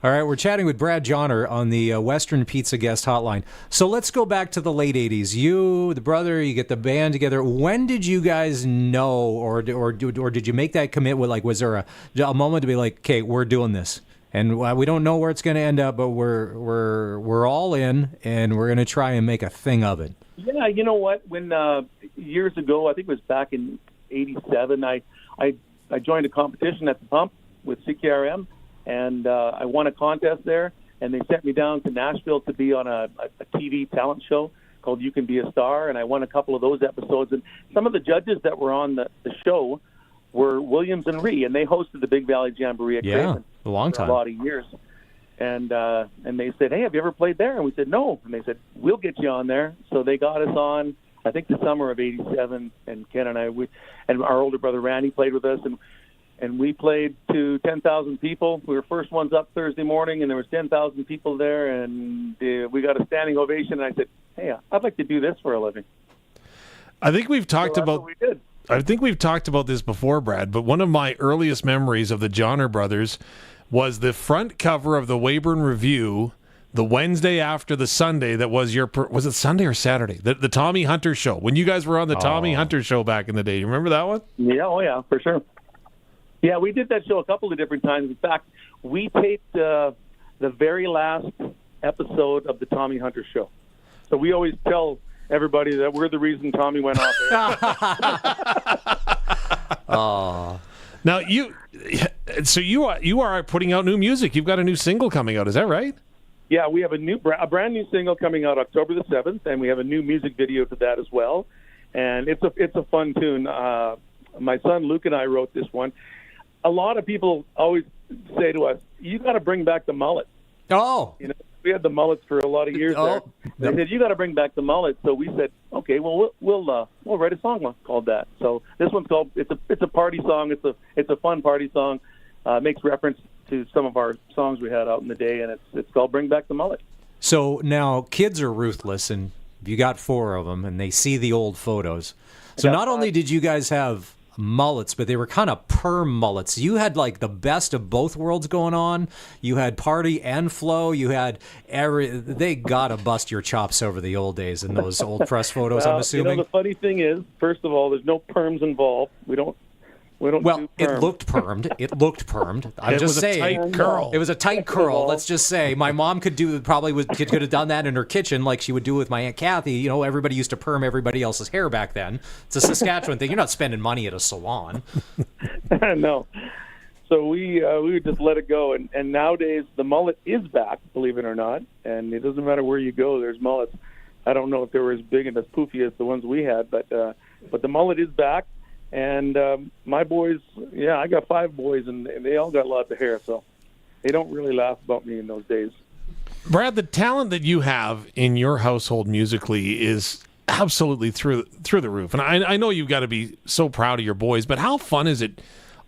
All right, we're chatting with Brad Johnner on the Western Pizza Guest Hotline. So let's go back to the late 80s. You, the brother, you get the band together. When did you guys know, or did you make that commit with, was there a moment to be like, okay, we're doing this? And we don't know where it's going to end up, but we're all in, and we're going to try and make a thing of it. Yeah, you know what? When years ago, I think it was back in '87, I joined a competition at the Pump with CKRM, and I won a contest there, and they sent me down to Nashville to be on a TV talent show called You Can Be a Star, and I won a couple of those episodes. And some of the judges that were on the show were Williams and Ree, and they hosted the Big Valley Jamboree at Craven a long time, for a lot of years. And they said, hey, have you ever played there? And we said, no. And they said, we'll get you on there. So they got us on, I think, the summer of '87, and Ken and I, and our older brother Randy played with us, and we played to 10,000 people. We were first ones up Thursday morning, and there was 10,000 people there, and we got a standing ovation. And I said, hey, I'd like to do this for a living. I think we've talked so about. What we did. I think we've talked about this before, Brad. But one of my earliest memories of the Johnner brothers was the front cover of the Weyburn Review the Wednesday after the Sunday that was was it Sunday or Saturday? The Tommy Hunter show. When you guys were on the Tommy Hunter show back in the day. You remember that one? Yeah, oh yeah, for sure. Yeah, we did that show a couple of different times. In fact, we taped the very last episode of the Tommy Hunter show. So we always tell everybody that we're the reason Tommy went off air. Now you are putting out new music. You've got a new single coming out. Is that right? Yeah, we have a brand new single coming out October the 7th, and we have a new music video to that as well. And it's a fun tune. My son Luke and I wrote this one. A lot of people always say to us, "You got to bring back the mullet." Oh, we had the mullets for a lot of years there. They said, "You got to bring back the mullet." So we said, "Okay, well we'll write a song called that." So this one's called it's a party song. It's a fun party song. Makes reference to some of our songs we had out in the day, and it's called "Bring Back the Mullet." So now kids are ruthless, and you got 4 of them, and they see the old photos. So not only did you guys have mullets, but they were kind of perm mullets. You had the best of both worlds going on. You had party and flow. You had they gotta bust your chops over the old days in those old press photos. I'm assuming. The funny thing is, first of all, there's no perms involved. We don't. Well, it looked permed. I'm just saying. It was a tight curl. It was a tight curl. Let's just say my mom could have done that in her kitchen like she would do with my Aunt Kathy. Everybody used to perm everybody else's hair back then. It's a Saskatchewan thing. You're not spending money at a salon. No. So we would just let it go. And nowadays the mullet is back, believe it or not. And it doesn't matter where you go, there's mullets. I don't know if they were as big and as poofy as the ones we had, but the mullet is back. And my boys, I got 5 boys, and they all got lots of hair, so they don't really laugh about me in those days. Brad, the talent that you have in your household musically is absolutely through the roof. And I know you've got to be so proud of your boys, but how fun is it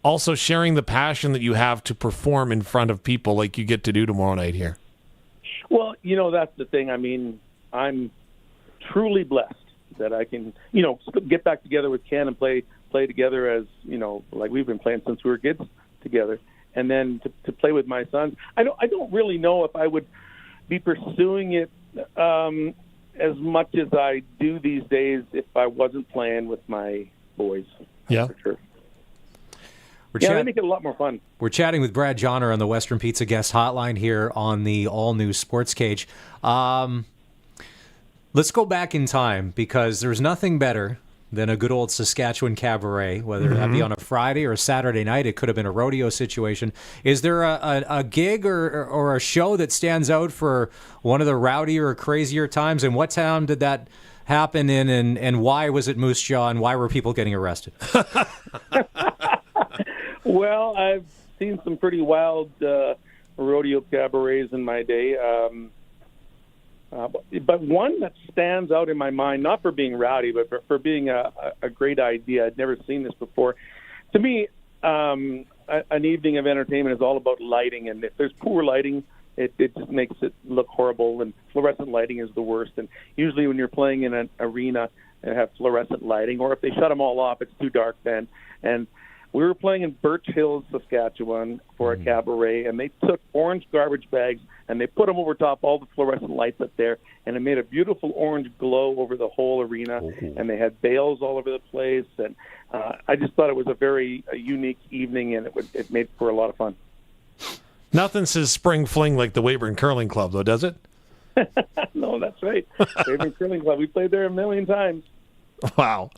also sharing the passion that you have to perform in front of people like you get to do tomorrow night here? Well, that's the thing. I mean, I'm truly blessed that I can, get back together with Ken and play together as, like we've been playing since we were kids together. And then to play with my sons. I don't really know if I would be pursuing it as much as I do these days if I wasn't playing with my boys. Yeah. For sure. They make it a lot more fun. We're chatting with Brad Johnner on the Western Pizza Guest Hotline here on the all-new Sportscage. Let's go back in time, because there's nothing better than a good old Saskatchewan cabaret, whether that be on a Friday or a Saturday night. It could have been a rodeo situation. Is there a gig or a show that stands out for one of the rowdier or crazier times? And what town did that happen in, and why was it Moose Jaw, and why were people getting arrested? Well, I've seen some pretty wild rodeo cabarets in my day. But one that stands out in my mind, not for being rowdy, but for being a great idea. I'd never seen this before. To me, an evening of entertainment is all about lighting, and if there's poor lighting, it just makes it look horrible, and fluorescent lighting is the worst. And usually when you're playing in an arena, have fluorescent lighting, or if they shut them all off, it's too dark then. And we were playing in Birch Hills, Saskatchewan for a cabaret, and they took orange garbage bags and they put them over top all the fluorescent lights up there, and it made a beautiful orange glow over the whole arena. And they had bales all over the place, and I just thought it was a very unique evening, and it made for a lot of fun. Nothing says spring fling like the Weyburn Curling Club, though, does it? No, that's right. Weyburn Curling Club. We played there a million times. Wow.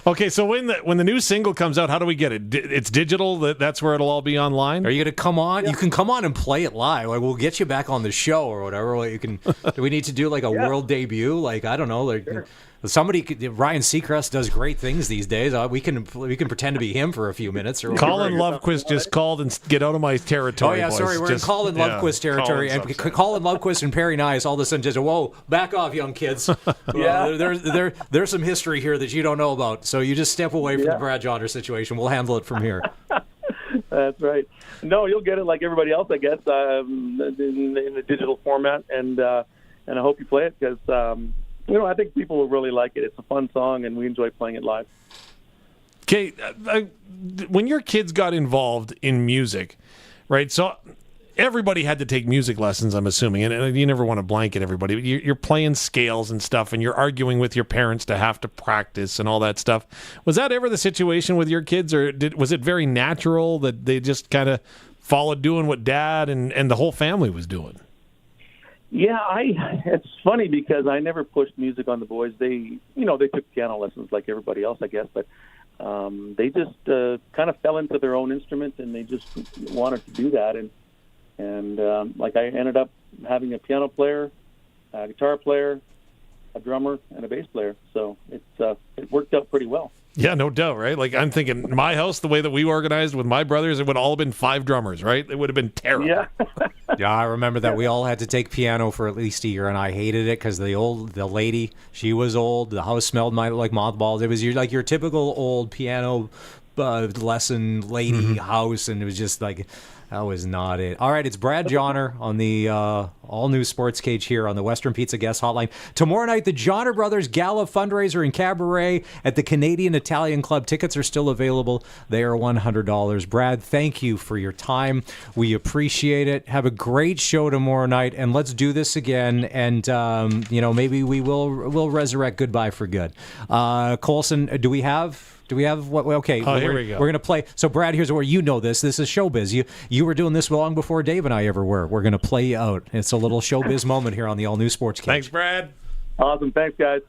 Okay, so when the new single comes out, how do we get it? It's digital. That's where it'll all be online. Are you going to come on? Yeah. You can come on and play it live. Like, we'll get you back on the show or whatever. Like, you can. Do we need to do like a world debut? Like, I don't know. Like, sure. Somebody, Ryan Seacrest does great things these days. We can pretend to be him for a few minutes. Or Colin Lovequist just called and get out of my territory. Oh yeah, boys. sorry, we're in Colin Lovequist territory, and Colin Lovequist and Perry Nice all of a sudden just whoa, back off, young kids. There's some history here that you don't know about, so you just step away from the Brad Johnner situation. We'll handle it from here. That's right. No, you'll get it like everybody else, I guess, in the digital format, and I hope you play it because. I think people will really like it. It's a fun song, and we enjoy playing it live. Okay, when your kids got involved in music, right, so everybody had to take music lessons, I'm assuming, and you never want to blanket everybody, but you're playing scales and stuff, and you're arguing with your parents to have to practice and all that stuff. Was that ever the situation with your kids, or was it very natural that they just kind of followed doing what Dad and the whole family was doing? Yeah, it's funny because I never pushed music on the boys. They took piano lessons like everybody else, I guess, but they just kind of fell into their own instrument, and they just wanted to do that. And I ended up having a piano player, a guitar player, a drummer, and a bass player. So it worked out pretty well. Yeah, no doubt, right? Like, I'm thinking, my house, the way that we organized with my brothers, it would all have been 5 drummers, right? It would have been terrible. Yeah. Yeah, I remember that. We all had to take piano for at least a year, and I hated it because the lady, she was old. The house smelled like mothballs. It was your typical old piano lesson lady house, and it was just like... That was not it. All right, it's Brad Johnner on the all-new Sportscage here on the Western Pizza Guest Hotline. Tomorrow night, the Johnner Brothers Gala fundraiser in Cabaret at the Canadian Italian Club. Tickets are still available. They are $100. Brad, thank you for your time. We appreciate it. Have a great show tomorrow night, and let's do this again. And maybe we'll resurrect Goodbye for Good. Colson, do we have what? Okay, here we go. We're going to play. So, Brad, here's where you know this. This is showbiz. You were doing this long before Dave and I ever were. We're going to play you out. It's a little showbiz moment here on the all-new Sportscage. Thanks, Brad. Awesome. Thanks, guys.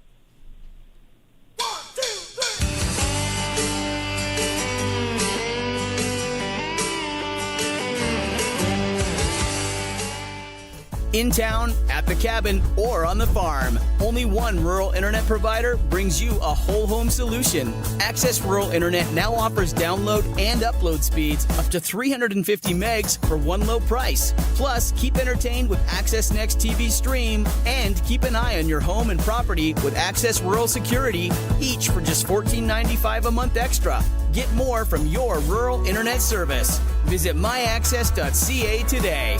In town, at the cabin, or on the farm, only one rural internet provider brings you a whole home solution. Access Rural Internet now offers download and upload speeds up to 350 megs for one low price. Plus, keep entertained with Access Next TV Stream, and keep an eye on your home and property with Access Rural Security, each for just $14.95 a month extra. Get more from your rural internet service. Visit myaccess.ca today.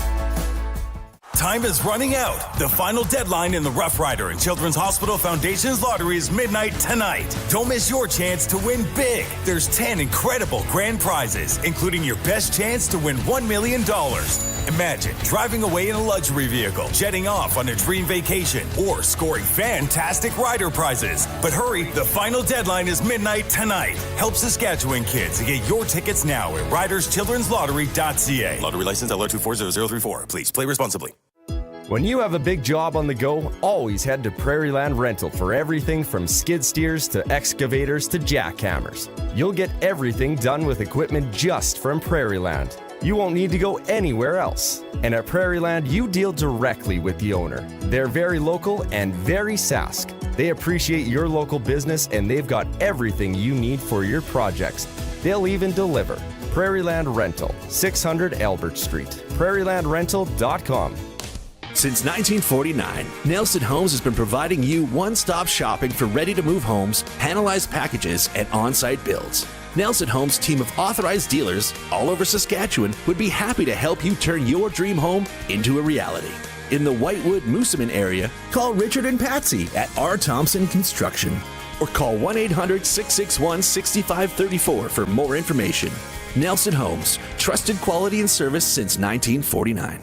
Time is running out. The final deadline in the Roughrider and Children's Hospital Foundation's lottery is midnight tonight. Don't miss your chance to win big. There's 10 incredible grand prizes, including your best chance to win $1 million. Imagine driving away in a luxury vehicle, jetting off on a dream vacation, or scoring fantastic rider prizes. But hurry, the final deadline is midnight tonight. Help Saskatchewan kids and get your tickets now at riderschildrenslottery.ca. Lottery license LR240034. Please play responsibly. When you have a big job on the go, always head to Prairieland Rental for everything from skid steers to excavators to jackhammers. You'll get everything done with equipment just from Prairieland. You won't need to go anywhere else. And at Prairieland, you deal directly with the owner. They're very local and very Sask. They appreciate your local business, and they've got everything you need for your projects. They'll even deliver. Prairieland Rental, 600 Albert Street. PrairielandRental.com. Since 1949, Nelson Homes has been providing you one-stop shopping for ready-to-move homes, panelized packages, and on-site builds. Nelson Homes' team of authorized dealers all over Saskatchewan would be happy to help you turn your dream home into a reality. In the Whitewood-Moosomin area, call Richard and Patsy at R. Thompson Construction. or call 1-800-661-6534 for more information. Nelson Homes, trusted quality and service since 1949.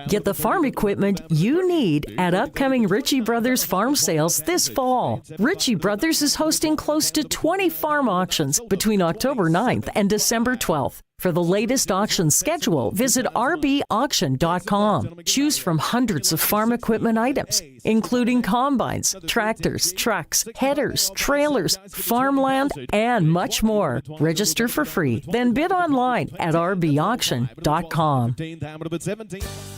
Get the farm equipment you need at upcoming Ritchie Brothers farm sales this fall. Ritchie Brothers is hosting close to 20 farm auctions between October 9th and December 12th. For the latest auction schedule, visit rbauction.com. Choose from hundreds of farm equipment items, including combines, tractors, trucks, headers, trailers, farmland, and much more. Register for free, then bid online at rbauction.com.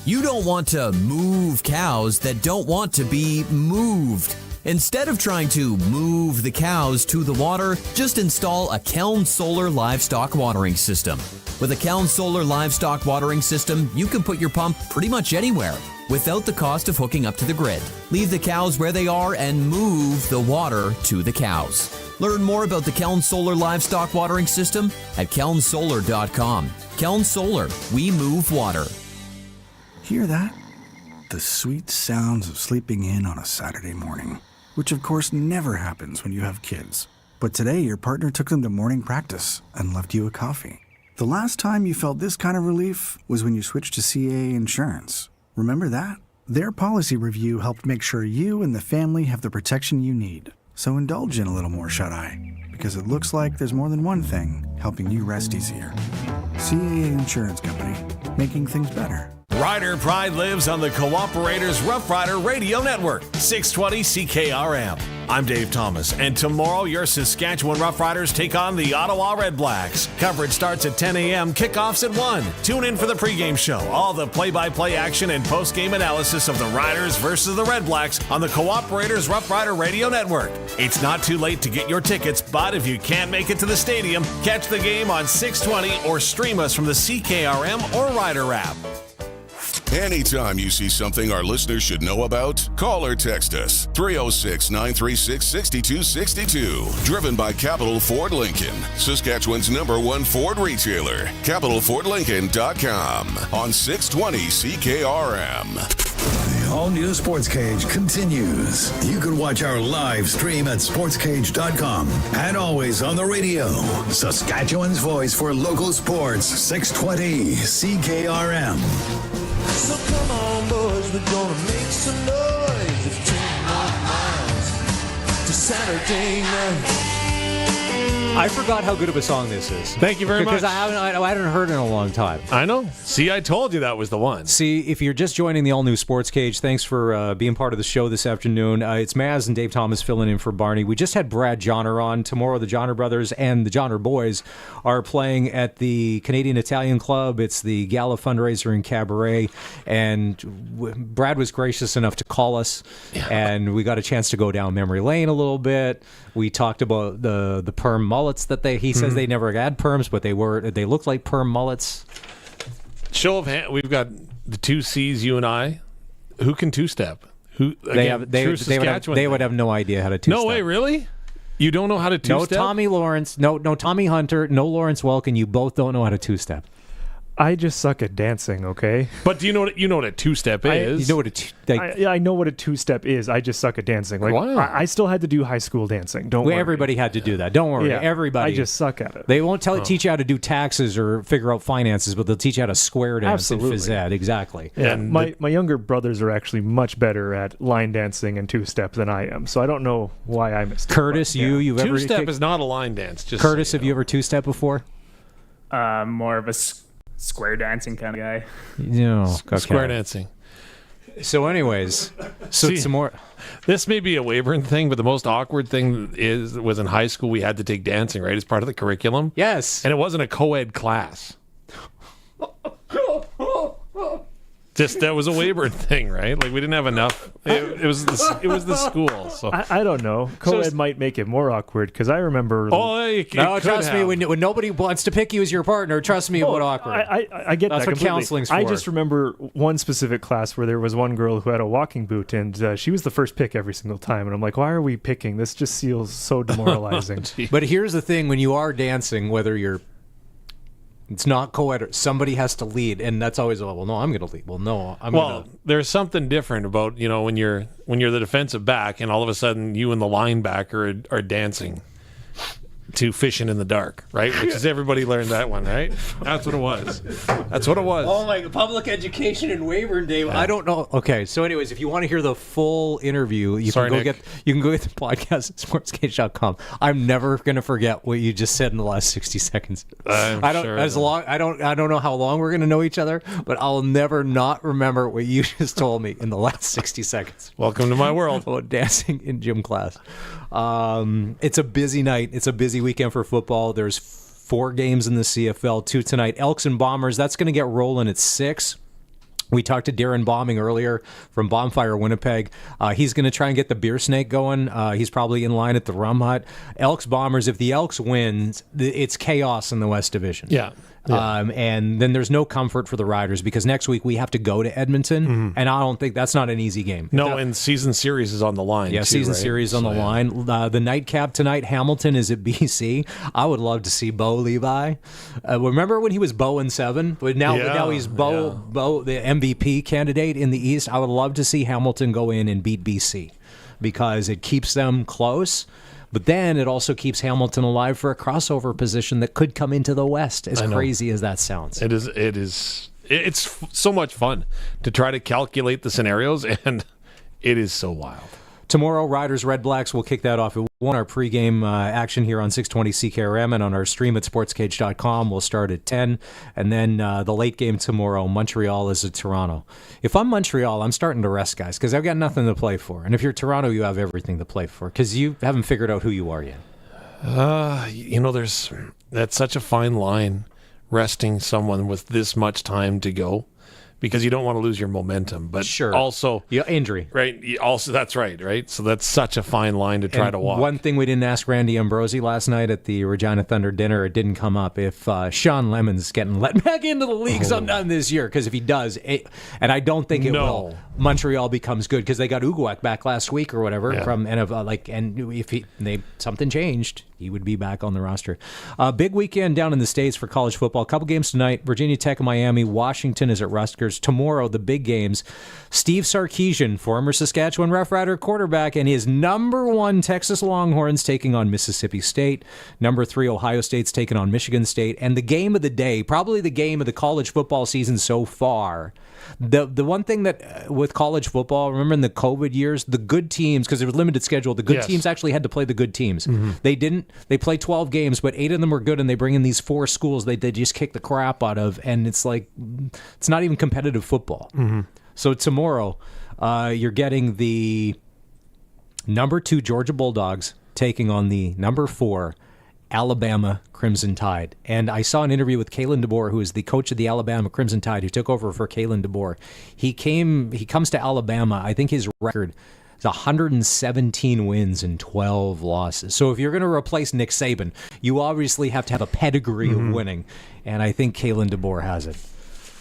You don't want to move cows that don't want to be moved. Instead of trying to move the cows to the water, just install a Keln Solar Livestock Watering System. With a Keln Solar Livestock Watering System, you can put your pump pretty much anywhere without the cost of hooking up to the grid. Leave the cows where they are and move the water to the cows. Learn more about the Keln Solar Livestock Watering System at kelnsolar.com. Keln Solar, we move water. Hear that? The sweet sounds of sleeping in on a Saturday morning, which of course never happens when you have kids. But today your partner took them to morning practice and left you a coffee. The last time you felt this kind of relief was when you switched to CAA Insurance. Remember that? Their policy review helped make sure you and the family have the protection you need. So indulge in a little more shut-eye, because it looks like there's more than one thing helping you rest easier. CAA Insurance Company, making things better. Rider Pride lives on the Cooperators Rough Rider Radio Network, 620 CKRM. I'm Dave Thomas, and tomorrow your Saskatchewan Roughriders take on the Ottawa Red Blacks. Coverage starts at 10 a.m., kickoffs at 1. Tune in for the pregame show, all the play-by-play action and postgame analysis of the Riders versus the Red Blacks on the Cooperators Rough Rider Radio Network. It's not too late to get your tickets, but if you can't make it to the stadium, catch the game on 620 or stream us from the CKRM or Rider app. Anytime you see something our listeners should know about, call or text us. 306-936-6262. Driven by Capital Ford Lincoln, Saskatchewan's #1 Ford retailer. CapitalFordLincoln.com on 620 CKRM. The all-new Sportscage continues. You can watch our live stream at Sportscage.com and always on the radio. Saskatchewan's voice for local sports, 620 CKRM. So come on, boys, we're gonna make some noise. It's 10 more miles to Saturday night. I forgot how good of a song this is. Thank you very much. Because I hadn't heard it in a long time. I know. See, I told you that was the one. See, if you're just joining the all-new Sports Cage, thanks for being part of the show this afternoon. It's Maz and Dave Thomas filling in for Barney. We just had Brad Johnner on. Tomorrow, the Johnner brothers and the Johnner boys are playing at the Canadian Italian Club. It's the Gala fundraiser in Cabaret. And Brad was gracious enough to call us, and we got a chance to go down memory lane a little bit. We talked about the perm mullets that he says they never had perms, but they looked like perm mullets. Show of hand, we've got the two C's, you and I. Who can two-step? They would have no idea how to two-step. No way, really? You don't know how to two-step? No Tommy Lawrence, no Tommy Hunter, no Lawrence Welkin. You both don't know how to two-step. I just suck at dancing, okay? But do you know what a two-step is? I know what a two-step is. I just suck at dancing. Like, wow. I still had to do high school dancing. Don't worry. Everybody had to do that. Don't worry. Yeah, everybody. I just suck at it. They won't teach you how to do taxes or figure out finances, but they'll teach you how to square dance and phys ed. Exactly. Yeah, and my younger brothers are actually much better at line dancing and two-step than I am, so I don't know why I missed it. Curtis, you've ever... Two-step is not a line dance. Just Curtis, have you ever two-step before? More of a square dancing kind of guy. No, okay. Square dancing. So anyways, some more. This may be a Weyburn thing, but the most awkward thing was in high school we had to take dancing, right, as part of the curriculum. Yes. And it wasn't a co-ed class. That was a Weyburn thing, right? Like we didn't have enough. It was the school. So I don't know. Co-ed might make it more awkward because I remember. Trust me. When nobody wants to pick you as your partner, trust me, it would awkward. I get that's that. What counseling's for. I just remember one specific class where there was one girl who had a walking boot, and she was the first pick every single time. And I'm like, why are we picking? This just feels so demoralizing. But here's the thing: when you are dancing, whether you're It's not co-ed. Somebody has to lead, and that's always, well, no, I'm going to lead. Well, no, I'm going to. There's something different about, when you're the defensive back, and all of a sudden you and the linebacker are dancing to Fishing in the Dark, right? Which is, everybody learned that one, right? That's what it was. That's what it was. Oh my, public education in Weyburn, Dave. Yeah. I don't know. Okay, so anyways, if you want to hear the full interview, you can go get the podcast at sportscage.com. I'm never going to forget what you just said in the last 60 seconds. I don't know how long we're going to know each other, but I'll never not remember what you just told me in the last 60 seconds. Welcome to my world. About dancing in gym class. It's a busy night. It's a busy weekend for football. There's 4 games in the CFL, 2 tonight. Elks and Bombers, that's going to get rolling at 6. We talked to Darren Bombing earlier from Bonfire Winnipeg. He's going to try and get the beer snake going. He's probably in line at the Rum Hut. Elks Bombers, if the Elks wins, it's chaos in the West Division. Yeah. And then there's no comfort for the Riders because next week we have to go to Edmonton, and I don't think that's not an easy game. No, and season series is on the line. Yeah, too, season right? series on the line. The nightcap tonight, Hamilton is at BC. I would love to see Bo Levi. Remember when he was Bo in 7? But now he's Bo, the MVP candidate in the East. I would love to see Hamilton go in and beat BC because it keeps them close. But then it also keeps Hamilton alive for a crossover position that could come into the West, as crazy as that sounds. It is. It's so much fun to try to calculate the scenarios, and it is so wild. Tomorrow, Riders Red Blacks will kick that off at 1. Our pregame action here on 620 CKRM and on our stream at sportscage.com will start at 10. And then the late game tomorrow, Montreal is at Toronto. If I'm Montreal, I'm starting to rest, guys, because I've got nothing to play for. And if you're Toronto, you have everything to play for because you haven't figured out who you are yet. That's such a fine line, resting someone with this much time to go. Because you don't want to lose your momentum, but also injury, right? Also, that's right. So that's such a fine line to try to walk. One thing we didn't ask Randy Ambrosi last night at the Regina Thunder dinner, it didn't come up. If Sean Lemon's getting let back into the league sometime this year, because if he does, and I don't think it will, Montreal becomes good because they got Uguak back last week or whatever from NFL. And if something changed, he would be back on the roster. Big weekend down in the States for college football. A couple games tonight. Virginia Tech and Miami. Washington is at Rutgers. Tomorrow, the big games. Steve Sarkisian, former Saskatchewan Roughrider quarterback, and his number 1 Texas Longhorns taking on Mississippi State. Number 3, Ohio State's taking on Michigan State. And the game of the day, probably the game of the college football season so far. The one thing that with college football, remember in the COVID years, the good teams, because there was limited schedule, the good teams actually had to play the good teams. Mm-hmm. They didn't. They played 12 games, but 8 of them were good, and they bring in these 4 schools they just kick the crap out of, and it's like it's not even competitive football. Mm-hmm. So tomorrow, you're getting the number 2 Georgia Bulldogs taking on the number 4 Alabama Crimson Tide. And I saw an interview with Kalen DeBoer, who is the coach of the Alabama Crimson Tide, who took over for Kalen DeBoer. He comes to Alabama. I think his record is 117 wins and 12 losses. So if you're going to replace Nick Saban, you obviously have to have a pedigree of winning. And I think Kalen DeBoer has it.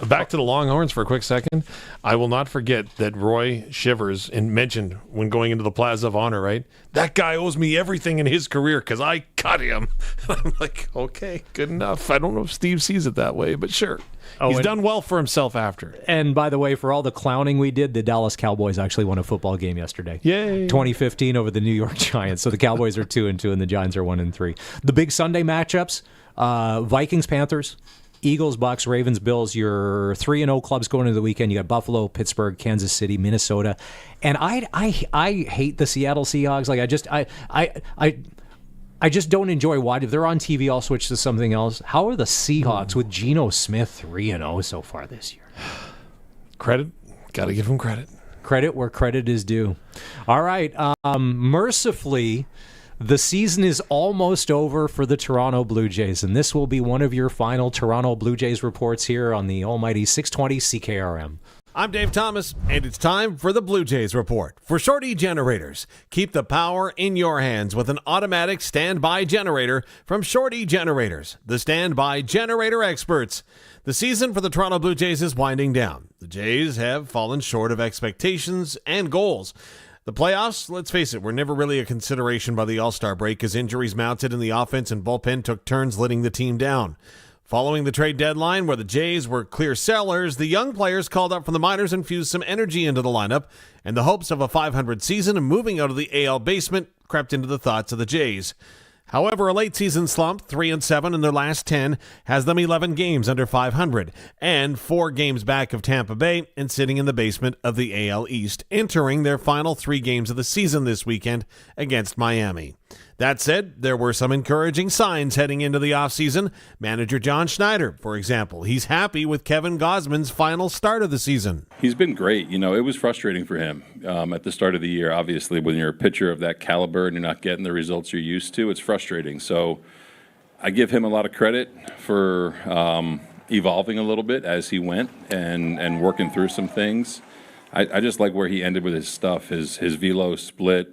Back to the Longhorns for a quick second. I will not forget that Roy Shivers mentioned when going into the Plaza of Honor, right? That guy owes me everything in his career because I cut him. I'm like, okay, good enough. I don't know if Steve sees it that way, but sure. He's done well for himself after. And by the way, for all the clowning we did, the Dallas Cowboys actually won a football game yesterday. Yay. 2015 over the New York Giants. So the Cowboys are 2-2 and the Giants are 1-3. The big Sunday matchups, Vikings-Panthers. Eagles, Bucks, Ravens, Bills, your 3-0 clubs going into the weekend. You got Buffalo, Pittsburgh, Kansas City, Minnesota. And I hate the Seattle Seahawks. Like I just don't enjoy watching. If they're on TV, I'll switch to something else. How are the Seahawks with Geno Smith 3-0 so far this year? Credit. Got to give them credit. Credit where credit is due. All right. Mercifully, the season is almost over for the Toronto Blue Jays, and this will be one of your final Toronto Blue Jays reports here on the almighty 620 CKRM. I'm Dave Thomas, and it's time for the Blue Jays Report. For Shorty Generators, keep the power in your hands with an automatic standby generator from Shorty Generators, the standby generator experts. The season for the Toronto Blue Jays is winding down. The Jays have fallen short of expectations and goals. The playoffs, let's face it, were never really a consideration by the All-Star break as injuries mounted and the offense and bullpen took turns letting the team down. Following the trade deadline, where the Jays were clear sellers, the young players called up from the minors infused some energy into the lineup, and the hopes of a .500 season and moving out of the AL basement crept into the thoughts of the Jays. However, a late-season slump, 3-7 in their last 10, has them 11 games under .500 and 4 games back of Tampa Bay and sitting in the basement of the AL East, entering their final 3 games of the season this weekend against Miami. That said, there were some encouraging signs heading into the offseason. Manager John Schneider, for example, he's happy with Kevin Gausman's final start of the season. He's been great. You know, it was frustrating for him at the start of the year. Obviously, when you're a pitcher of that caliber and you're not getting the results you're used to, it's frustrating. So I give him a lot of credit for evolving a little bit as he went and working through some things. I just like where he ended with his stuff, his velo split.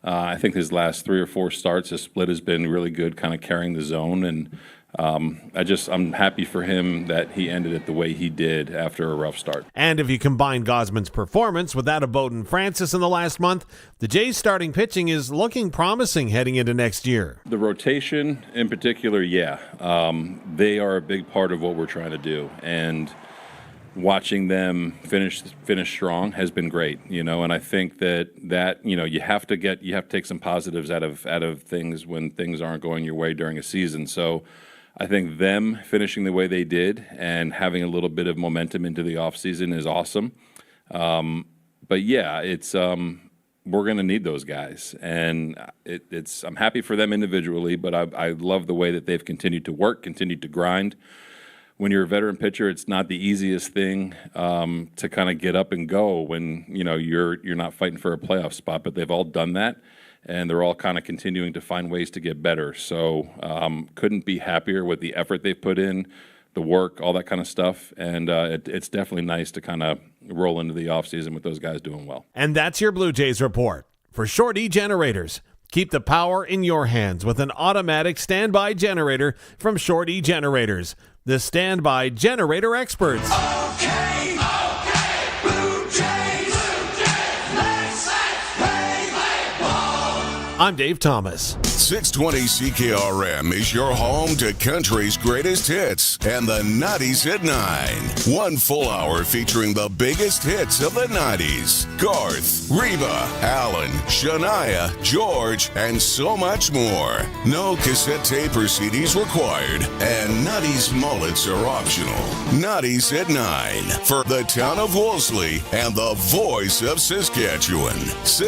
I think his last 3 or 4 starts, his split has been really good, kind of carrying the zone. And I'm happy for him that he ended it the way he did after a rough start. And if you combine Gausman's performance with that of Bowden Francis in the last month, the Jays' starting pitching is looking promising heading into next year. The rotation in particular, yeah. They are a big part of what we're trying to do. And watching them finish strong has been great, you know, and I think that you know you have to take some positives out of things when things aren't going your way during a season. So I think them finishing the way they did and having a little bit of momentum into the offseason is awesome. But yeah, it's we're going to need those guys, and I'm happy for them individually, but I love the way that they've continued to work, continued to grind. When you're a veteran pitcher, it's not the easiest thing to kind of get up and go when you know you're not fighting for a playoff spot. But they've all done that, and they're all kind of continuing to find ways to get better. So couldn't be happier with the effort they've put in, the work, all that kind of stuff. And it's definitely nice to kind of roll into the offseason with those guys doing well. And that's your Blue Jays report. For Short E Generators, keep the power in your hands with an automatic standby generator from Short E Generators, the standby generator experts. Okay, Blue Jays, let's play ball. I'm Dave Thomas. 620 CKRM is your home to country's greatest hits and the 90s at 9. 1 full hour featuring the biggest hits of the 90s. Garth, Reba, Alan, Shania, George, and so much more. No cassette tape or CDs required, and 90s mullets are optional. 90s at 9 for the town of Wolseley and the voice of Saskatchewan.